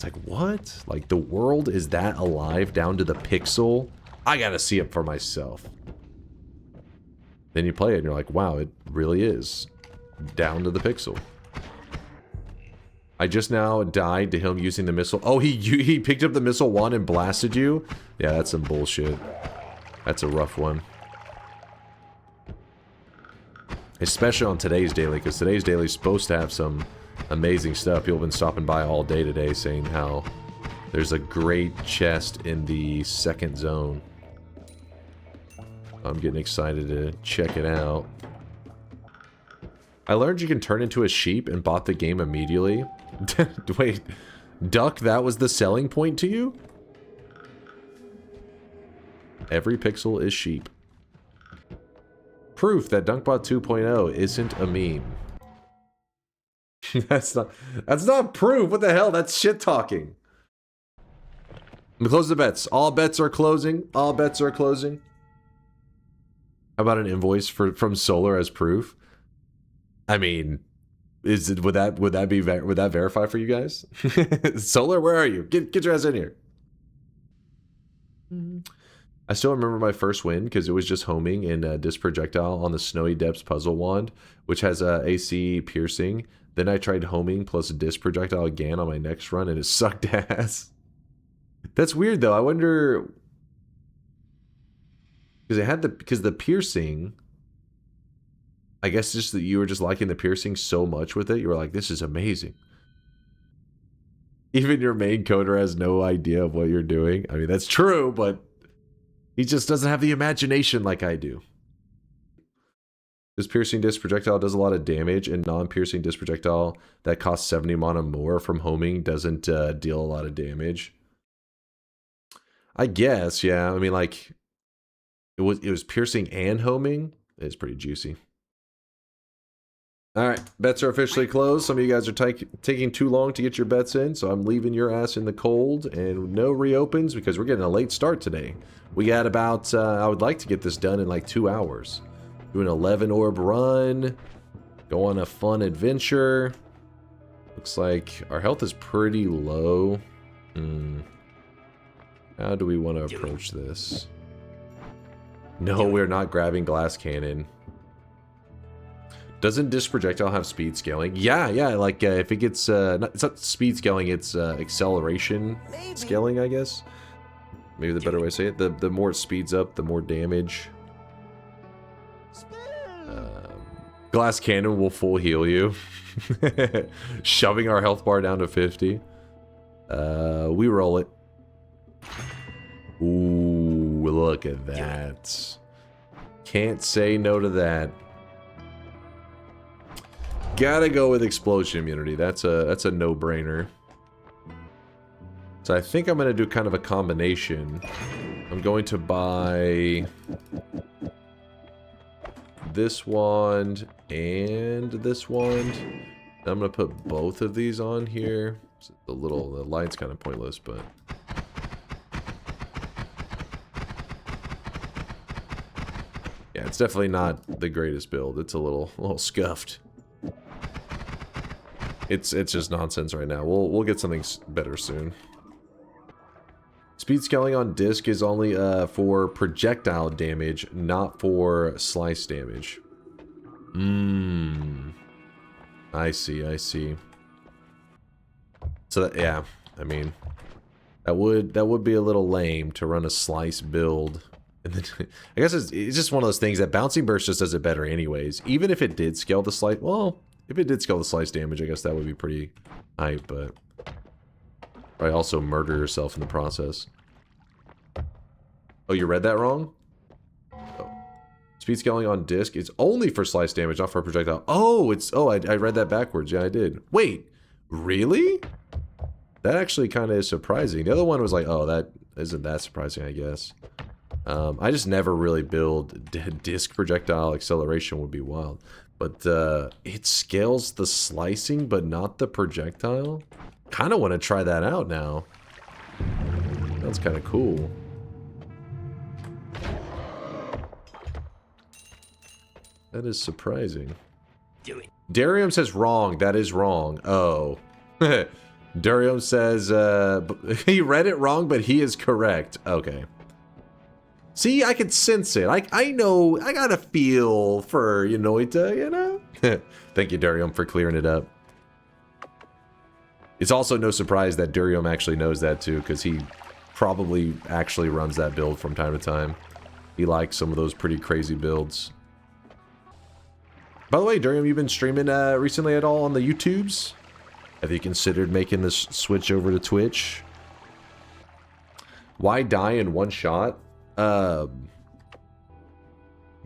like, what? Like, the world is that alive down to the pixel? I gotta see it for myself. Then you play it and you're like, wow, it really is down to the pixel. I just now died to him using the missile. Oh, he picked up the missile wand and blasted you? Yeah, that's some bullshit. That's a rough one. Especially on today's daily, because today's daily is supposed to have some amazing stuff. People have been stopping by all day today saying how there's a great chest in the second zone. I'm getting excited to check it out. I learned you can turn into a sheep and bought the game immediately. Wait, Duck, that was the selling point to you? Every pixel is sheep. Proof that Dunkbot 2.0 isn't a meme. That's not proof. What the hell? That's shit talking. I'm gonna close the bets. All bets are closing. All bets are closing. How about an invoice from Solar as proof? I mean, would that verify for you guys? Solar, where are you? Get your ass in here. I still remember my first win because it was just homing in Disc Projectile on the Snowy Depths Puzzle Wand, which has AC piercing. Then I tried homing plus Disc Projectile again on my next run, and it sucked ass. That's weird though. I wonder because it had the piercing. I guess just that you were just liking the piercing so much with it, you were like, "This is amazing." Even your main coder has no idea of what you're doing. I mean, that's true, but he just doesn't have the imagination like I do. This piercing disc projectile does a lot of damage, and non-piercing disc projectile that costs 70 mana more from homing doesn't deal a lot of damage. I guess, yeah. I mean, like, it was piercing and homing. It's pretty juicy. All right, bets are officially closed. Some of you guys are taking too long to get your bets in, so I'm leaving your ass in the cold, and no reopens because we're getting a late start today. We got about, I would like to get this done in like 2 hours. Do an 11 orb run, go on a fun adventure. Looks like our health is pretty low. How do we want to approach this? No, we're not grabbing glass cannon. Doesn't Disc Projectile have speed scaling? Yeah, like if it gets, it's not speed scaling, it's acceleration scaling, I guess. Maybe the better way to say it. The more it speeds up, the more damage. Glass Cannon will full heal you. Shoving our health bar down to 50. We roll it. Ooh, look at that. Can't say no to that. Gotta go with explosion immunity. That's a no-brainer. So I think I'm gonna do kind of a combination. I'm going to buy this wand and this wand. I'm gonna put both of these on here. The light's kind of pointless, but yeah, it's definitely not the greatest build. It's a little scuffed. It's just nonsense right now. We'll get something better soon. Speed scaling on disc is only for projectile damage, not for slice damage. I see. So that, yeah, I mean, that would be a little lame to run a slice build. And then, I guess it's just one of those things that Bouncing Burst just does it better anyways. Even if it did scale the slice, well, if it did scale the slice damage, I guess that would be pretty hype, but I also murder yourself in the process. Oh, you read that wrong? Oh. Speed scaling on disc is only for slice damage, not for projectile. Oh, I read that backwards. Yeah, I did. Wait, really? That actually kind of is surprising. The other one was like, oh, that isn't that surprising, I guess. I just never really build disc projectile acceleration would be wild. But it scales the slicing, but not the projectile. Kind of want to try that out now. That's kind of cool. That is surprising. Darium says wrong. That is wrong. Oh. Darium says he read it wrong, but he is correct. Okay. See, I can sense it. I know, I got a feel for Noita, you know? Thank you, Darium, for clearing it up. It's also no surprise that Darium actually knows that too, because he probably actually runs that build from time to time. He likes some of those pretty crazy builds. By the way, Darium, you've been streaming recently at all on the YouTubes? Have you considered making this switch over to Twitch? Why die in one shot? God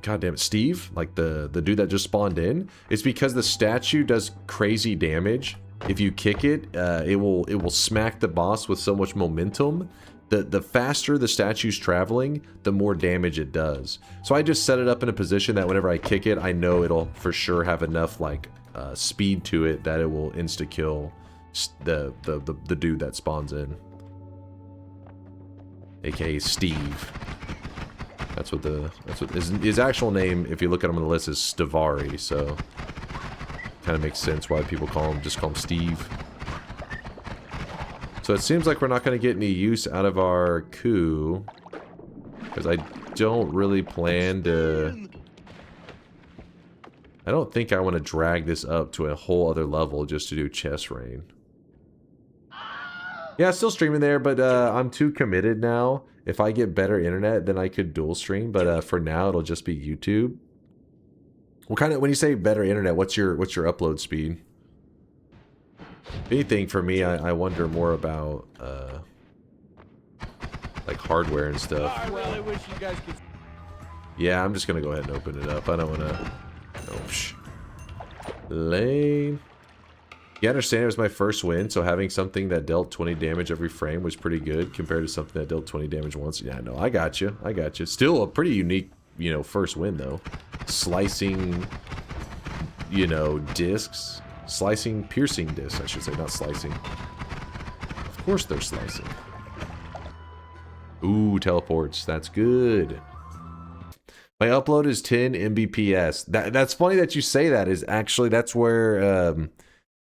damn it, Steve, like the dude that just spawned in. It's because the statue does crazy damage. If you kick it, it will smack the boss with so much momentum. The faster the statue's traveling, the more damage it does. So I just set it up in a position that whenever I kick it, I know it'll for sure have enough like speed to it that it will insta kill the dude that spawns in. AKA Steve. That's what his actual name, if you look at him on the list, is Stavari, so kind of makes sense why people just call him Steve. So it seems like we're not going to get any use out of our coup. because I don't really plan to... I don't think I want to drag this up to a whole other level just to do chest rain. Yeah, still streaming there, but I'm too committed now. If I get better internet, then I could dual stream, but for now it'll just be YouTube. What kind of, when you say better internet, what's your upload speed? If anything, for me, I wonder more about like hardware and stuff. I really wish you guys could. Yeah, I'm just gonna go ahead and open it up. I don't wanna. Oh, psh. Lame. You understand it was my first win, so having something that dealt 20 damage every frame was pretty good compared to something that dealt 20 damage once. Yeah, no, I got you. I got you. Still a pretty unique, you know, first win though. Slicing, you know, discs. Slicing, piercing discs, I should say, not slicing. Of course they're slicing. Ooh, teleports. That's good. My upload is 10 Mbps. That's funny that you say that. Is actually, that's where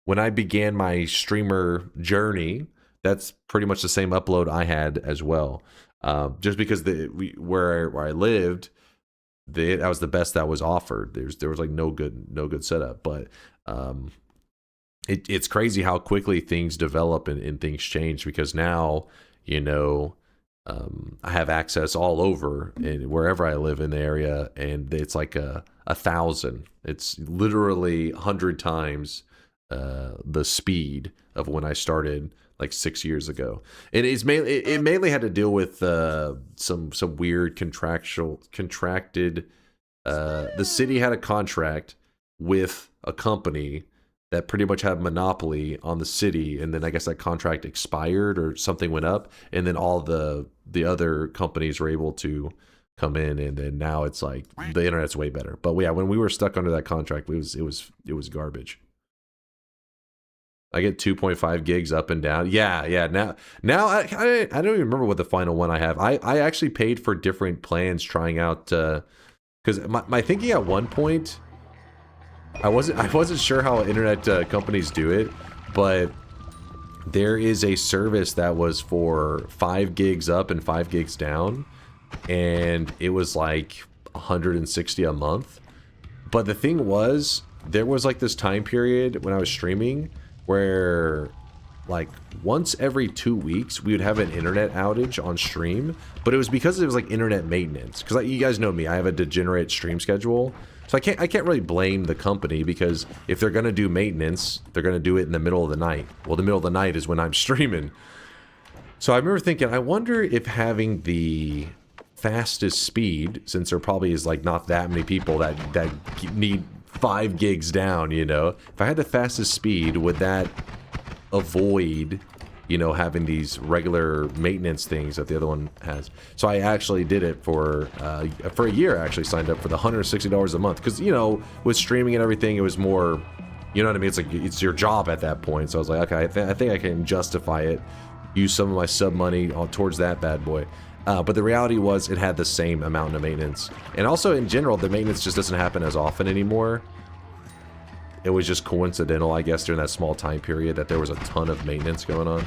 when I began my streamer journey, that's pretty much the same upload I had as well. Just because where I lived, that was the best that was offered. There was like no good setup, but it's crazy how quickly things develop and things change, because now, you know, I have access all over and wherever I live in the area, and it's like 1,000. It's literally 100 times the speed of when I started like 6 years ago. And it mainly had to deal with some weird contracted. The city had a contract with a company that pretty much had monopoly on the city, and then I guess that contract expired or something went up, and then all the other companies were able to come in, and then now it's like the internet's way better. But yeah, when we were stuck under that contract, it was garbage. I get 2.5 gigs up and down. Yeah. Now I don't even remember what the final one I have. I actually paid for different plans trying out, because my thinking at one point, I wasn't sure how internet companies do it, but there is a service that was for 5 gigs up and 5 gigs down, and it was like 160 a month. But the thing was, there was like this time period when I was streaming where like once every 2 weeks we would have an internet outage on stream, but it was because it was like internet maintenance. Because you guys know me, I have a degenerate stream schedule. So I can't really blame the company, because if they're gonna do maintenance, they're gonna do it in the middle of the night. Well, the middle of the night is when I'm streaming. So I remember thinking, I wonder if having the fastest speed, since there probably is like not that many people that need 5 gigs down, you know, if I had the fastest speed, would that avoid, you know, having these regular maintenance things that the other one has? So I actually did it for a year. I actually signed up for the $160 a month, because, you know, with streaming and everything, it was more, you know what I mean? It's like, it's your job at that point. So I was like, okay, I think I can justify it, use some of my sub money towards that bad boy. But the reality was, it had the same amount of maintenance. And also, in general, the maintenance just doesn't happen as often anymore. It was just coincidental, I guess, during that small time period that there was a ton of maintenance going on.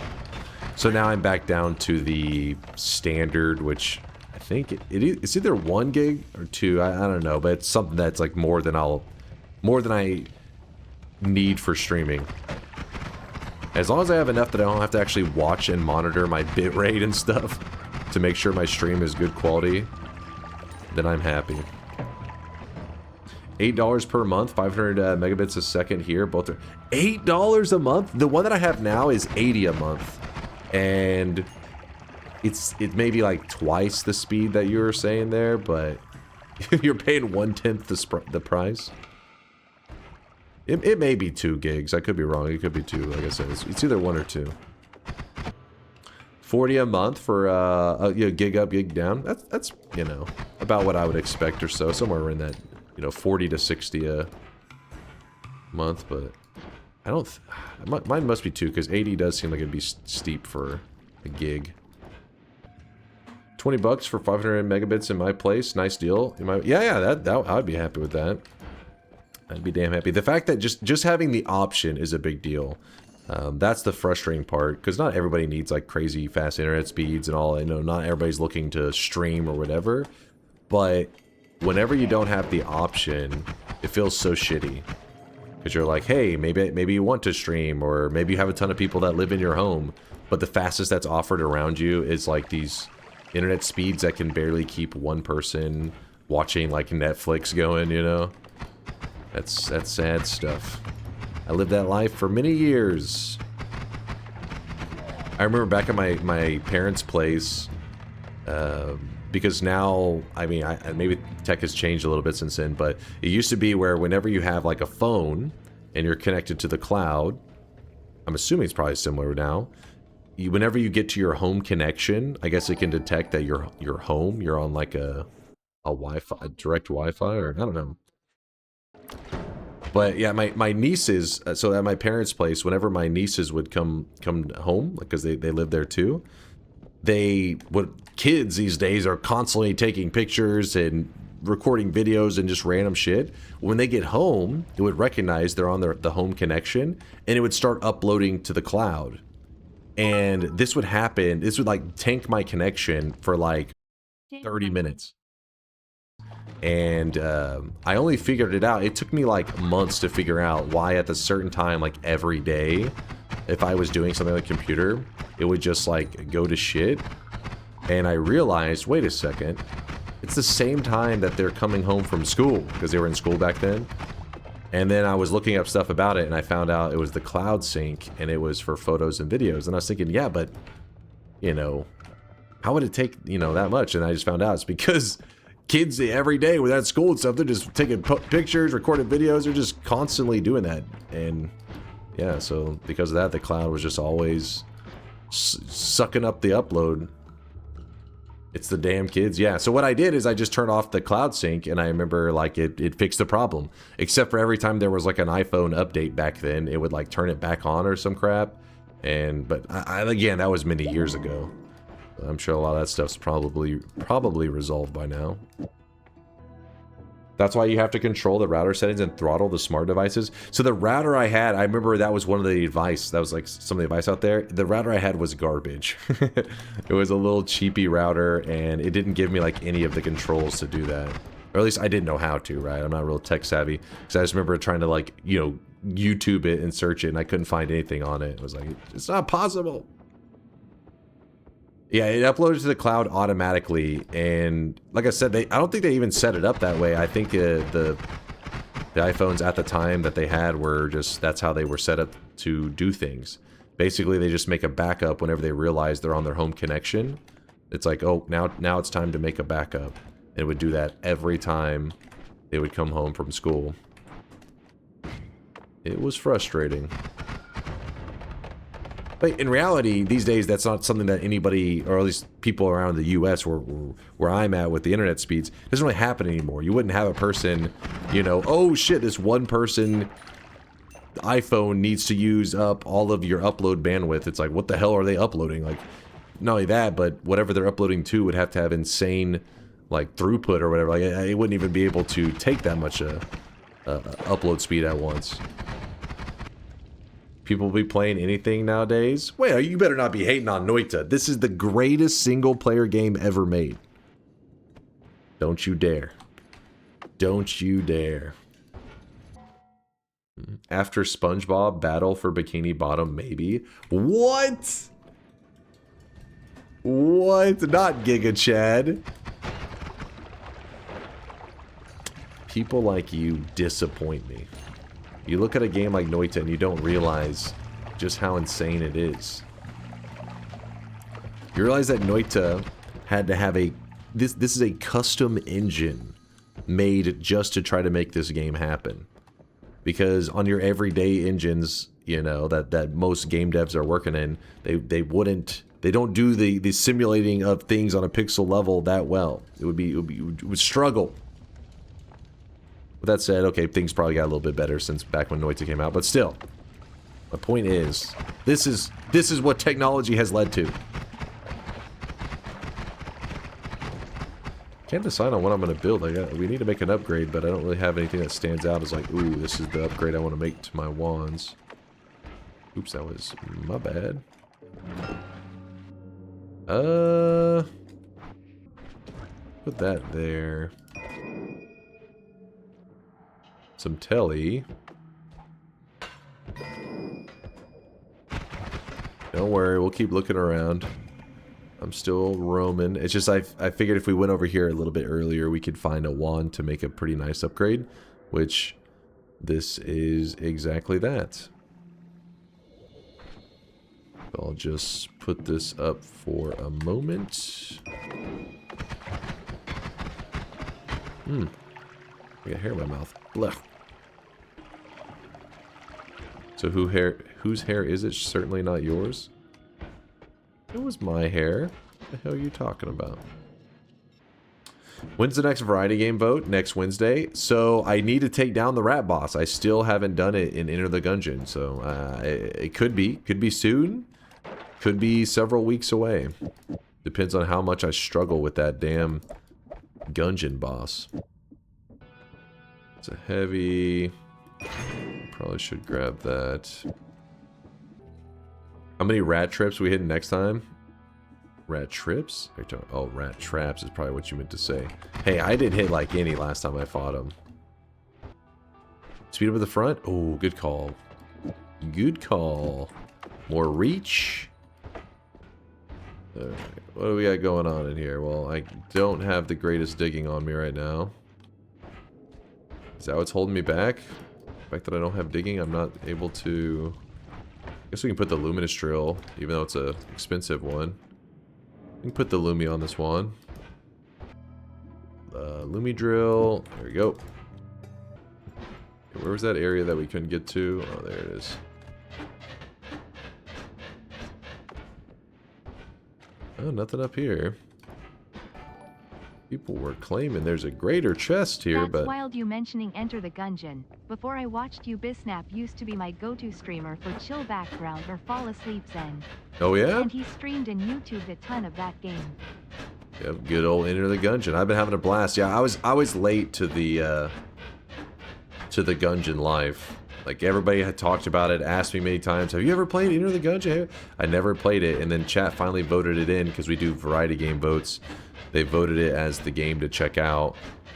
So now I'm back down to the standard, which I think it's either 1 gig or 2. I don't know, but it's something that's like more than I need for streaming. As long as I have enough that I don't have to actually watch and monitor my bitrate and stuff to make sure my stream is good quality, then I'm happy. $8 per month, 500 megabits a second here. Both are $8 a month. The one that I have now is $80 a month, and it may be like twice the speed that you were saying there, but you're paying 1/10 the price. It may be 2 gigs. I could be wrong. It could be 2. Like I said, it's either 1 or 2. 40 a month for you know, gig up, gig down. That's you know, about what I would expect or so, somewhere in that, you know, 40 to 60 a month. But I don't. Mine must be 2, because 80 does seem like it'd be steep for a gig. $20 for 500 megabits in my place. Nice deal. Yeah. That I'd be happy with that. I'd be damn happy. The fact that just having the option is a big deal. That's the frustrating part, because not everybody needs like crazy fast internet speeds and all. I know not everybody's looking to stream or whatever, but whenever you don't have the option, it feels so shitty. Because you're like, hey, maybe you want to stream, or maybe you have a ton of people that live in your home, but the fastest that's offered around you is like these internet speeds that can barely keep one person watching like Netflix going, you know? That's sad stuff. I lived that life for many years. I remember back at my parents' place, because now, I mean, maybe tech has changed a little bit since then, but it used to be where whenever you have like a phone and you're connected to the cloud, I'm assuming it's probably similar now, whenever you get to your home connection, I guess it can detect that you're home, you're on like a Wi-Fi, a direct Wi-Fi, or I don't know. But yeah, my nieces, so at my parents' place, whenever my nieces would come home, because they live there too, kids these days are constantly taking pictures and recording videos and just random shit. When they get home, it would recognize they're on the home connection, and it would start uploading to the cloud. And this would happen, this would like tank my connection for like 30 minutes. And I only figured it out. It took me like months to figure out why at a certain time, like every day, if I was doing something on the computer, it would just like go to shit. And I realized, wait a second, it's the same time that they're coming home from school, because they were in school back then. And then I was looking up stuff about it, and I found out it was the cloud sync, and it was for photos and videos. And I was thinking, yeah, but, you know, how would it take, you know, that much? And I just found out it's because kids every day when they're at school and stuff, they're just taking pictures, recording videos, they're just constantly doing that. And yeah, so because of that, the cloud was just always sucking up the upload. It's the damn kids. Yeah, so what I did is I just turned off the cloud sync, and I remember like it fixed the problem. Except for every time there was like an iPhone update back then, it would like turn it back on or some crap. But again, that was many years ago. I'm sure a lot of that stuff's probably resolved by now. That's why you have to control the router settings and throttle the smart devices. So the router I had, I remember that was one of the advice. That was like some of the advice out there. The router I had was garbage. It was a little cheapy router, and it didn't give me like any of the controls to do that. Or at least I didn't know how to, right? I'm not real tech savvy. Because I just remember trying to like, you know, YouTube it and search it, and I couldn't find anything on it. It was like, it's not possible. Yeah, it uploaded to the cloud automatically, and like I said, I don't think they even set it up that way. I think the iPhones at the time that they had were just, that's how they were set up to do things. Basically, they just make a backup whenever they realize they're on their home connection. It's like, oh, now it's time to make a backup. And it would do that every time they would come home from school. It was frustrating. But in reality, these days, that's not something that anybody, or at least people around the US where I'm at with the internet speeds, doesn't really happen anymore. You wouldn't have a person, you know, oh shit, this one person iPhone needs to use up all of your upload bandwidth. It's like, what the hell are they uploading? Like, not only that, but whatever they're uploading to would have to have insane, like, throughput or whatever. Like, it wouldn't even be able to take that much upload speed at once. People be playing anything nowadays? Wait, you better not be hating on Noita. This is the greatest single-player game ever made. Don't you dare. Don't you dare. After SpongeBob, Battle for Bikini Bottom, maybe? What? What? Not Giga Chad. People like you disappoint me. You look at a game like Noita and you don't realize just how insane it is. You realize that Noita had to have this is a custom engine made just to try to make this game happen. Because on your everyday engines, you know, that most game devs are working in, they don't do the simulating of things on a pixel level that well. It would struggle. With that said, okay, things probably got a little bit better since back when Noita came out, but still, my point is, this is what technology has led to. Can't decide on what I'm going to build. We need to make an upgrade, but I don't really have anything that stands out as like, ooh, this is the upgrade I want to make to my wands. Oops, that was my bad. Put that there. Some telly. Don't worry, we'll keep looking around. I'm still roaming. It's just I figured if we went over here a little bit earlier, we could find a wand to make a pretty nice upgrade, which this is exactly that. I'll just put this up for a moment. I got hair in my mouth. Blech. So whose hair is it? Certainly not yours. It was my hair. What the hell are you talking about? When's the next variety game vote? Next Wednesday. So I need to take down the rat boss. I still haven't done it in Enter the Gungeon. So it could be soon. Could be several weeks away. Depends on how much I struggle with that damn Gungeon boss. It's a heavy. Probably should grab that. How many rat trips we hitting next time? Rat trips? Oh, rat traps is probably what you meant to say. Hey, I didn't hit like any last time I fought him. Speed up at the front? Oh, good call. Good call. More reach. Alright, what do we got going on in here? Well, I don't have the greatest digging on me right now. Is that what's holding me back? The fact that I don't have digging, I'm not able to... I guess we can put the luminous drill, even though it's a expensive one. We can put the Lumi on this one. Lumi drill. There we go. Okay, where was that area that we couldn't get to? Oh, there it is. Oh, nothing up here. People were claiming there's a greater chest here, That's but... wild you mentioning Enter the Gungeon. Before I watched you, Bisnap used to be my go-to streamer for chill background or fall asleep zen. Oh yeah? And he streamed and YouTubed a ton of that game. Yep, good old Enter the Gungeon. I've been having a blast. Yeah, I was late to the Gungeon live. Like, everybody had talked about it, asked me many times, have you ever played Enter the Gungeon? I never played it, and then chat finally voted it in, because we do variety game votes. They voted it as the game to check out,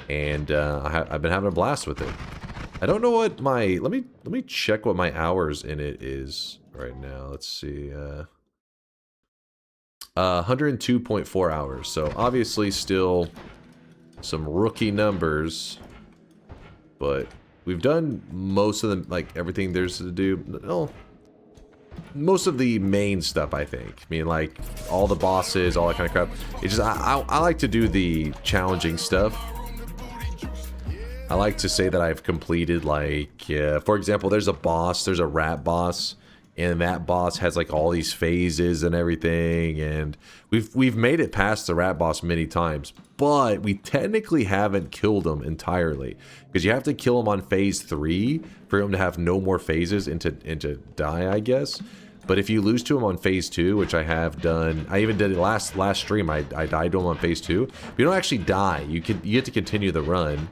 and I've been having a blast with it. I don't know what my... Let me check what my hours in it is right now. Let's see. 102.4 hours. So obviously still some rookie numbers, but we've done most of them, like everything there's to do. No, most of the main stuff, I think. I mean, like all the bosses, all that kind of crap. It's just I like to do the challenging stuff. I like to say that I've completed, like, for example, there's a rat boss, and that boss has like all these phases and everything, and we've made it past the rat boss many times, but we technically haven't killed him entirely, because you have to kill him on phase 3 for him to have no more phases and to die, I guess. But if you lose to him on phase 2, which I have done, I even did it last stream, I died to him on phase 2. But you don't actually die. You get to continue the run.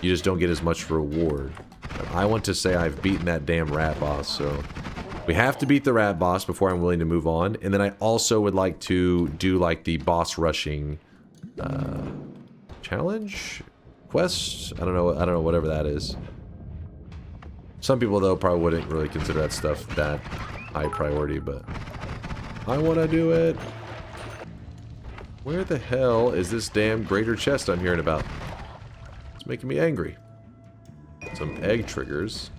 You just don't get as much reward. But I want to say I've beaten that damn rat boss, so we have to beat the rat boss before I'm willing to move on. And then I also would like to do like the boss rushing challenge quest. I don't know, whatever that is. Some people though probably wouldn't really consider that stuff that high priority, but I want to do it. Where the hell is this damn greater chest I'm hearing about? It's making me angry. Some egg triggers.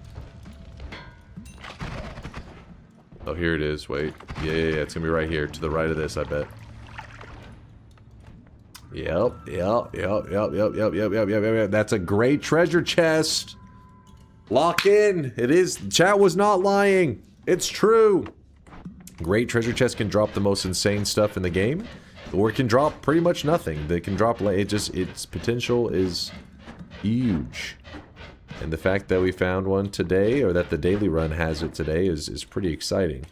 Oh, here it is. Wait. Yeah, it's gonna be right here, to the right of this, I bet. Yep. That's a great treasure chest. Lock in. It is. Chat was not lying. It's true. Great treasure chest can drop the most insane stuff in the game, or it can drop pretty much nothing. They can drop, its potential is huge. And the fact that we found one today, or that the daily run has it today, is pretty exciting.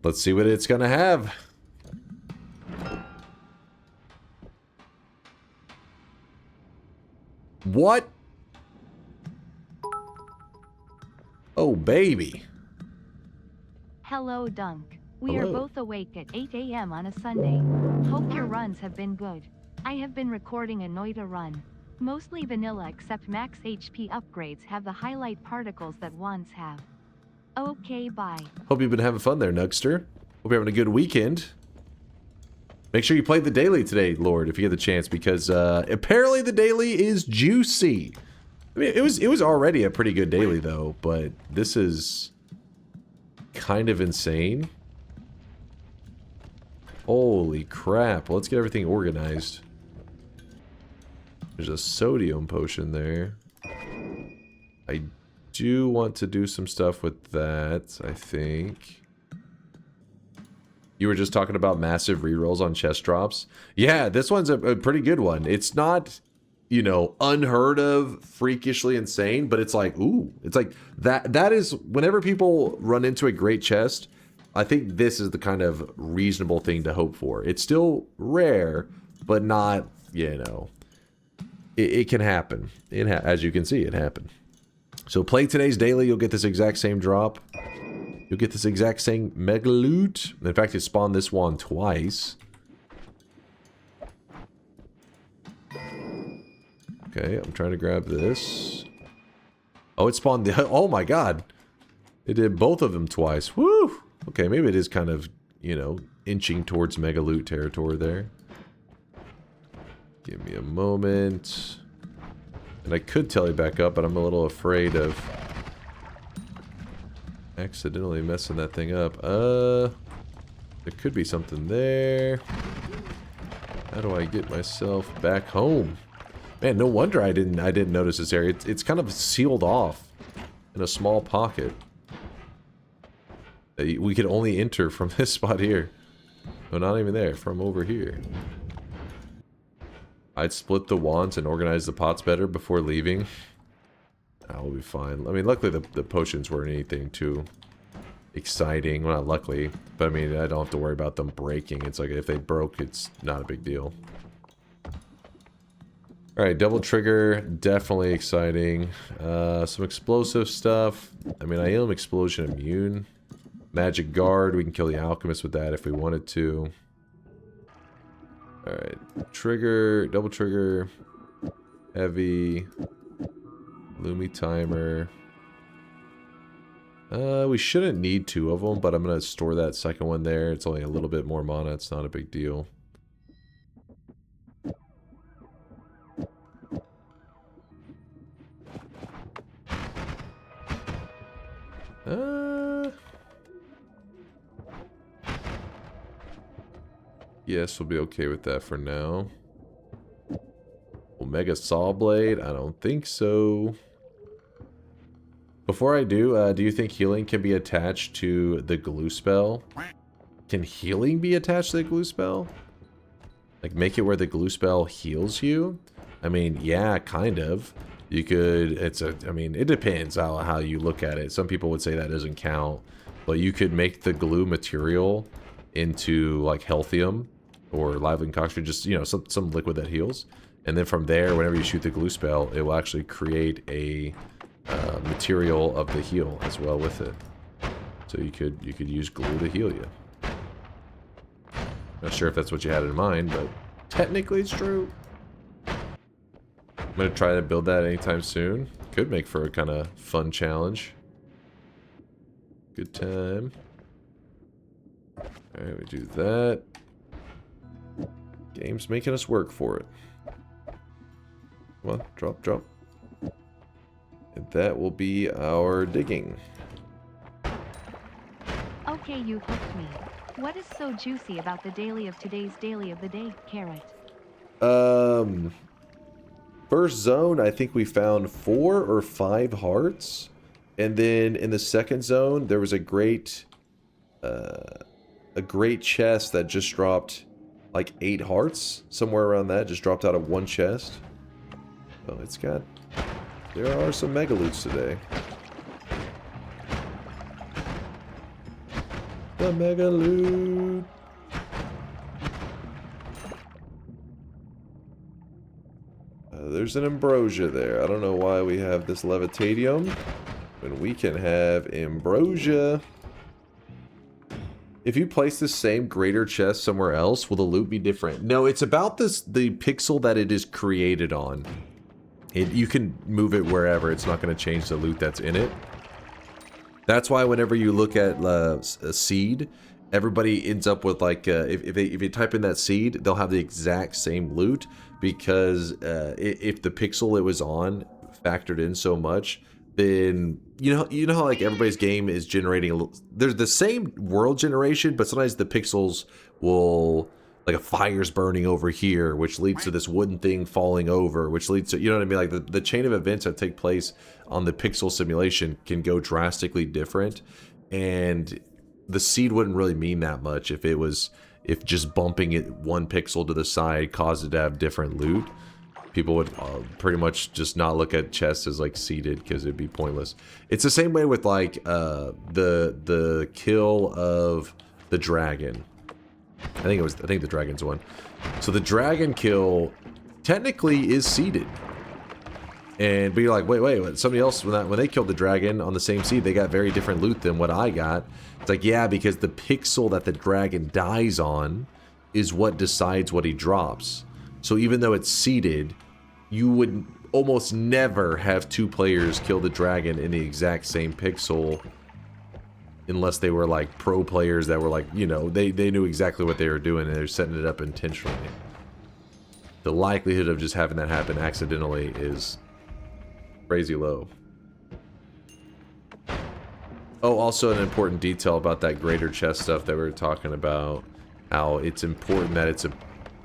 Let's see what it's gonna have. What? Oh, baby. Hello, Dunk. We are Hello. both awake at 8 a.m. on a Sunday. Hope your runs have been good. I have been recording a Noita run. Mostly vanilla except max HP upgrades have the highlight particles that ones have. Okay, bye. Hope you've been having fun there, Nugster. Hope you're having a good weekend. Make sure you play the daily today, Lord, if you get the chance, because apparently the daily is juicy. I mean, it was already a pretty good daily, though, but this is kind of insane. Holy crap. Let's get everything organized. There's a sodium potion there. I do want to do some stuff with that, I think. You were just talking about massive rerolls on chest drops. Yeah, this one's a pretty good one. It's not, you know, unheard of, freakishly insane, but it's like, ooh, it's like that is, whenever people run into a great chest, I think this is the kind of reasonable thing to hope for. It's still rare, but not, you know, it can happen. As you can see, it happened. So play today's daily, you'll get this exact same drop. You'll get this exact same mega loot. In fact, it spawned this one twice. Okay, I'm trying to grab this. Oh, it spawned the... Oh my god! It did both of them twice. Woo! Okay, maybe it is kind of, you know, inching towards mega loot territory there. Give me a moment. And I could tele back up, but I'm a little afraid of accidentally messing that thing up. There could be something there. How do I get myself back home? Man, no wonder I didn't notice this area. It's kind of sealed off in a small pocket. We could only enter from this spot here. No, not even there. From over here. I'd split the wands and organize the pots better before leaving. I'll be fine. I mean, luckily the potions weren't anything too exciting. Well, not luckily, but I mean, I don't have to worry about them breaking. It's like if they broke, it's not a big deal. Alright, double trigger, definitely exciting. Some explosive stuff. I mean, I am explosion immune. Magic guard, we can kill the alchemist with that if we wanted to. Alright, trigger, double trigger, heavy, Lumi timer. We shouldn't need 2 of them, but I'm going to store that second one there. It's only a little bit more mana, it's not a big deal. Yes, we'll be okay with that for now. Omega Saw Blade? I don't think so. Before I do you think healing can be attached to the glue spell? Can healing be attached to the glue spell? Like, make it where the glue spell heals you? I mean, yeah, kind of. You could, I mean, it depends how you look at it. Some people would say that doesn't count. But you could make the glue material into, like, Healthium or Lively Concoction, just, you know, some liquid that heals. And then from there, whenever you shoot the glue spell, it will actually create a material of the heal as well with it. So you could use glue to heal you. Not sure if that's what you had in mind, but technically it's true. I'm going to try to build that anytime soon. Could make for a kind of fun challenge. Good time. Alright, we do that. Game's making us work for it. Come on, drop, drop. And that will be our digging. Okay, you hooked me. What is so juicy about the daily of today's daily of the day, Carrot? First zone, I think we found 4 or 5 hearts. And then in the second zone, there was a great chest that just dropped like 8 hearts. Somewhere around that, just dropped out of one chest. Oh, it's got... There are some mega loots today. The mega loot. There's an ambrosia there. I don't know why we have this levitatium when we can have ambrosia. if you place the same greater chest somewhere else, will the loot be different? No, it's about the pixel that it is created on. You can move it wherever. It's not going to change the loot that's in it. That's why whenever you look at a seed, everybody ends up with like if you type in that seed, they'll have the exact same loot because if the pixel it was on factored in so much, then you know how like everybody's game is generating there's the same world generation, but sometimes the pixels will, like a fire's burning over here, which leads to this wooden thing falling over, which leads to, you know what I mean, like the chain of events that take place on the pixel simulation can go drastically different, and the seed wouldn't really mean that much if just bumping it one pixel to the side caused it to have different loot. People would pretty much just not look at chests as like seeded because it'd be pointless. It's the same way with like the kill of the dragon. I think the dragon's one. So the dragon kill technically is seeded. But you're like, wait, somebody else when they killed the dragon on the same seed, they got very different loot than what I got. It's like, yeah, because the pixel that the dragon dies on is what decides what he drops. So even though it's seeded, you would almost never have two players kill the dragon in the exact same pixel unless they were like pro players that were like, you know, they knew exactly what they were doing and they're setting it up intentionally. The likelihood of just having that happen accidentally is crazy low. Oh, also an important detail about that greater chest stuff that we were talking about, how it's important that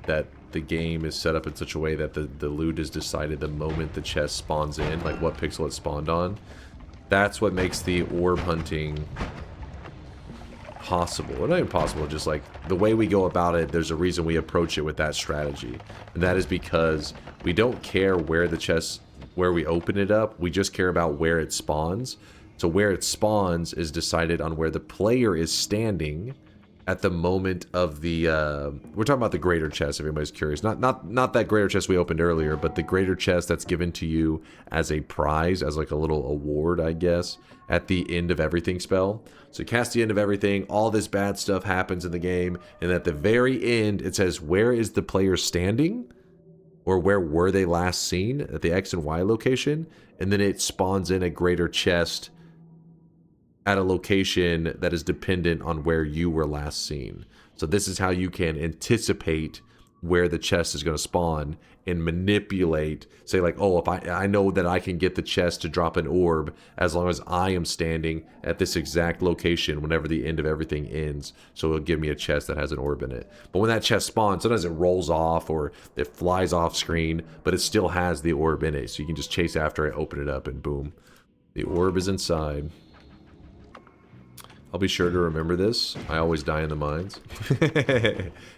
that the game is set up in such a way that the loot is decided the moment the chest spawns in, like what pixel it spawned on. That's what makes the orb hunting possible. Well, not impossible, just like the way we go about it, there's a reason we approach it with that strategy. And that is because we don't care where we open it up, we just care about where it spawns. So where it spawns is decided on where the player is standing at the moment of the we're talking about the greater chest if anybody's curious, not that greater chest we opened earlier, but the greater chest that's given to you as a prize, as like a little award, I guess, at the end of everything spell. So you cast the end of everything, all this bad stuff happens in the game, and at the very end it says where is the player standing, or where were they last seen at the X and Y location, and then it spawns in a greater chest at a location that is dependent on where you were last seen. So this is how you can anticipate where the chest is going to spawn and manipulate, say like, oh, if I know that I can get the chest to drop an orb as long as I am standing at this exact location whenever the end of everything ends, so it'll give me a chest that has an orb in it. But when that chest spawns, sometimes it rolls off or it flies off screen, but it still has the orb in it, so you can just chase after it, open it up, and boom, the orb is inside. I'll be sure to remember this. I always die in the mines.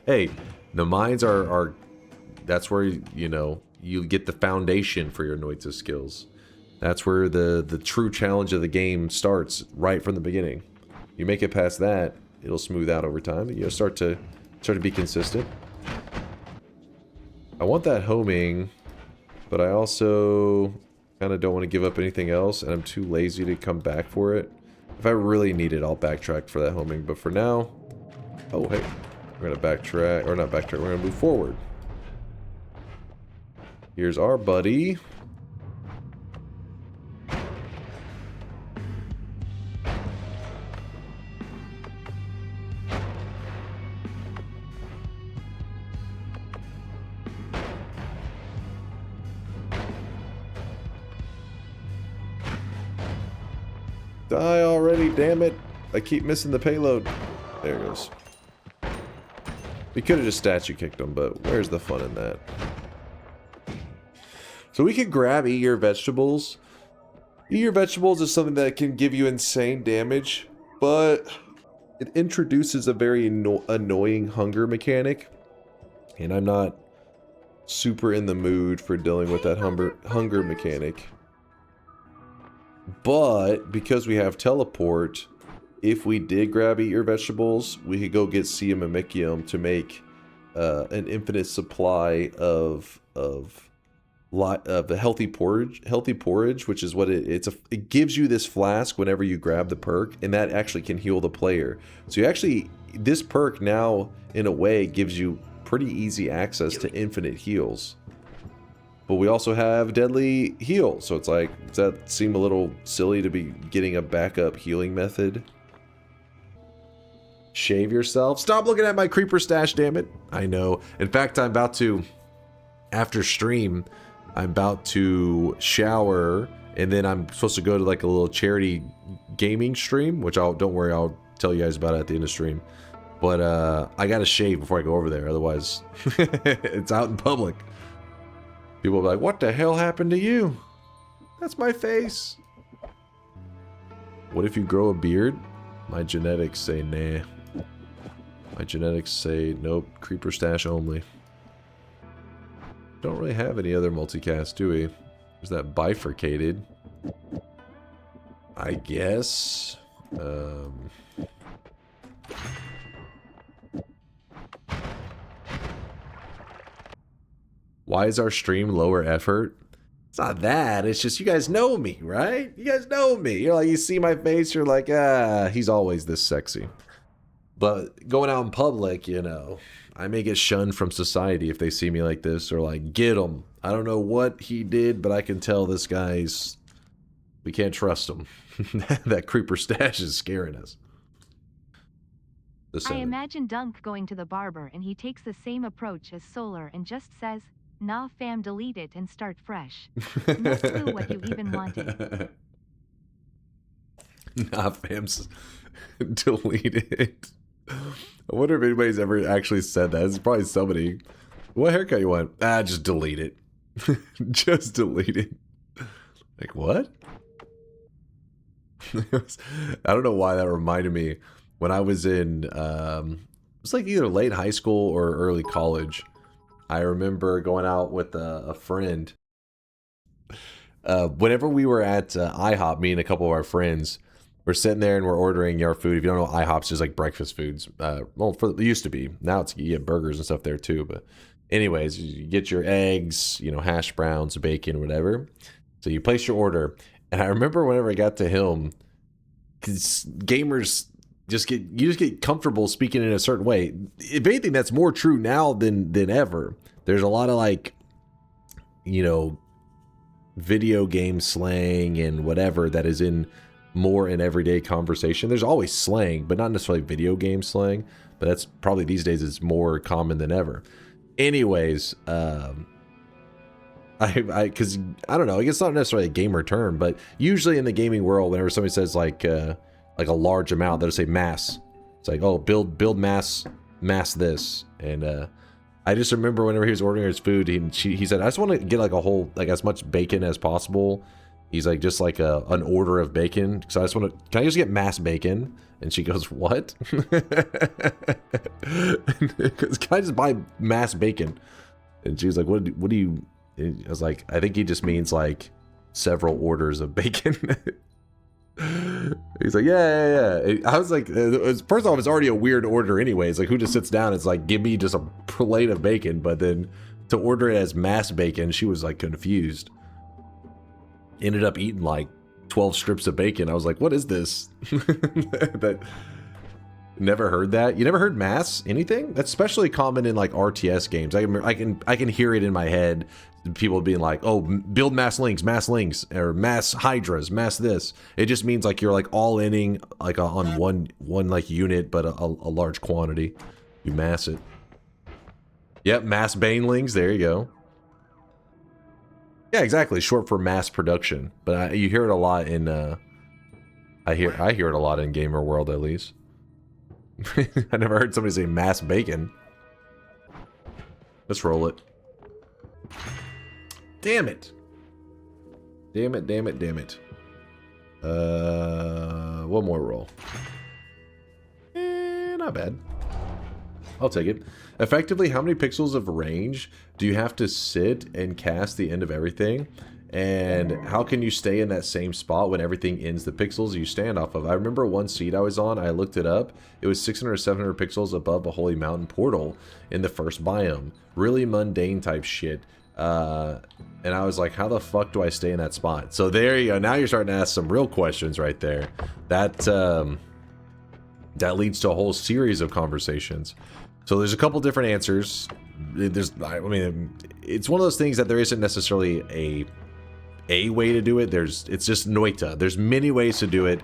Hey, the mines are that's where, you know, you get the foundation for your Noita skills. That's where the true challenge of the game starts, right from the beginning. You make it past that, it'll smooth out over time. You'll start to be consistent. I want that homing, but I also kind of don't want to give up anything else, and I'm too lazy to come back for it. If I really need it, I'll backtrack for that homing, but for now... Oh, hey. We're going to backtrack, or not backtrack, we're going to move forward. Here's our buddy. Die already, damn it. I keep missing the payload. There it goes. We could have just statue kicked him, but where's the fun in that? So we can grab Eat Your Vegetables. Eat Your Vegetables is something that can give you insane damage, but it introduces a very annoying hunger mechanic. And I'm not super in the mood for dealing with that hunger mechanic. But because we have teleport, if we did grab Eat Your Vegetables, we could go get Siam Mimicium to make an infinite supply of the healthy porridge, which is what it gives you this flask whenever you grab the perk, and that actually can heal the player. So you actually, this perk now in a way gives you pretty easy access to infinite heals. But we also have deadly heal, so it's like, does that seem a little silly to be getting a backup healing method? Shave yourself? Stop looking at my creeper stash, damn it. I know. In fact, I'm about to, after stream, I'm about to shower, and then I'm supposed to go to like a little charity gaming stream, which don't worry, I'll tell you guys about it at the end of stream. But I gotta shave before I go over there, otherwise it's out in public. People will be like, what the hell happened to you? That's my face. What if you grow a beard? My genetics say nah. My genetics say nope, creeper stash only. Don't really have any other multicast, do we? There's that bifurcated. I guess. Why is our stream lower effort? It's not that. It's just you guys know me, right? You guys know me. You're like, you see my face, you're like, he's always this sexy. But going out in public, you know, I may get shunned from society if they see me like this, or like, get him. I don't know what he did, but I can tell this guy's... We can't trust him. That creeper stash is scaring us. I imagine Dunk going to the barber and he takes the same approach as Solar and just says, nah fam, delete it and start fresh. No clue what you even wanted. Nah fam, delete it. I wonder if anybody's ever actually said that. It's probably somebody. What haircut you want? Just delete it. Just delete it. Like, what? I don't know why that reminded me. When I was in, it was like either late high school or early college. I remember going out with a friend. Whenever we were at IHOP, me and a couple of our friends, we're sitting there and we're ordering our food. If you don't know, IHOP's just like breakfast foods. Well, it used to be. Now it's, you get burgers and stuff there too. But anyways, you get your eggs, you know, hash browns, bacon, whatever. So you place your order. And I remember whenever I got to him, because gamers... you just get comfortable speaking in a certain way. If anything, that's more true now than ever. There's a lot of like, you know, video game slang and whatever that is in more in everyday conversation. There's always slang, but not necessarily video game slang. But that's probably these days is more common than ever. Anyways, because I don't know, it's not necessarily a gamer term, but usually in the gaming world, whenever somebody says like a large amount, they'll say mass. It's like, oh, build mass this. And I just remember whenever he was ordering his food, he said, I just want to get like a whole, like as much bacon as possible. He's like, just like an order of bacon. So I just want to, can I just get mass bacon? And she goes, what? Can I just buy mass bacon? And she was like, what do you, I was like, I think he just means like several orders of bacon. He's like, yeah. I was like, first off, it's already a weird order anyways. Like, who just sits down and it's like, give me just a plate of bacon. But then to order it as mass bacon, she was like confused. Ended up eating like 12 strips of bacon. I was like, what is this? That never heard that. You never heard mass anything? That's especially common in like RTS games. I can hear it in my head. People being like, oh, build mass links, or mass hydras, mass this. It just means like you're like all inning like on one like unit, but a large quantity. You mass it. Yep, mass banelings. There you go. Yeah, exactly. Short for mass production. But you hear it a lot in. I hear it a lot in gamer world at least. I never heard somebody say mass bacon. Let's roll it. Damn it. Damn it. One more roll. Not bad. I'll take it. Effectively, how many pixels of range do you have to sit and cast the end of everything? And how can you stay in that same spot when everything ends the pixels you stand off of? I remember one seed I was on, I looked it up. It was 600 or 700 pixels above a Holy Mountain portal in the first biome. Really mundane type shit. And I was like, how the fuck do I stay in that spot? So there you go. Now you're starting to ask some real questions right there. That that leads to a whole series of conversations. So there's a couple different answers. I mean, it's one of those things that there isn't necessarily a way to do it. It's just Noita. There's many ways to do it.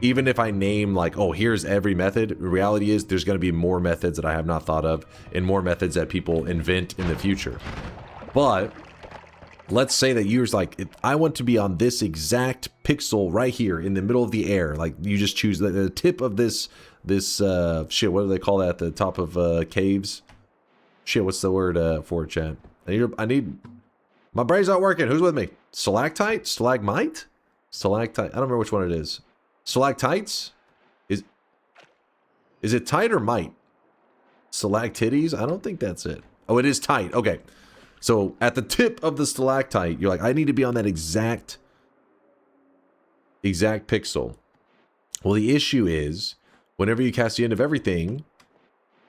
Even if I name like, oh, here's every method, the reality is there's going to be more methods that I have not thought of and more methods that people invent in the future. But let's say that you're like, I want to be on this exact pixel right here in the middle of the air. Like you just choose the tip of this shit. What do they call that at the top of caves? Shit, what's the word for it, chat? I need my brain's not working. Who's with me? Stalactite? Stalagmite? Stalactite. I don't remember which one it is. Stalactites? Is it tight or mite? Stalactites? I don't think that's it. Oh, it is tight. Okay. So at the tip of the stalactite, you're like, I need to be on that exact pixel. Well, the issue is, whenever you cast the end of everything,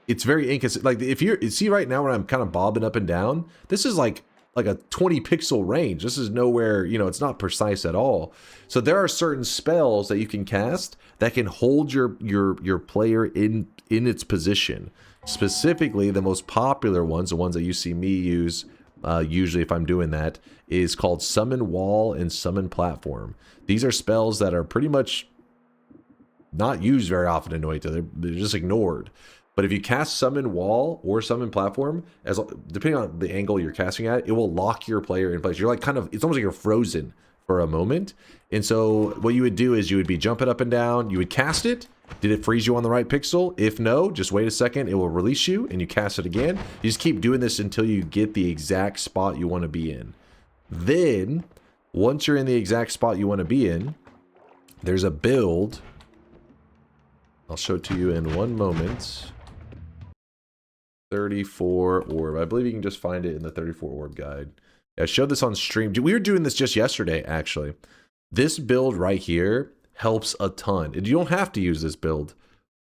it's very inconsistent. Like if you see right now when I'm kind of bobbing up and down, this is like a 20 pixel range. This is nowhere, you know, it's not precise at all. So there are certain spells that you can cast that can hold your player in its position. Specifically, the most popular ones, the ones that you see me use, usually if I'm doing that, is called Summon Wall and Summon Platform. These are spells that are pretty much not used very often in Noita. They're just ignored. But if you cast Summon Wall or Summon Platform, depending on the angle you're casting at, it will lock your player in place. You're like it's almost like you're frozen for a moment. And so what you would do is you would be jumping up and down, you would cast it. Did it freeze you on the right pixel? If no, just wait a second, it will release you and you cast it again. You just keep doing this until you get the exact spot you want to be in. Then, once you're in the exact spot you want to be in, there's a build. I'll show it to you in one moment. 34 orb. I believe you can just find it in the 34 orb guide. I showed this on stream. We were doing this just yesterday, actually. This build right here helps a ton. You don't have to use this build,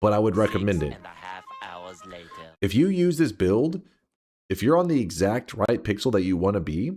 but I would recommend it. 6.5 hours later. If you use this build, if you're on the exact right pixel that you want to be,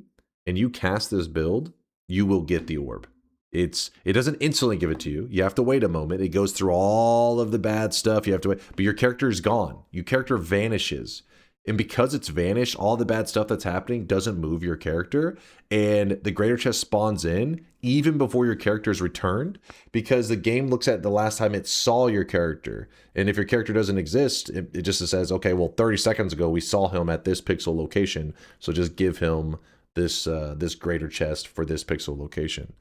and you cast this build, you will get the orb. It doesn't instantly give it to you. You have to wait a moment. It goes through all of the bad stuff. You have to wait, but your character is gone. Your character vanishes. And because it's vanished, all the bad stuff that's happening doesn't move your character. And the greater chest spawns in even before your character is returned, because the game looks at the last time it saw your character. And if your character doesn't exist, it just says, okay, well, 30 seconds ago, we saw him at this pixel location. So just give him this greater chest for this pixel location.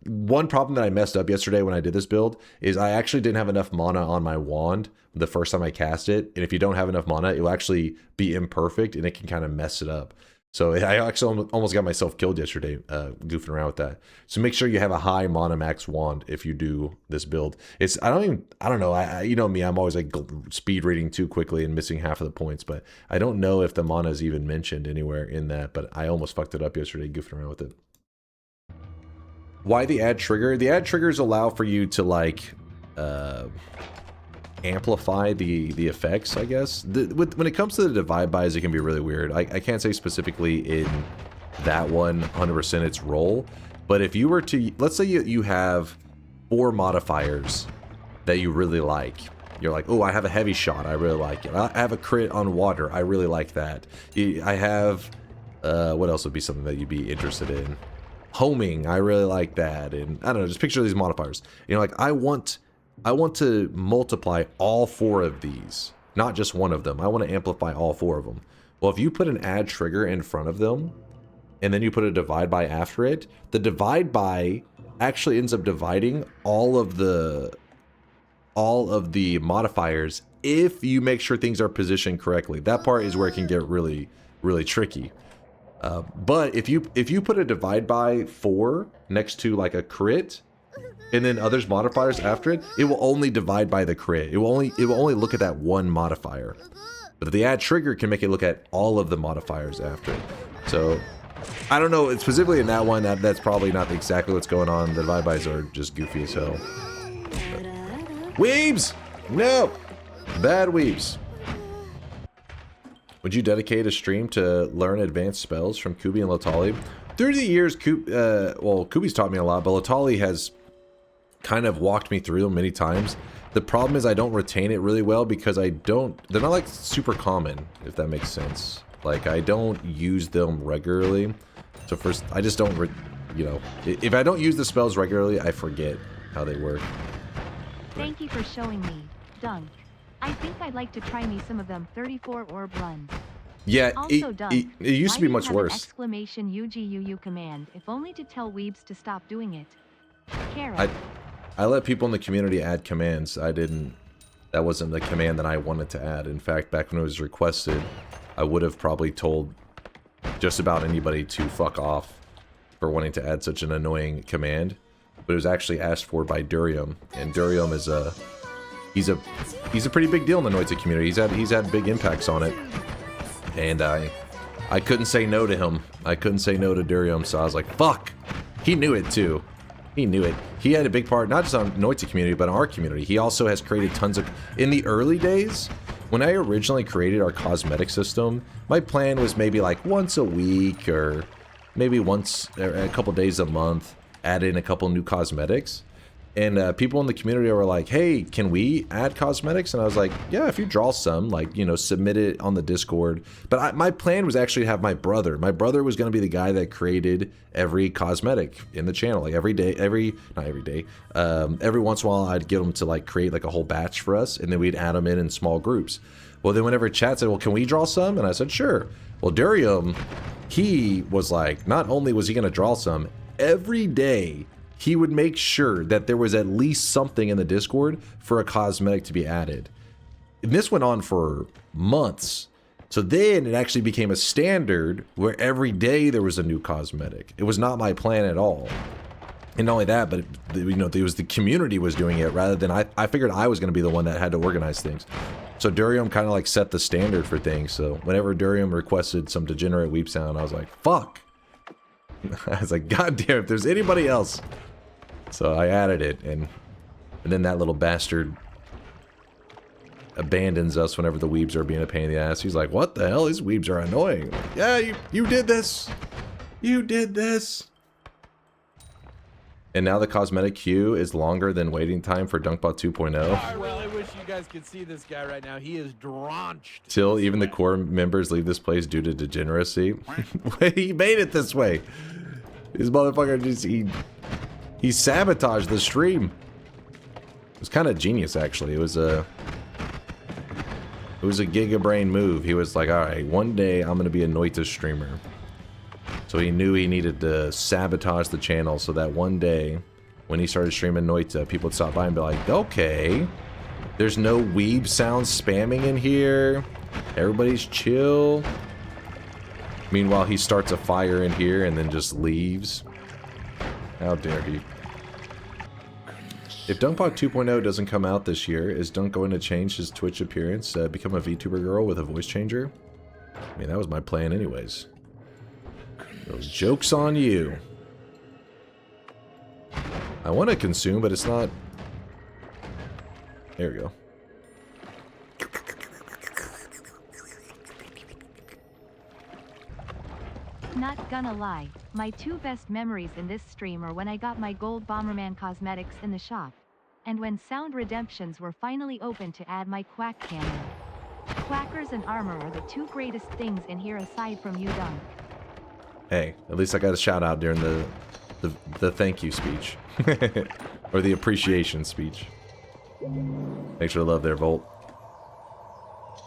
One problem that I messed up yesterday when I did this build is I actually didn't have enough mana on my wand the first time I cast it. And if you don't have enough mana, it will actually be imperfect and it can kind of mess it up. So I actually almost got myself killed yesterday goofing around with that. So make sure you have a high mana max wand if you do this build. I don't know. You know me, I'm always like speed reading too quickly and missing half of the points, but I don't know if the mana is even mentioned anywhere in that, but I almost fucked it up yesterday goofing around with it. Why the add trigger? The add triggers allow for you to like amplify the effects, I guess. When it comes to the divide bys, it can be really weird. I can't say specifically in that one 100% its role, but if you were to, let's say you have 4 modifiers that you really like. You're like, oh, I have a heavy shot, I really like it. I have a crit on water, I really like that. I have, what else would be something that you'd be interested in? Homing, I really like that. And I don't know, just picture these modifiers. You know, like I want to multiply all 4 of these, not just one of them. I want to amplify all 4 of them. Well, if you put an add trigger in front of them, and then you put a divide by after it, the divide by actually ends up dividing all of the modifiers if you make sure things are positioned correctly. That part is where it can get really, really tricky. But if you put a divide by 4 next to like a crit, and then others modifiers after it, it will only divide by the crit. It will only look at that one modifier. But the add trigger can make it look at all of the modifiers after it. So I don't know, specifically in that one, that's probably not exactly what's going on. The divide bys are just goofy as hell. Weebs! No! Bad weebs. Would you dedicate a stream to learn advanced spells from Kubi and Latali? Through the years, well, Kubi's taught me a lot, but Latali has kind of walked me through them many times. The problem is I don't retain it really well because they're not like super common, if that makes sense. Like, I don't use them regularly. So first, I just don't, you know, if I don't use the spells regularly, I forget how they work. Thank you for showing me, Dunk. I think I'd like to try me some of them 34 orb runs. Yeah, Also, it used to be much worse. Exclamation UGUU command, if only to tell weebs to stop doing it. Kara. I let people in the community add commands. That wasn't the command that I wanted to add. In fact, back when it was requested, I would have probably told just about anybody to fuck off for wanting to add such an annoying command. But it was actually asked for by Durium, and Durium is he's a pretty big deal in the Noita community. He's had big impacts on it, and I couldn't say no to him. I couldn't say no to Durium, so I was like, fuck. He knew it too. He knew it. He had a big part, not just on Noita community, but in our community. He also has created tons of... In the early days, when I originally created our cosmetic system, my plan was maybe like once a week or maybe once, a couple days a month, add in a couple new cosmetics. And people in the community were like, hey, can we add cosmetics? And I was like, yeah, if you draw some, like, you know, submit it on the Discord. But my plan was actually to have my brother. My brother was going to be the guy that created every cosmetic in the channel. Like every once in a while, I'd get him to like create like a whole batch for us. And then we'd add them in small groups. Well, then whenever chat said, well, can we draw some? And I said, sure. Well, Durium, he was like, not only was he going to draw some, every day he would make sure that there was at least something in the Discord for a cosmetic to be added. And this went on for months. So then it actually became a standard where every day there was a new cosmetic. It was not my plan at all. And not only that, but you know, it was the community was doing it rather than I figured I was going to be the one that had to organize things. So Durium kind of like set the standard for things. So whenever Durium requested some degenerate weep sound, I was like, fuck. I was like, god damn, if there's anybody else. So I added it, and then that little bastard abandons us whenever the weebs are being a pain in the ass. He's like, what the hell? These weebs are annoying. Like, yeah, you did this. You did this. And now the cosmetic queue is longer than waiting time for Dunkbot 2.0. Well, I wish you guys could see this guy right now. He is drenched. Till even the core members leave this place due to degeneracy. He made it this way. This motherfucker just, he sabotaged the stream. It was kind of genius, actually. It was a gigabrain move. He was like, all right, one day I'm going to be a Noita streamer. So he knew he needed to sabotage the channel so that one day when he started streaming Noita, people would stop by and be like, okay, there's no weeb sound spamming in here. Everybody's chill. Meanwhile, he starts a fire in here and then just leaves. How dare he? If Dunkbot 2.0 doesn't come out this year, is Dunk going to change his Twitch appearance, become a VTuber girl with a voice changer? I mean, that was my plan anyways. Those jokes on you. I want to consume, but it's not... There we go. Not gonna lie, my two best memories in this stream are when I got my gold Bomberman cosmetics in the shop, and when sound redemptions were finally open to add my quack cannon. Quackers and armor are the two greatest things in here aside from you, Dunk. Hey, at least I got a shout out during the thank you speech. Or the appreciation speech. Thanks for the love there, Volt.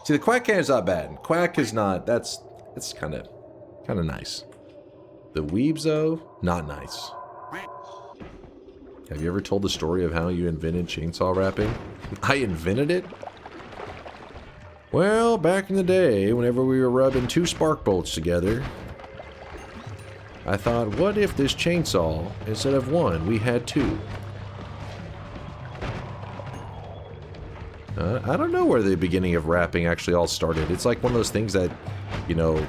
See, the quack cannon's not bad. Quack is not, it's kind of nice. The weebs, though, not nice. Have you ever told the story of how you invented chainsaw wrapping? I invented it? Well, back in the day, whenever we were rubbing two spark bolts together, I thought, what if this chainsaw, instead of one, we had two? I don't know where the beginning of rapping actually all started. It's like one of those things that, you know,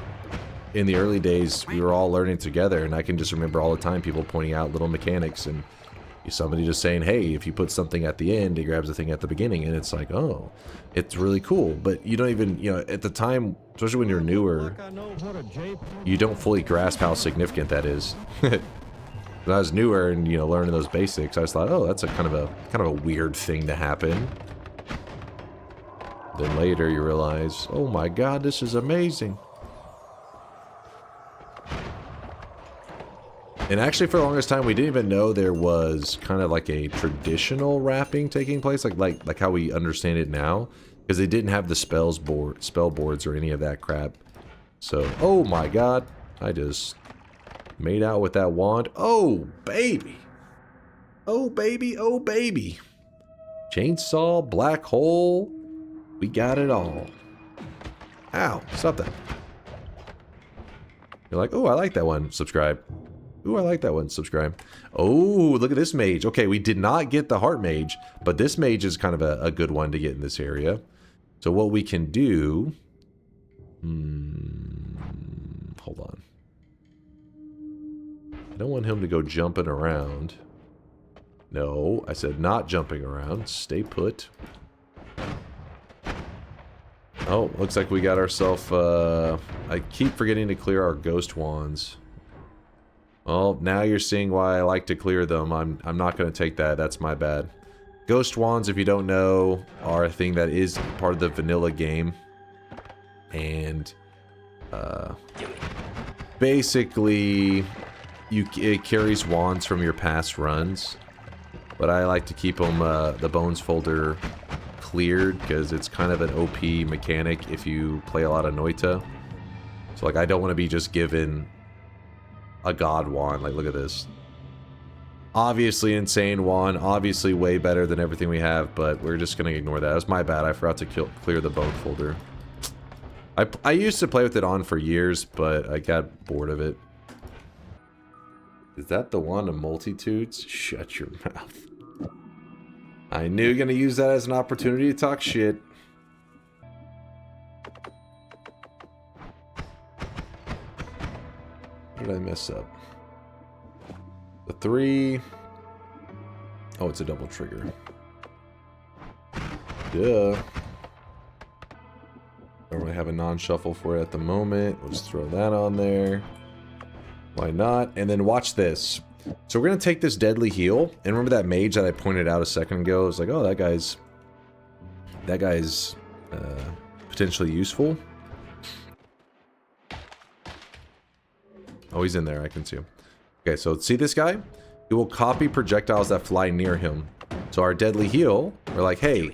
in the early days, we were all learning together, and I can just remember all the time people pointing out little mechanics and, somebody just saying, hey, if you put something at the end, it grabs the thing at the beginning, and it's like, oh, it's really cool. But you don't even, you know, at the time, especially when you're newer, you don't fully grasp how significant that is. When I was newer and, you know, learning those basics, I just thought, oh, that's a kind of a weird thing to happen. Then later you realize, oh my god, this is amazing. And actually, for the longest time, we didn't even know there was kind of like a traditional wrapping taking place, like how we understand it now, because they didn't have the spell boards or any of that crap. So, oh my god, I just made out with that wand. Oh baby, oh baby, oh baby. Chainsaw, black hole, we got it all. Ow, stop that. You're like, oh, I like that one. Subscribe. Ooh, I like that one. Subscribe. Oh, look at this mage. Okay, we did not get the heart mage, but this mage is kind of a good one to get in this area. So what we can do... hold on. I don't want him to go jumping around. No, I said not jumping around. Stay put. Oh, looks like we got ourselves... I keep forgetting to clear our ghost wands. Well, now you're seeing why I like to clear them. I'm not going to take that. That's my bad. Ghost wands, if you don't know, are a thing that is part of the vanilla game. And basically, it carries wands from your past runs. But I like to keep them, the bones folder cleared, because it's kind of an OP mechanic if you play a lot of Noita. So, like, I don't want to be just given a god wand. Like, look at this. Obviously insane wand, obviously way better than everything we have, but we're just gonna ignore that. That's my bad. I forgot to clear the bone folder. I used to play with it on for years, but I got bored of it. Is that the wand of multitudes? Shut your mouth. I knew you were gonna use that as an opportunity to talk shit. What did I mess up? The 3. Oh, it's a double trigger. Duh. I don't really have a non-shuffle for it at the moment. We'll just throw that on there. Why not? And then watch this. So we're going to take this deadly heal. And remember that mage that I pointed out a second ago? I was like, oh, that guy's potentially useful. Oh, he's in there. I can see him. Okay, so see this guy? He will copy projectiles that fly near him. So our deadly heal, we're like, hey,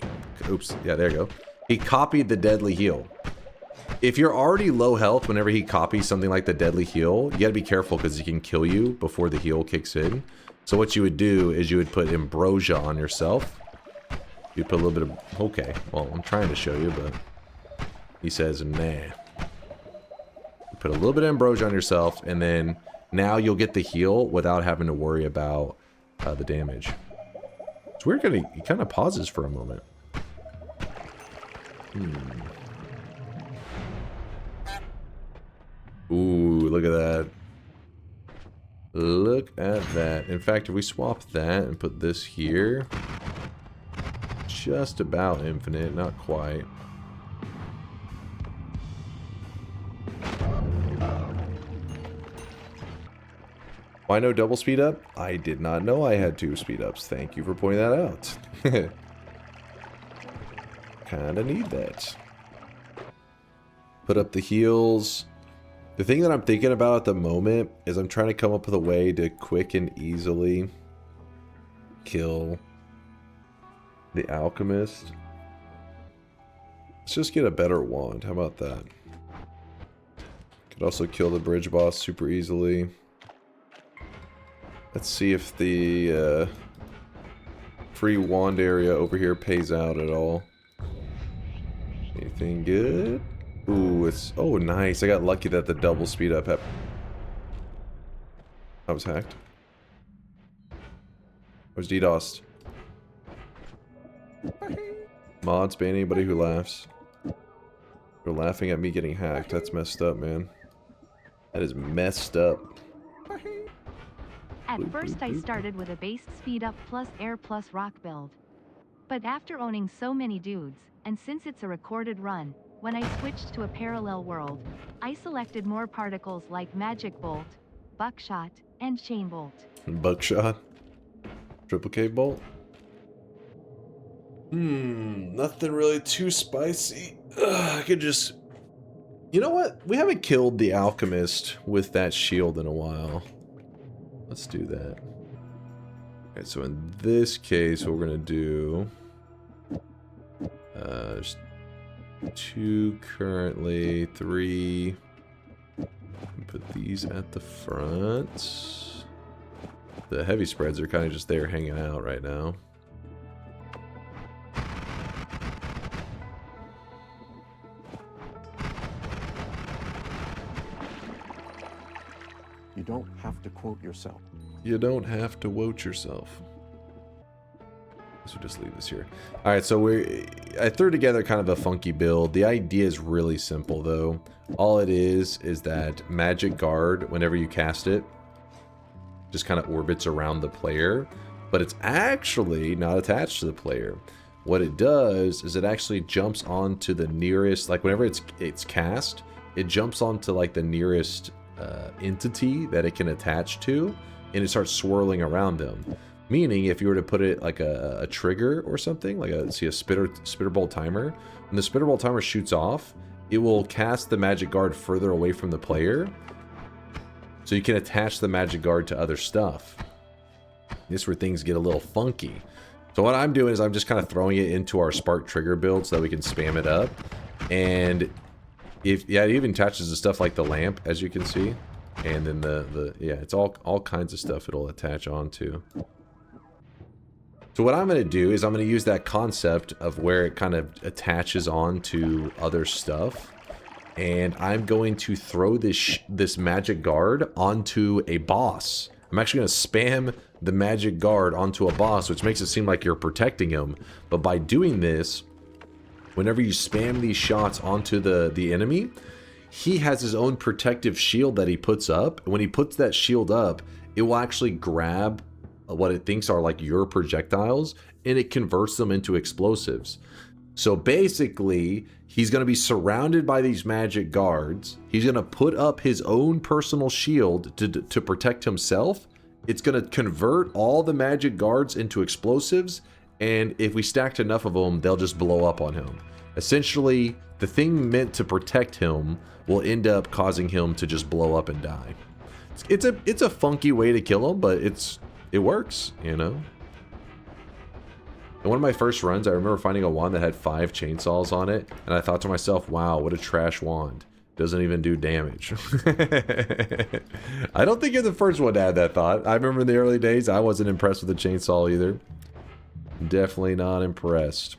oops, yeah, there you go. He copied the deadly heal. If you're already low health, whenever he copies something like the deadly heal, you gotta be careful because he can kill you before the heal kicks in. So what you would do is you would put ambrosia on yourself. You'd put a little bit of, okay, well, I'm trying to show you, but he says, nah. Put a little bit of ambrosia on yourself, and then now you'll get the heal without having to worry about the damage. It's weird, he kind of pauses for a moment. Ooh, look at that. Look at that. In fact, if we swap that and put this here, just about infinite, not quite. Why no double speed up? I did not know I had 2 speed ups. Thank you for pointing that out. Kinda need that. Put up the heals. The thing that I'm thinking about at the moment is I'm trying to come up with a way to quick and easily kill the Alchemist. Let's just get a better wand. How about that? Could also kill the bridge boss super easily. Let's see if the free wand area over here pays out at all. Anything good? Ooh, it's... Oh, nice. I got lucky that the double speed up happened. I was hacked. Where's DDoS? Mods ban anybody who laughs. They're laughing at me getting hacked. That's messed up, man. That is messed up. At first I started with a base speed up plus air plus rock build. But after owning so many dudes, and since it's a recorded run, when I switched to a parallel world, I selected more particles like Magic Bolt, Buckshot, and Chain Bolt. Buckshot? Triple K Bolt? Nothing really too spicy. I could just... You know what? We haven't killed the Alchemist with that shield in a while. Let's do that. Okay, so in this case, what we're going to do... just 2 currently, 3... Put these at the front. The heavy spreads are kind of just there hanging out right now. You don't have to quote yourself. You don't have to wote yourself. So just leave this here. Alright, so I threw together kind of a funky build. The idea is really simple though. All it is that Magic Guard, whenever you cast it, just kind of orbits around the player, but it's actually not attached to the player. What it does is it actually jumps onto the nearest, like whenever it's cast, it jumps onto like the nearest entity that it can attach to, and it starts swirling around them. Meaning, if you were to put it like a trigger or something, like a spitter bolt timer, when the spitter bolt timer shoots off, it will cast the Magic Guard further away from the player, so you can attach the Magic Guard to other stuff. This is where things get a little funky. So what I'm doing is I'm just kind of throwing it into our Spark trigger build so that we can spam it up. And it even attaches to stuff like the lamp, as you can see. And then yeah, it's all kinds of stuff it'll attach onto. So what I'm going to do is I'm going to use that concept of where it kind of attaches on to other stuff. And I'm going to throw this Magic Guard onto a boss. I'm actually going to spam the Magic Guard onto a boss, which makes it seem like you're protecting him. But by doing this, whenever you spam these shots onto the enemy, he has his own protective shield that he puts up. And when he puts that shield up, it will actually grab what it thinks are like your projectiles, and it converts them into explosives. So basically, he's going to be surrounded by these Magic Guards. He's going to put up his own personal shield to protect himself. It's going to convert all the Magic Guards into explosives, and if we stacked enough of them, they'll just blow up on him. Essentially, the thing meant to protect him will end up causing him to just blow up and die. It's a funky way to kill him, but it works, you know? In one of my first runs, I remember finding a wand that had 5 chainsaws on it, and I thought to myself, wow, what a trash wand. Doesn't even do damage. I don't think you're the first one to have that thought. I remember in the early days, I wasn't impressed with the chainsaw either. Definitely not impressed.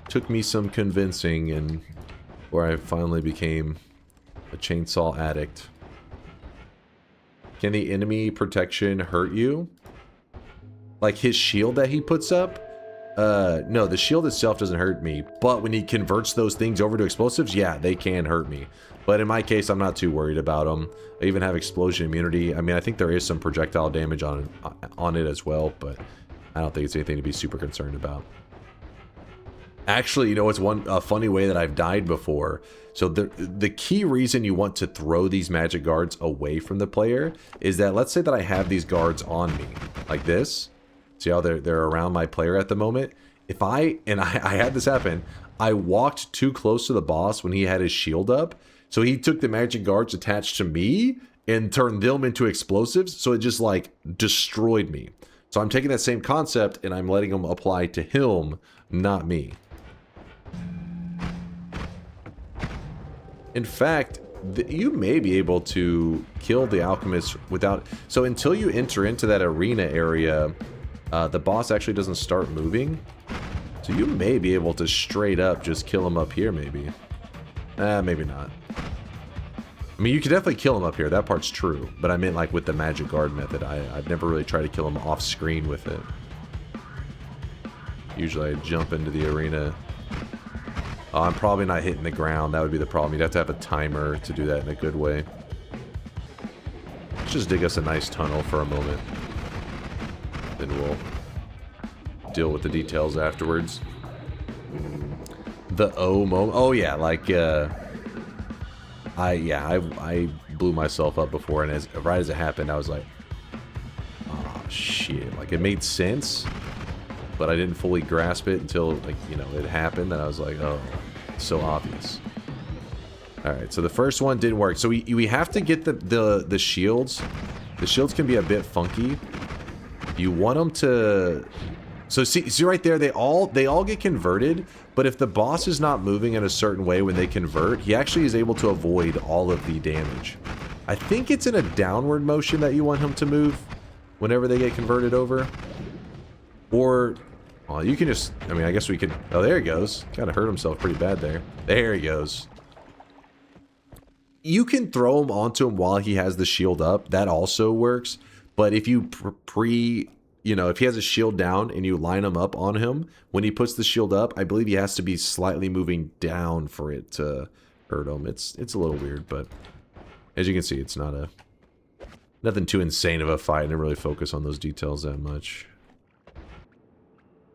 Took me some convincing, and where I finally became a chainsaw addict. Can the enemy protection hurt you? Like his shield that he puts up? No, the shield itself doesn't hurt me. But when he converts those things over to explosives, yeah, they can hurt me. But in my case, I'm not too worried about them. I even have explosion immunity. I mean, I think there is some projectile damage on it as well, but I don't think it's anything to be super concerned about. Actually, you know, it's a funny way that I've died before. So the key reason you want to throw these Magic Guards away from the player is that, let's say that I have these guards on me, like this. See how they're around my player at the moment? If I had this happen, I walked too close to the boss when he had his shield up. So he took the Magic Guards attached to me and turned them into explosives. So it just like destroyed me. So I'm taking that same concept and I'm letting them apply to him, not me. In fact, you may be able to kill the Alchemist without... So until you enter into that arena area, the boss actually doesn't start moving. So you may be able to straight up just kill him up here, maybe. Maybe not. I mean, you can definitely kill him up here. That part's true. But I meant like with the Magic Guard method. I've never really tried to kill him off screen with it. Usually I jump into the arena. Oh, I'm probably not hitting the ground. That would be the problem. You'd have to have a timer to do that in a good way. just dig us a nice tunnel for a moment. Then we'll deal with the details afterwards. The O moment. Oh yeah, like I blew myself up before, and right as it happened, I was like, oh shit. Like, it made sense, but I didn't fully grasp it until, like, you know, it happened, and I was like, oh, it's so obvious. Alright, so the first one didn't work. So we have to get the shields. The shields can be a bit funky. You want them to... So see right there, they all get converted, but if the boss is not moving in a certain way when they convert, he actually is able to avoid all of the damage. I think it's in a downward motion that you want him to move whenever they get converted over. Or, well, you can just, I mean, I guess we could, oh, there he goes. Kind of hurt himself pretty bad there. There he goes. You can throw him onto him while he has the shield up. That also works. But if you you know, if he has a shield down and you line him up on him, when he puts the shield up, I believe he has to be slightly moving down for it to hurt him. It's a little weird, but as you can see, it's not nothing too insane of a fight. I didn't really focus on those details that much.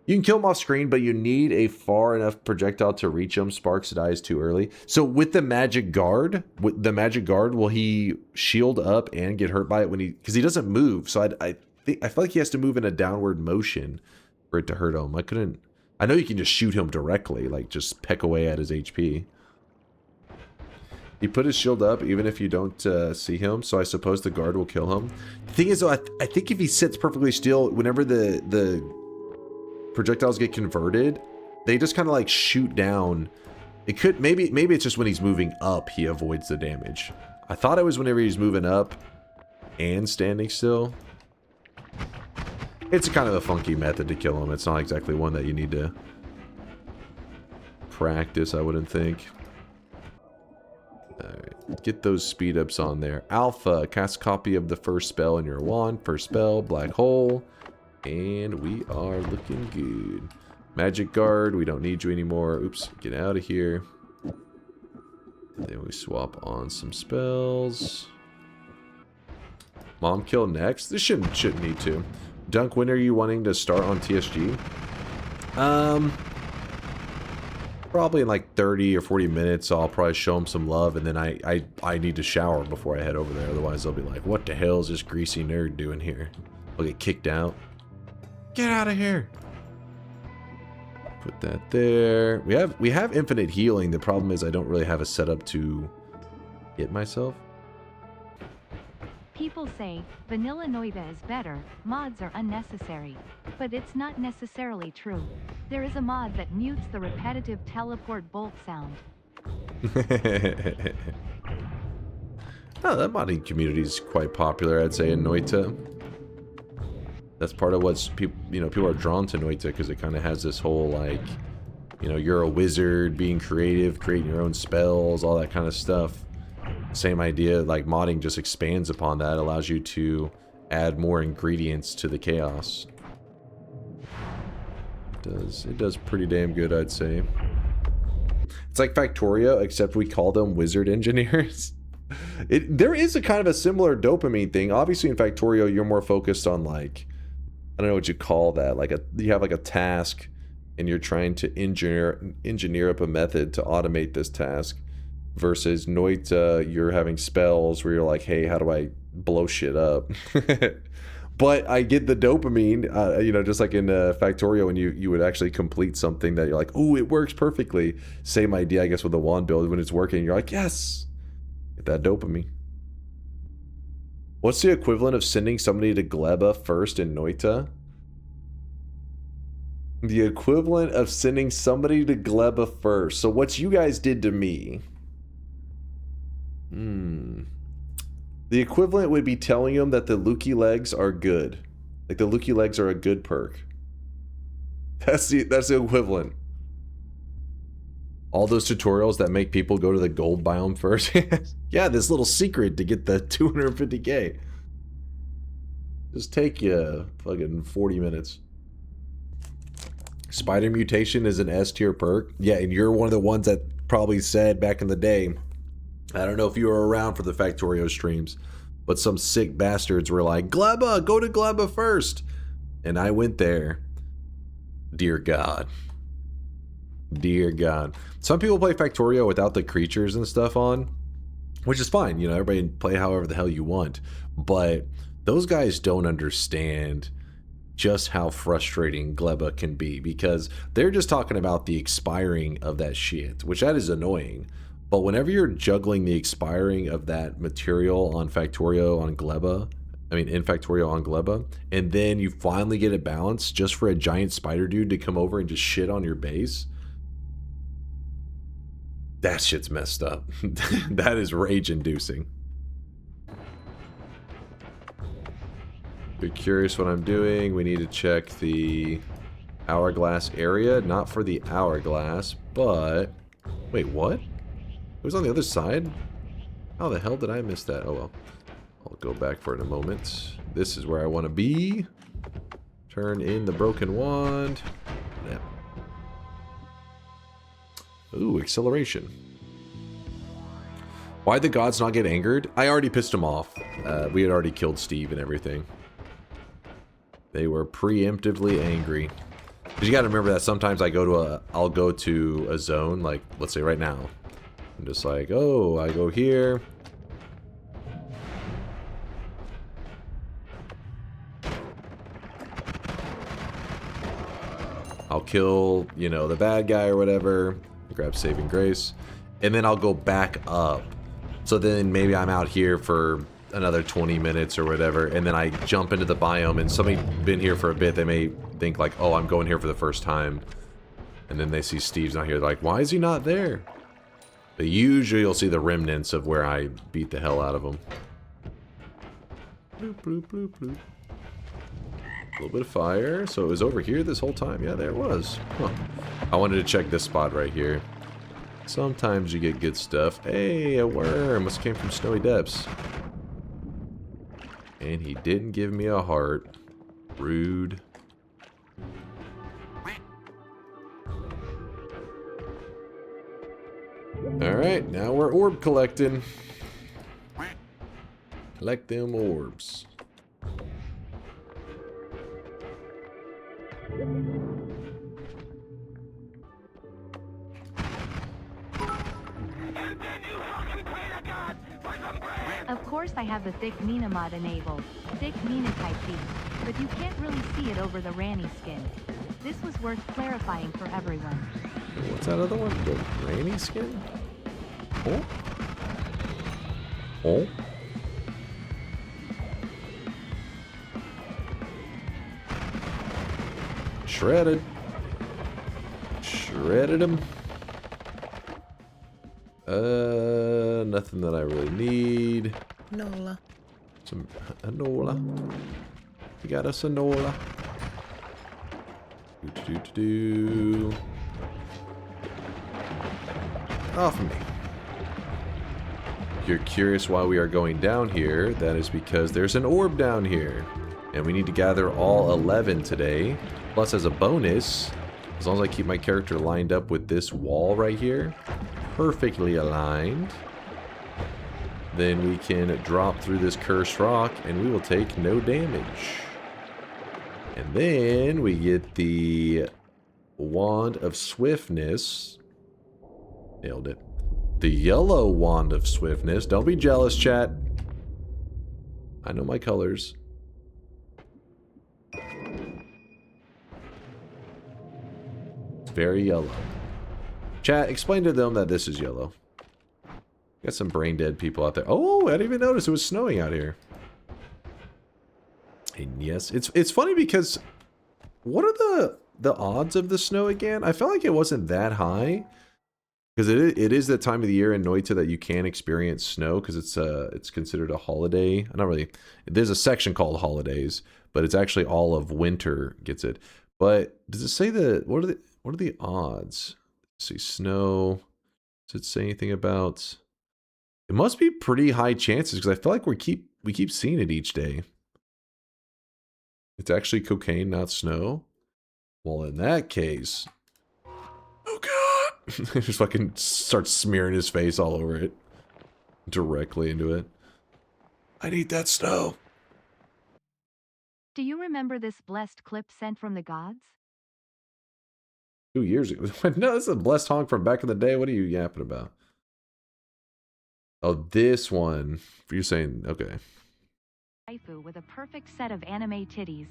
You can kill him off screen, but you need a far enough projectile to reach him. Sparks dies too early. So with the magic guard, will he shield up and get hurt by it when because he doesn't move? So I feel like he has to move in a downward motion for it to hurt him. I know you can just shoot him directly, like just peck away at his HP. He put his shield up even if you don't see him, so I suppose the guard will kill him. The thing is, though, I think if he sits perfectly still, whenever the projectiles get converted, they just kind of like shoot down. It could, maybe it's just when he's moving up, he avoids the damage. I thought it was whenever he's moving up and standing still. It's kind of a funky method to kill him. It's not exactly one that you need to practice, I wouldn't think. Alright, get those speed ups on there. Alpha, cast copy of the first spell in your wand. First spell, black hole. And we are looking good. Magic guard, we don't need you anymore. Oops, get out of here. And then we swap on some spells. Mom kill next. This shouldn't need to. Dunk, when are you wanting to start on TSG? Probably in like 30 or 40 minutes. I'll probably show them some love, and then I need to shower before I head over there. Otherwise, they'll be like, "What the hell is this greasy nerd doing here?" I'll get kicked out. Get out of here. Put that there. We have infinite healing. The problem is I don't really have a setup to hit myself. People say, vanilla Noita is better, mods are unnecessary. But it's not necessarily true. There is a mod that mutes the repetitive teleport bolt sound. Oh, that modding community is quite popular, I'd say, in Noita. That's part of what's people are drawn to Noita, because it kind of has this whole, like, you're a wizard, being creative, creating your own spells, all that kind of stuff. Same idea, like modding just expands upon that, allows you to add more ingredients to the chaos. It does pretty damn good, I'd say. It's like Factorio, except we call them wizard engineers. There is a kind of a similar dopamine thing. Obviously in Factorio you're more focused on, like, I don't know what you call that, like you have like a task and you're trying to engineer up a method to automate this task. Versus Noita, you're having spells where you're like, hey, how do I blow shit up? But I get the dopamine, just like in Factorio, when you would actually complete something that you're like, oh, it works perfectly. Same idea, I guess, with the wand build. When it's working, you're like, yes, get that dopamine. What's the equivalent of sending somebody to Gleba first in Noita? The equivalent of sending somebody to Gleba first. So what you guys did to me... The equivalent would be telling them that the Lukey legs are good. Like, the Lukey legs are a good perk. That's the equivalent. All those tutorials that make people go to the gold biome first. Yeah, this little secret to get the 250k. Just take you fucking 40 minutes. Spider mutation is an S tier perk. Yeah, and you're one of the ones that probably said back in the day, I don't know if you were around for the Factorio streams, But some sick bastards were like, Gleba, go to Gleba first. And I went there. Dear God. Dear God. Some people play Factorio without the creatures and stuff on, which is fine. You know, everybody can play however the hell you want. But those guys don't understand just how frustrating Gleba can be, because they're just talking about the expiring of that shit, which that is annoying. But whenever you're juggling the expiring of that material on Factorio on Gleba, I mean in Factorio on Gleba, and then you finally get it balanced just for a giant spider dude to come over and just shit on your base, that shit's messed up. That is rage inducing. If you're curious what I'm doing, we need to check the hourglass area. Not for the hourglass, but... Wait, what? It was on the other side? How the hell did I miss that? Oh well. I'll go back for it in a moment. This is where I want to be. Turn in the broken wand. Yeah. Ooh, acceleration. Why'd the gods not get angered? I already pissed them off. We had already killed Steve and everything. They were preemptively angry. Because you gotta remember that sometimes I'll go to a zone, like, let's say right now. I'm just like, oh, I go here. I'll kill, you know, the bad guy or whatever. Grab saving grace. And then I'll go back up. So then maybe I'm out here for another 20 minutes or whatever, and then I jump into the biome, and somebody been here for a bit, they may think like, oh, I'm going here for the first time, and then they see Steve's not here, they're like, why is he not there? But usually you'll see the remnants of where I beat the hell out of him. Bloop, bloop, bloop, bloop. A little bit of fire, so it was over here this whole time? Yeah, there it was. Huh. I wanted to check this spot right here. Sometimes you get good stuff. Hey, a worm, must came from Snowy Depths. And he didn't give me a heart. Rude. Alright, now we're orb collecting. Collect them orbs. Of course I have the thick Mina mod enabled. Thick Mina type B. But you can't really see it over the Ranny skin. This was worth clarifying for everyone. What's that other one? The Ranny skin? Oh? Oh? Shredded. Shredded him. Nothing that I really need. Nola. Some Nola. We got us a Nola. Do. Off me. If you're curious why we are going down here, that is because there's an orb down here. And we need to gather all 11 today. Plus, as a bonus, as long as I keep my character lined up with this wall right here, perfectly aligned, then we can drop through this cursed rock and we will take no damage. And then we get the Wand of Swiftness. Nailed it. The yellow Wand of Swiftness. Don't be jealous, chat. I know my colors. It's very yellow. Chat, explain to them that this is yellow. Got some brain dead people out there. Oh, I didn't even notice it was snowing out here. And yes, it's funny because what are the odds of the snow again? I felt like it wasn't that high because it is that time of the year in Noita that you can experience snow because it's considered a holiday. Not really. There's a section called holidays, but it's actually all of winter gets it. But does it say what are the odds? Let's see, snow. Does it say anything about? It must be pretty high chances because I feel like we keep seeing it each day. It's actually cocaine, not snow. Well, in that case, oh god! Just fucking starts smearing his face all over it, directly into it. I need that snow. Do you remember this blessed clip sent from the gods? 2 years ago. No, this is a blessed honk from back in the day. What are you yapping about? Oh, this one. You're saying, okay. Waifu with a perfect set of anime titties.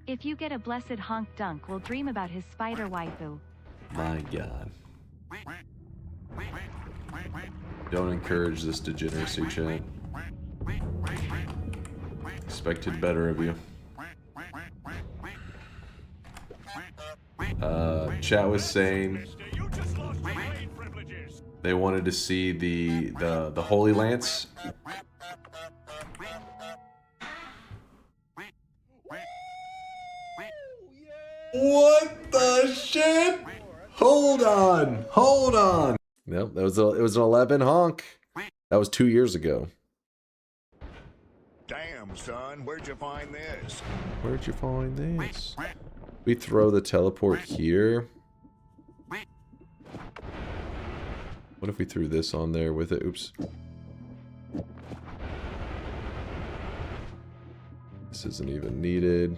If you get a blessed honk dunk, we'll dream about his spider waifu. My God. Don't encourage this degeneracy, chat. Expected better of you. Chat was saying they wanted to see the Holy Lance. What the shit? Hold on. Hold on. Nope, it was an 11 honk. That was 2 years ago. Damn, son, where'd you find this? Where'd you find this? We throw the teleport here. What if we threw this on there with it? Oops. This isn't even needed.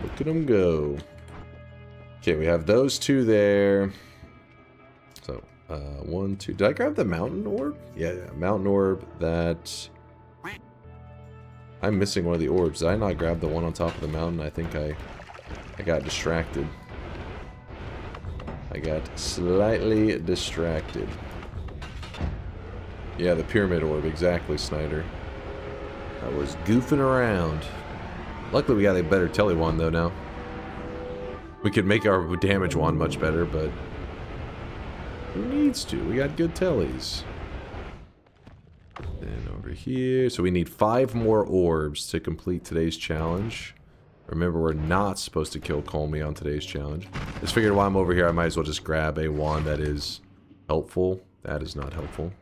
Look at them go. Okay, we have those two there. So, 1, 2. Did I grab the mountain orb? Yeah, mountain orb. That. I'm missing one of the orbs. Did I not grab the one on top of the mountain? I think I got distracted. I got slightly distracted. Yeah, the pyramid orb. Exactly, Snyder. I was goofing around. Luckily, we got a better telly wand, though, now. We could make our damage wand much better, but who needs to? We got good tellies. And over here. So we need 5 more orbs to complete today's challenge. Remember, we're not supposed to kill Kolmi on today's challenge. Just figured while I'm over here, I might as well just grab a wand that is helpful. That is not helpful.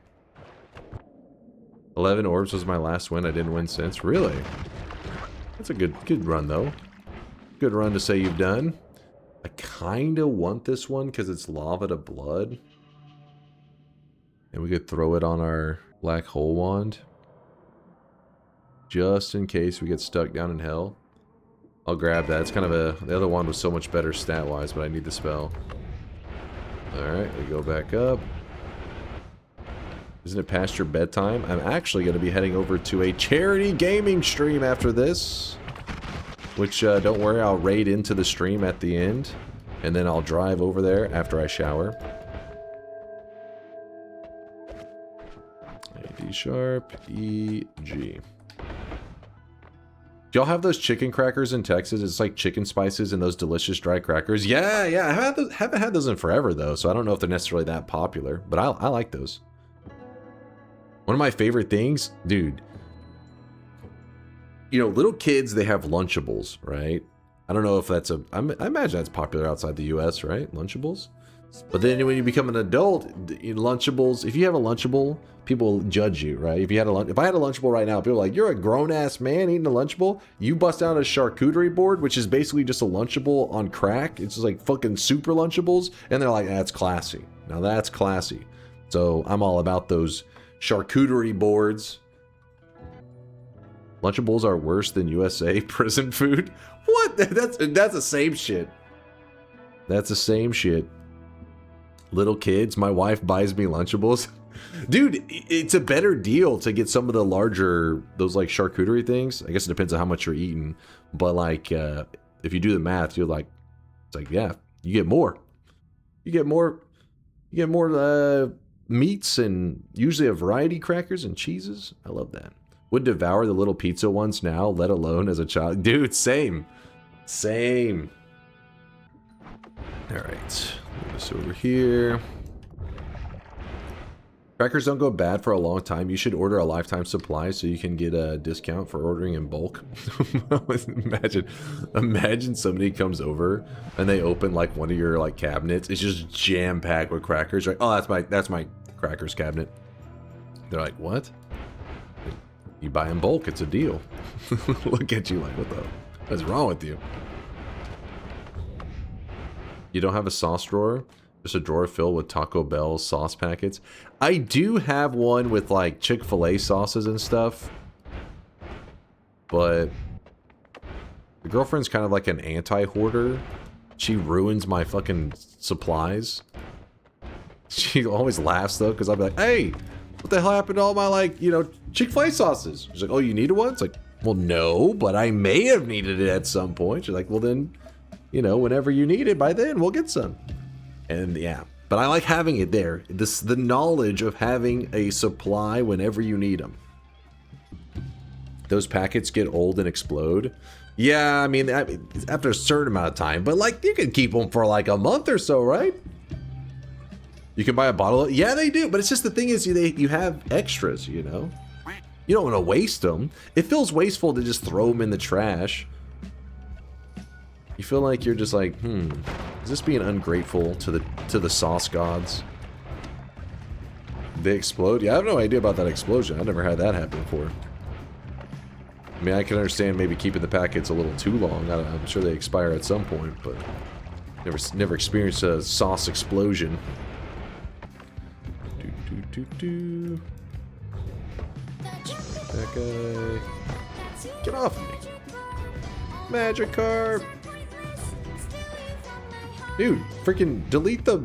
11 orbs was my last win. I didn't win since. Really? That's a good run, though. Good run to say you've done. I kind of want this one because it's lava to blood. And we could throw it on our black hole wand. Just in case we get stuck down in hell. I'll grab that. It's kind of a... The other wand was so much better stat-wise, but I need the spell. Alright, we go back up. Isn't it past your bedtime? I'm actually going to be heading over to a charity gaming stream after this. Which, don't worry, I'll raid into the stream at the end. And then I'll drive over there after I shower. A, D sharp, E, G. Do y'all have those chicken crackers in Texas? It's like chicken spices and those delicious dry crackers. Yeah, I haven't had those in forever, though. So I don't know if they're necessarily that popular. But I like those. One of my favorite things, dude. You know, little kids, they have Lunchables, right? I don't know if that's a... I imagine that's popular outside the U.S., right? Lunchables? But then when you become an adult, Lunchables... If you have a Lunchable, people judge you, right? If I had a Lunchable right now, people are like, you're a grown-ass man eating a Lunchable? You bust out a charcuterie board, which is basically just a Lunchable on crack. It's just like fucking super Lunchables. And they're like, that's classy. Now that's classy. So I'm all about those charcuterie boards. Lunchables are worse than USA prison food? What? That's the same shit. That's the same shit. Little kids, my wife buys me Lunchables. Dude, it's a better deal to get some of the larger, those like charcuterie things. I guess it depends on how much you're eating. But like, if you do the math, you're like, it's like, yeah, you get more. You get more meats and usually a variety of crackers and cheeses. I love that. Would devour the little pizza ones now, let alone as a child. Dude, same. Same. Alright. Move this over here. Crackers don't go bad for a long time. You should order a lifetime supply so you can get a discount for ordering in bulk. Imagine somebody comes over and they open like one of your like cabinets. It's just jam-packed with crackers. Right? Oh, that's my crackers cabinet. They're like, what? You buy in bulk, it's a deal. Look at you like, what's wrong with you? You don't have a sauce drawer? Just a drawer filled with Taco Bell sauce packets. I do have one with like Chick-fil-A sauces and stuff. But the girlfriend's kind of like an anti-hoarder. She ruins my fucking supplies. She always laughs though, because I'll be like, hey, what the hell happened to all my, like, you know, Chick-fil-A sauces? She's like, oh, you needed one? It's like, well, no, but I may have needed it at some point. She's like, well, then, you know, whenever you need it, by then, we'll get some. And yeah, but I like having it there. The knowledge of having a supply whenever you need them. Those packets get old and explode. Yeah, I mean, after a certain amount of time, but like, you can keep them for like a month or so, right? You can buy a bottle of, yeah, they do, but it's just the thing is you have extras, you know? You don't want to waste them. It feels wasteful to just throw them in the trash. You feel like you're just like, is this being ungrateful to the sauce gods? They explode? Yeah, I have no idea about that explosion. I've never had that happen before. I mean, I can understand maybe keeping the packets a little too long. I'm sure they expire at some point, but never experienced a sauce explosion. That guy. Get off of me. Magic carp. Dude, freaking delete the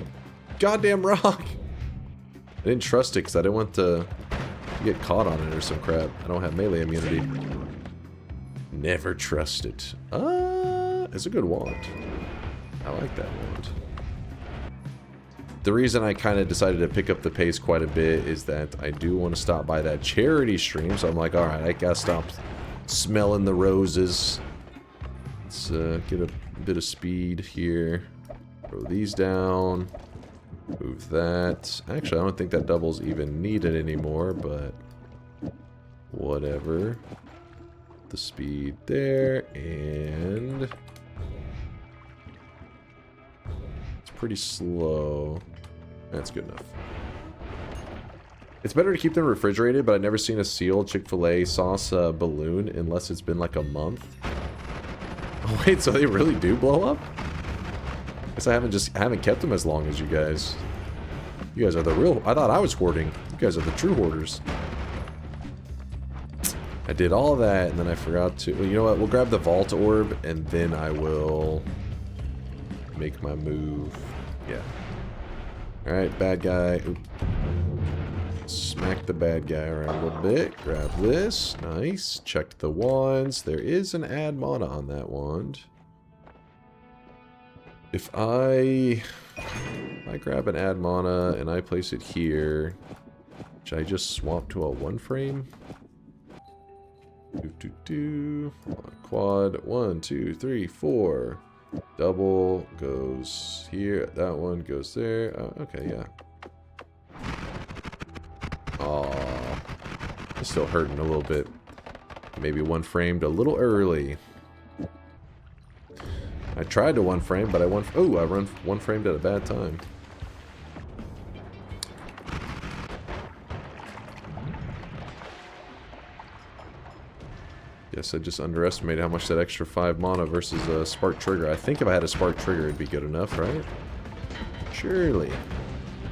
goddamn rock. I didn't trust it because I didn't want to get caught on it or some crap. I don't have melee immunity. Never trust it. It's a good wand. I like that wand. The reason I kind of decided to pick up the pace quite a bit is that I do want to stop by that charity stream. So I'm like, alright, I gotta stop smelling the roses. Let's get a bit of speed here. Throw these down. Move that. Actually, I don't think that double's even needed anymore, but whatever. The speed there, and it's pretty slow. That's good enough. It's better to keep them refrigerated, but I've never seen a sealed Chick-fil-A sauce balloon unless it's been like a month. Oh, wait, so they really do blow up? Guess I haven't kept them as long as you guys. You guys are the real. I thought I was hoarding. You guys are the true hoarders. I did all that and then I forgot to. Well, you know what? We'll grab the vault orb and then I will make my move. Yeah. All right, bad guy. Oop. Smack the bad guy around a little bit. Grab this. Nice. Check the wands. There is an add mana on that wand. If I grab an add mana and I place it here, should I just swap to a one frame? Quad. 1, 2, 3, 4. Double goes here. That one goes there. Okay, yeah. Aw. It's still hurting a little bit. Maybe one framed a little early. I tried to one frame, but I run one framed at a bad time. Yes, I just underestimated how much that extra 5 mana versus a Spark Trigger. I think if I had a Spark Trigger, it'd be good enough, right? Surely.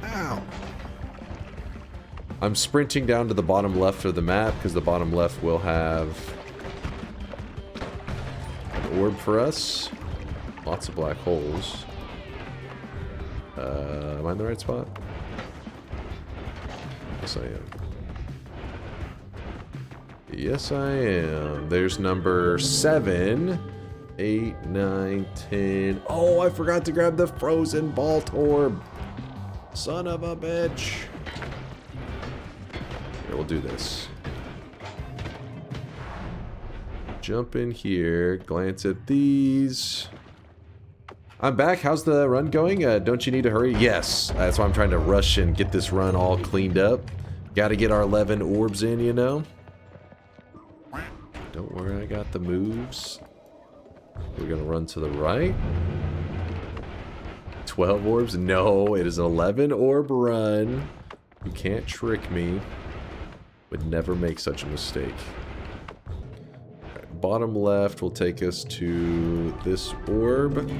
Ow! I'm sprinting down to the bottom left of the map, because the bottom left will have an orb for us. Lots of black holes. Am I in the right spot? Yes, I am. Yes, I am. There's number 7, 8, 9, 10. Oh, I forgot to grab the frozen vault orb. Son of a bitch. Here, we'll do this. Jump in here. Glance at these. I'm back. How's the run going? Don't you need to hurry? Yes. That's why I'm trying to rush and get this run all cleaned up. Gotta get our 11 orbs in, you know? Don't worry, I got the moves. We're gonna run to the right. 12 orbs? No, it is an 11 orb run. You can't trick me. Would never make such a mistake. Right, bottom left will take us to this orb.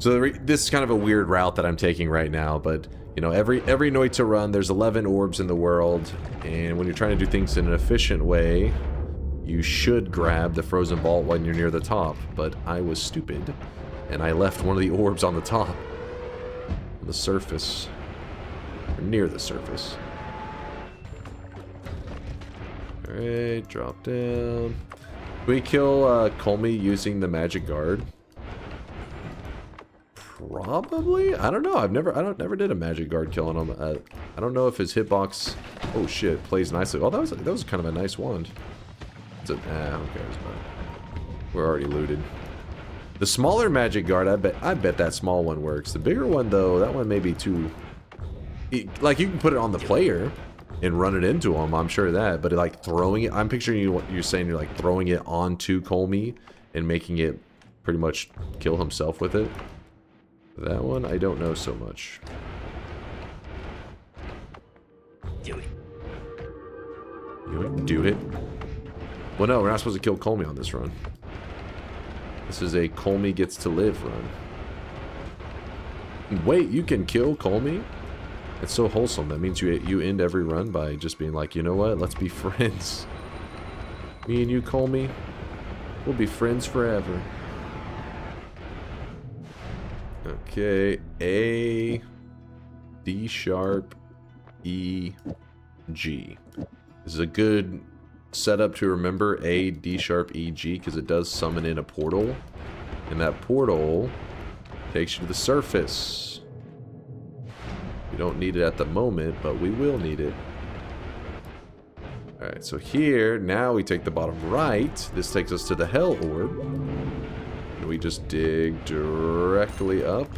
So this is kind of a weird route that I'm taking right now, but you know, every Noita run, there's 11 orbs in the world, and when you're trying to do things in an efficient way, you should grab the frozen vault when you're near the top. But I was stupid, and I left one of the orbs on the top, on the surface, or near the surface. All right, drop down. Can we kill Kolmi using the magic guard? Probably. I don't know. I never did a magic guard kill on him. I don't know if his hitbox. Oh shit, plays nicely. Oh, that was kind of a nice wand. It's a, who cares, man. We're already looted. The smaller magic guard, I bet that small one works. The bigger one though, that one may be too. Like you can put it on the player and run it into him. I'm sure of that, but like throwing it. I'm picturing you. What you're saying, you're like throwing it onto Kolmi and making it pretty much kill himself with it. That one, I don't know so much. Do it. Do it? Well, no, we're not supposed to kill Kolmi on this run. This is a Kolmi gets to live run. Wait, you can kill Kolmi? It's so wholesome. That means you end every run by just being like, you know what? Let's be friends. Me and you, Kolmi, we'll be friends forever. Okay, A, D sharp, E, G. This is a good setup to remember A, D sharp, E, G, because it does summon in a portal. And that portal takes you to the surface. We don't need it at the moment, but we will need it. Alright, so here, now we take the bottom right. This takes us to the Hell Orb. And we just dig directly up.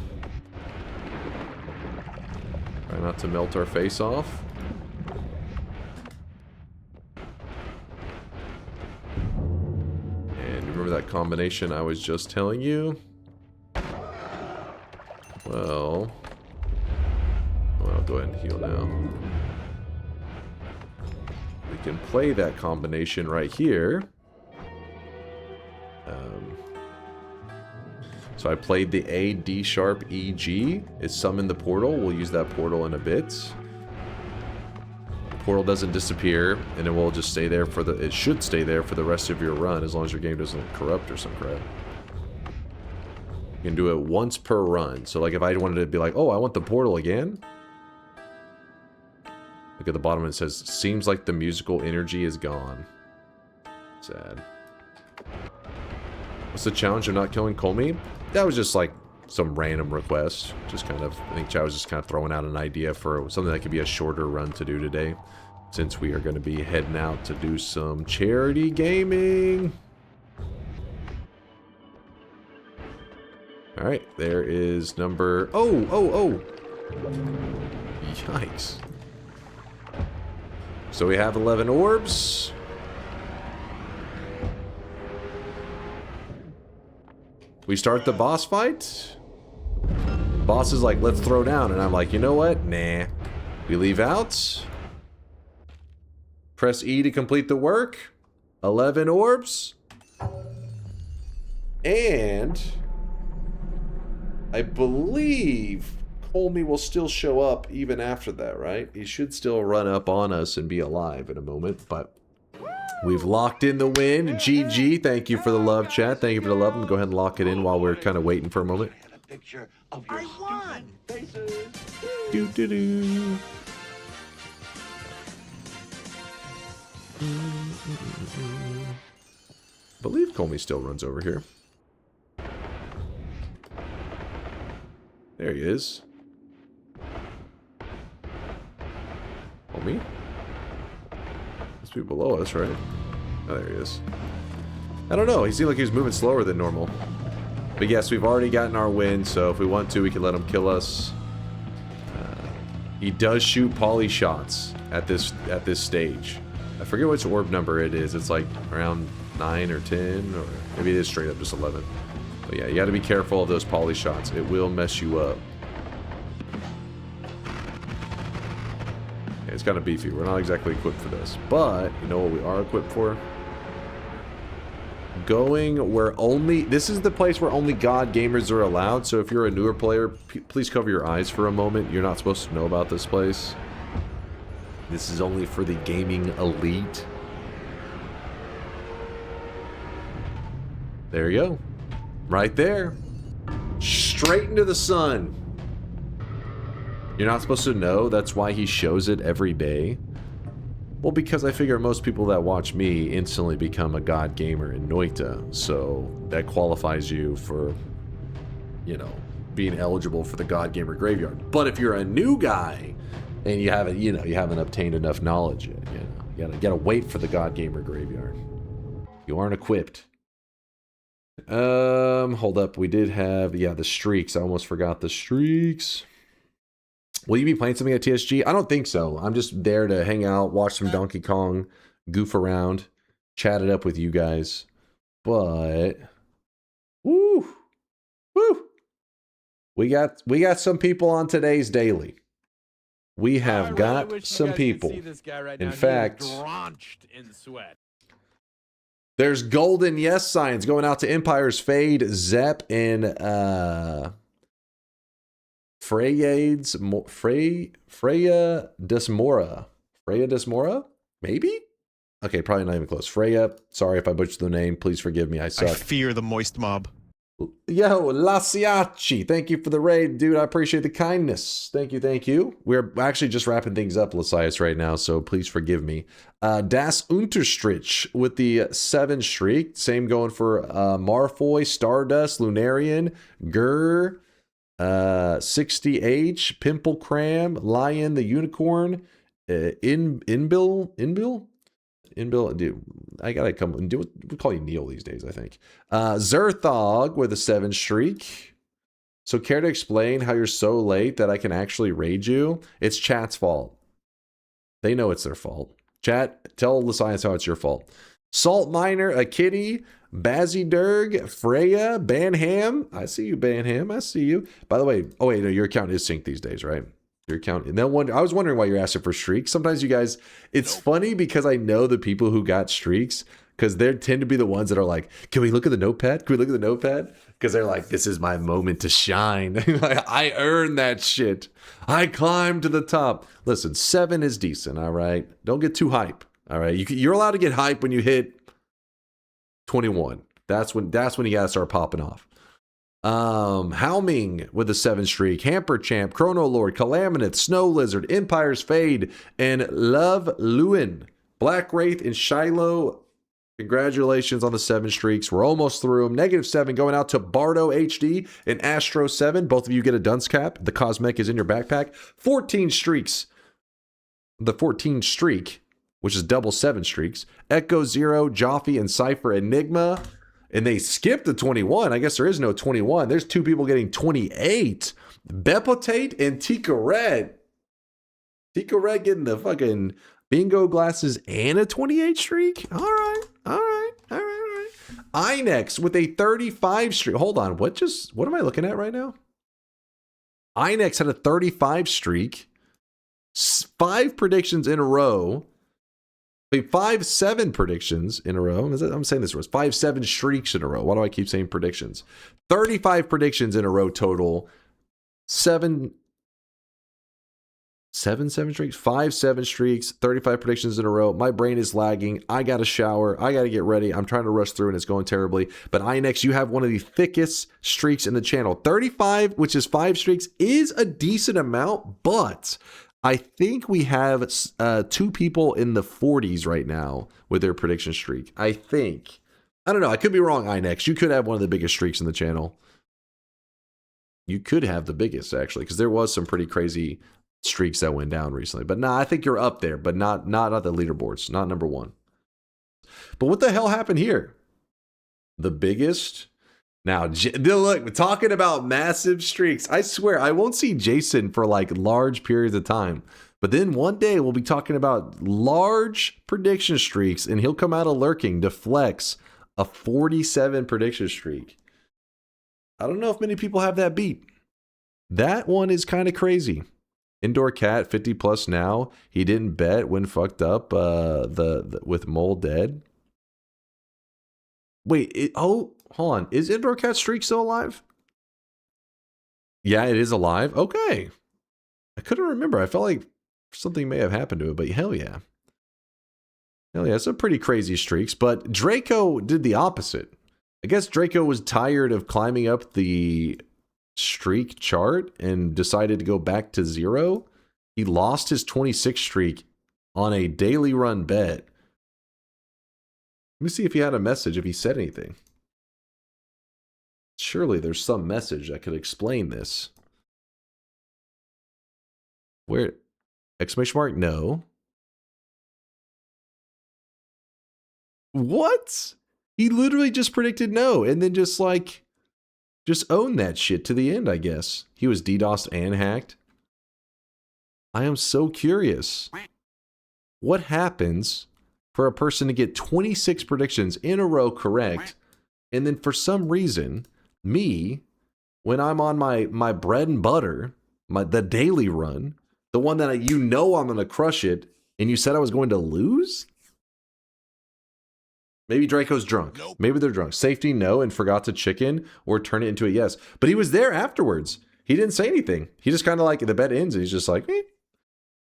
Try not to melt our face off. And remember that combination I was just telling you? Well, I'll go ahead and heal now. We can play that combination right here. So I played the A, D sharp, E, G. It summoned the portal. We'll use that portal in a bit. The portal doesn't disappear, and it will just stay there for the. It should stay there for the rest of your run, as long as your game doesn't corrupt or some crap. You can do it once per run. So like if I wanted to be like, oh, I want the portal again. Look at the bottom, it says, seems like the musical energy is gone. Sad. What's the challenge of not killing Kolmi? That was just like some random request. Just kind of, I think Chad was just kind of throwing out an idea for something that could be a shorter run to do today. Since we are going to be heading out to do some charity gaming. Alright, there is number... Oh! Yikes. So we have 11 orbs. We start the boss fight. Boss is like, let's throw down. And I'm like, you know what? Nah. We leave out. Press E to complete the work. 11 orbs. And I believe Kolmi will still show up even after that, right? He should still run up on us and be alive in a moment, but we've locked in the win. GG. Thank you for the love, chat. Thank you for the love. And go ahead and lock it in while we're kind of waiting for a moment. I won! Do-do-do. I believe Kolmi still runs over here. There he is. Kolmi? Must be below us, right? Oh, there he is. I don't know. He seemed like he was moving slower than normal. But yes, we've already gotten our win, so if we want to, we can let him kill us. He does shoot poly shots at this stage. I forget which orb number it is. It's like around 9 or 10, or maybe it is straight up just 11. But yeah, you got to be careful of those poly shots. It will mess you up. Yeah, it's kind of beefy. We're not exactly equipped for this, but you know what we are equipped for? going where only... This is the place where only God gamers are allowed, so if you're a newer player, please cover your eyes for a moment. You're not supposed to know about this place. This is only for the gaming elite. There you go. Right there. Straight into the sun. You're not supposed to know. That's why he shows it every day. Well, because I figure most people that watch me instantly become a God gamer in Noita. So that qualifies you for, you know, being eligible for the God gamer graveyard. But if you're a new guy and you haven't, you know, you haven't obtained enough knowledge yet, you gotta wait for the God gamer graveyard. You aren't equipped. Hold up. We did have, yeah, the streaks. I almost forgot the streaks. Will you be playing something at TSG? I don't think so. I'm just there to hang out, watch some Donkey Kong, goof around, chat it up with you guys. But, woo, we got some people on today's daily. We have got some people. In fact, drenched in sweat. There's golden yes signs going out to Empire's Fade, Zep, and Freya Desmora. Freya Desmora? Maybe? Okay, probably not even close. Freya, sorry if I butchered the name. Please forgive me. I suck. I fear the moist mob. Yo, Lasiachi, thank you for the raid, dude. I appreciate the kindness. Thank you, thank you. We're actually just wrapping things up, Lasias, right now, so please forgive me. Das Unterstrich with the 7 streak. Same going for Marfoy, Stardust, Lunarian, Gur, 60H, Pimple Cram, Lion the Unicorn, Inbill, dude, I gotta come and do it. We call you Neil these days, I think. Zerthog with a 7 streak. So care to explain how you're so late that I can actually raid you? It's chat's fault. They know it's their fault. Chat, tell the science how it's your fault. Salt Miner, a kitty, Bazzy Durg, Freya, Banham. I see you, Banham. I see you. By the way, oh wait, no, your account is synced these days, right? Your account. And then I was wondering why you're asking for streaks. Sometimes you guys, it's funny because I know the people who got streaks because they tend to be the ones that are like, can we look at the notepad? Can we look at the notepad? Because they're like, this is my moment to shine. Like, I earned that shit. I climbed to the top. Listen, 7 is decent, all right? Don't get too hype, all right? You're allowed to get hype when you hit 21. That's when you gotta start popping off. Halming with a 7 streak, Hamper Champ, Chrono Lord, Calamineth, Snow Lizard, Empire's Fade, and Love Lewin. Black Wraith and Shiloh. Congratulations on the 7 streaks. We're almost through them. -7 going out to Bardo HD and Astro 7. Both of you get a dunce cap. The cosmic is in your backpack. 14 streaks. The 14 streak, which is double 7 streaks. Echo Zero, Jaffe, and Cypher Enigma. And they skipped the 21. I guess there is no 21. There's 2 people getting 28. Bepotate and Tika Red. Tika Red getting the fucking bingo glasses and a 28 streak? All right. Inex with a 35 streak. Hold on. What am I looking at right now? Inex had a 35 streak. 5 predictions in a row. 5-7 predictions in a row. I'm saying this was 5-7 streaks in a row. Why do I keep saying predictions? 35 predictions in a row total. 7 streaks, 5-7 streaks, 35 predictions in a row. My brain is lagging. I got to shower. I got to get ready. I'm trying to rush through and it's going terribly. But Inex, you have one of the thickest streaks in the channel. 35, which is 5 streaks, is a decent amount, but I think we have 2 people in the 40s right now with their prediction streak. I think. I don't know. I could be wrong, Inex. You could have one of the biggest streaks in the channel. You could have the biggest, actually, because there was some pretty crazy streaks that went down recently. But nah, I think you're up there, but not on the leaderboards. Not number 1. But what the hell happened here? The biggest... Now, look, we're talking about massive streaks. I swear, I won't see Jason for like large periods of time. But then one day we'll be talking about large prediction streaks and he'll come out of lurking to flex a 47 prediction streak. I don't know if many people have that beat. That one is kind of crazy. Indoor Cat, 50 plus now. He didn't bet when fucked up with Mole dead. Wait, hold on. Is Indoor Cat Streak still alive? Yeah, it is alive. Okay. I couldn't remember. I felt like something may have happened to it, but hell yeah. Hell yeah, some pretty crazy streaks. But Draco did the opposite. I guess Draco was tired of climbing up the streak chart and decided to go back to 0. He lost his 26 streak on a daily run bet. Let me see if he had a message, if he said anything. Surely there's some message that could explain this. Where? Exclamation mark? No. What? He literally just predicted no and then just like, just owned that shit to the end, I guess. He was DDoSed and hacked. I am so curious. What happens for a person to get 26 predictions in a row correct, and then for some reason, me, when I'm on my bread and butter, the daily run, the one that I'm going to crush it, and you said I was going to lose? Maybe Draco's drunk. Nope. Maybe they're drunk. Safety, no, and forgot to chicken or turn it into a yes. But he was there afterwards. He didn't say anything. He just kind of like, the bet ends, and he's just like, eh.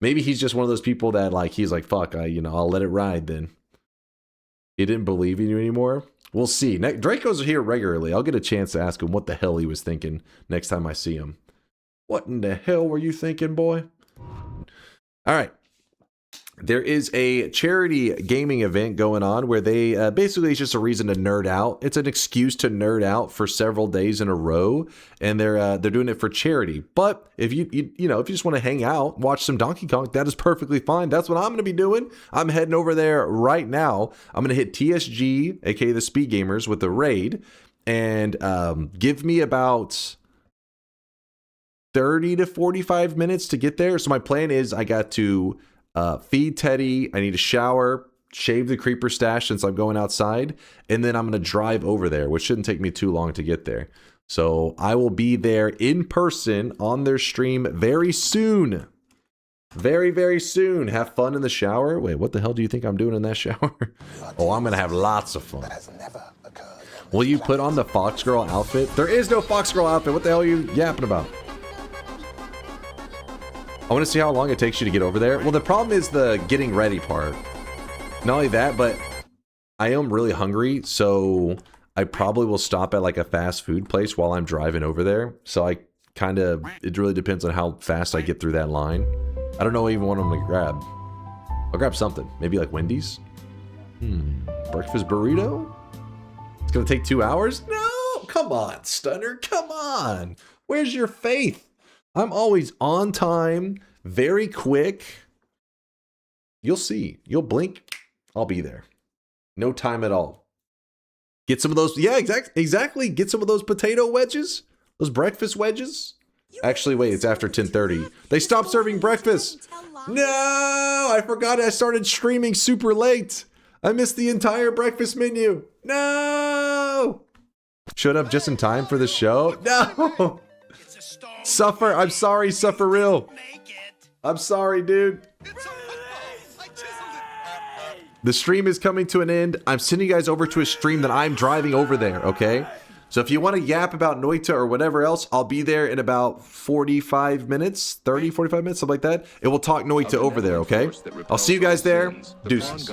Maybe he's just one of those people that like, he's like, fuck, I'll let it ride then. He didn't believe in you anymore. We'll see. Draco's here regularly. I'll get a chance to ask him what the hell he was thinking next time I see him. What in the hell were you thinking, boy? All right. There is a charity gaming event going on where they basically it's just a reason to nerd out. It's an excuse to nerd out for several days in a row, and they're doing it for charity. But if you if you just want to hang out, watch some Donkey Kong, that is perfectly fine. That's what I'm going to be doing. I'm heading over there right now. I'm going to hit TSG, aka the Speed Gamers, with the raid, and give me about 30 to 45 minutes to get there. So my plan is I got to feed Teddy, I need to shower, shave the creeper stash since I'm going outside, and then I'm going to drive over there, which shouldn't take me too long to get there. So I will be there in person on their stream very soon. Very, very soon. Have fun in the shower. Wait, what the hell do you think I'm doing in that shower? Oh, I'm going to have lots of fun. Will you put on the Fox Girl outfit? There is no Fox Girl outfit. What the hell are you yapping about? I want to see how long it takes you to get over there. Well, the problem is the getting ready part. Not only that, but I am really hungry, so I probably will stop at like a fast food place while I'm driving over there. So it really depends on how fast I get through that line. I don't know even what I'm going to grab. I'll grab something. Maybe like Wendy's? Breakfast burrito? It's going to take 2 hours? No! Come on, Stunner. Come on. Where's your faith? I'm always on time, very quick. You'll see. You'll blink. I'll be there. No time at all. Get some of those. Yeah, exactly. Get some of those potato wedges. Those breakfast wedges. Actually, wait, it's after 10:30. They stopped serving breakfast. No, I forgot I started streaming super late. I missed the entire breakfast menu. No. Showed up just in time for the show. No. Suffer, I'm sorry, Suffer Real. I'm sorry, dude. The stream is coming to an end. I'm sending you guys over to a stream that I'm driving over there, okay? So if you want to yap about Noita or whatever else, I'll be there in about 45 minutes, 30, 45 minutes, something like that. And we'll talk Noita over there, okay? I'll see you guys there. Deuces.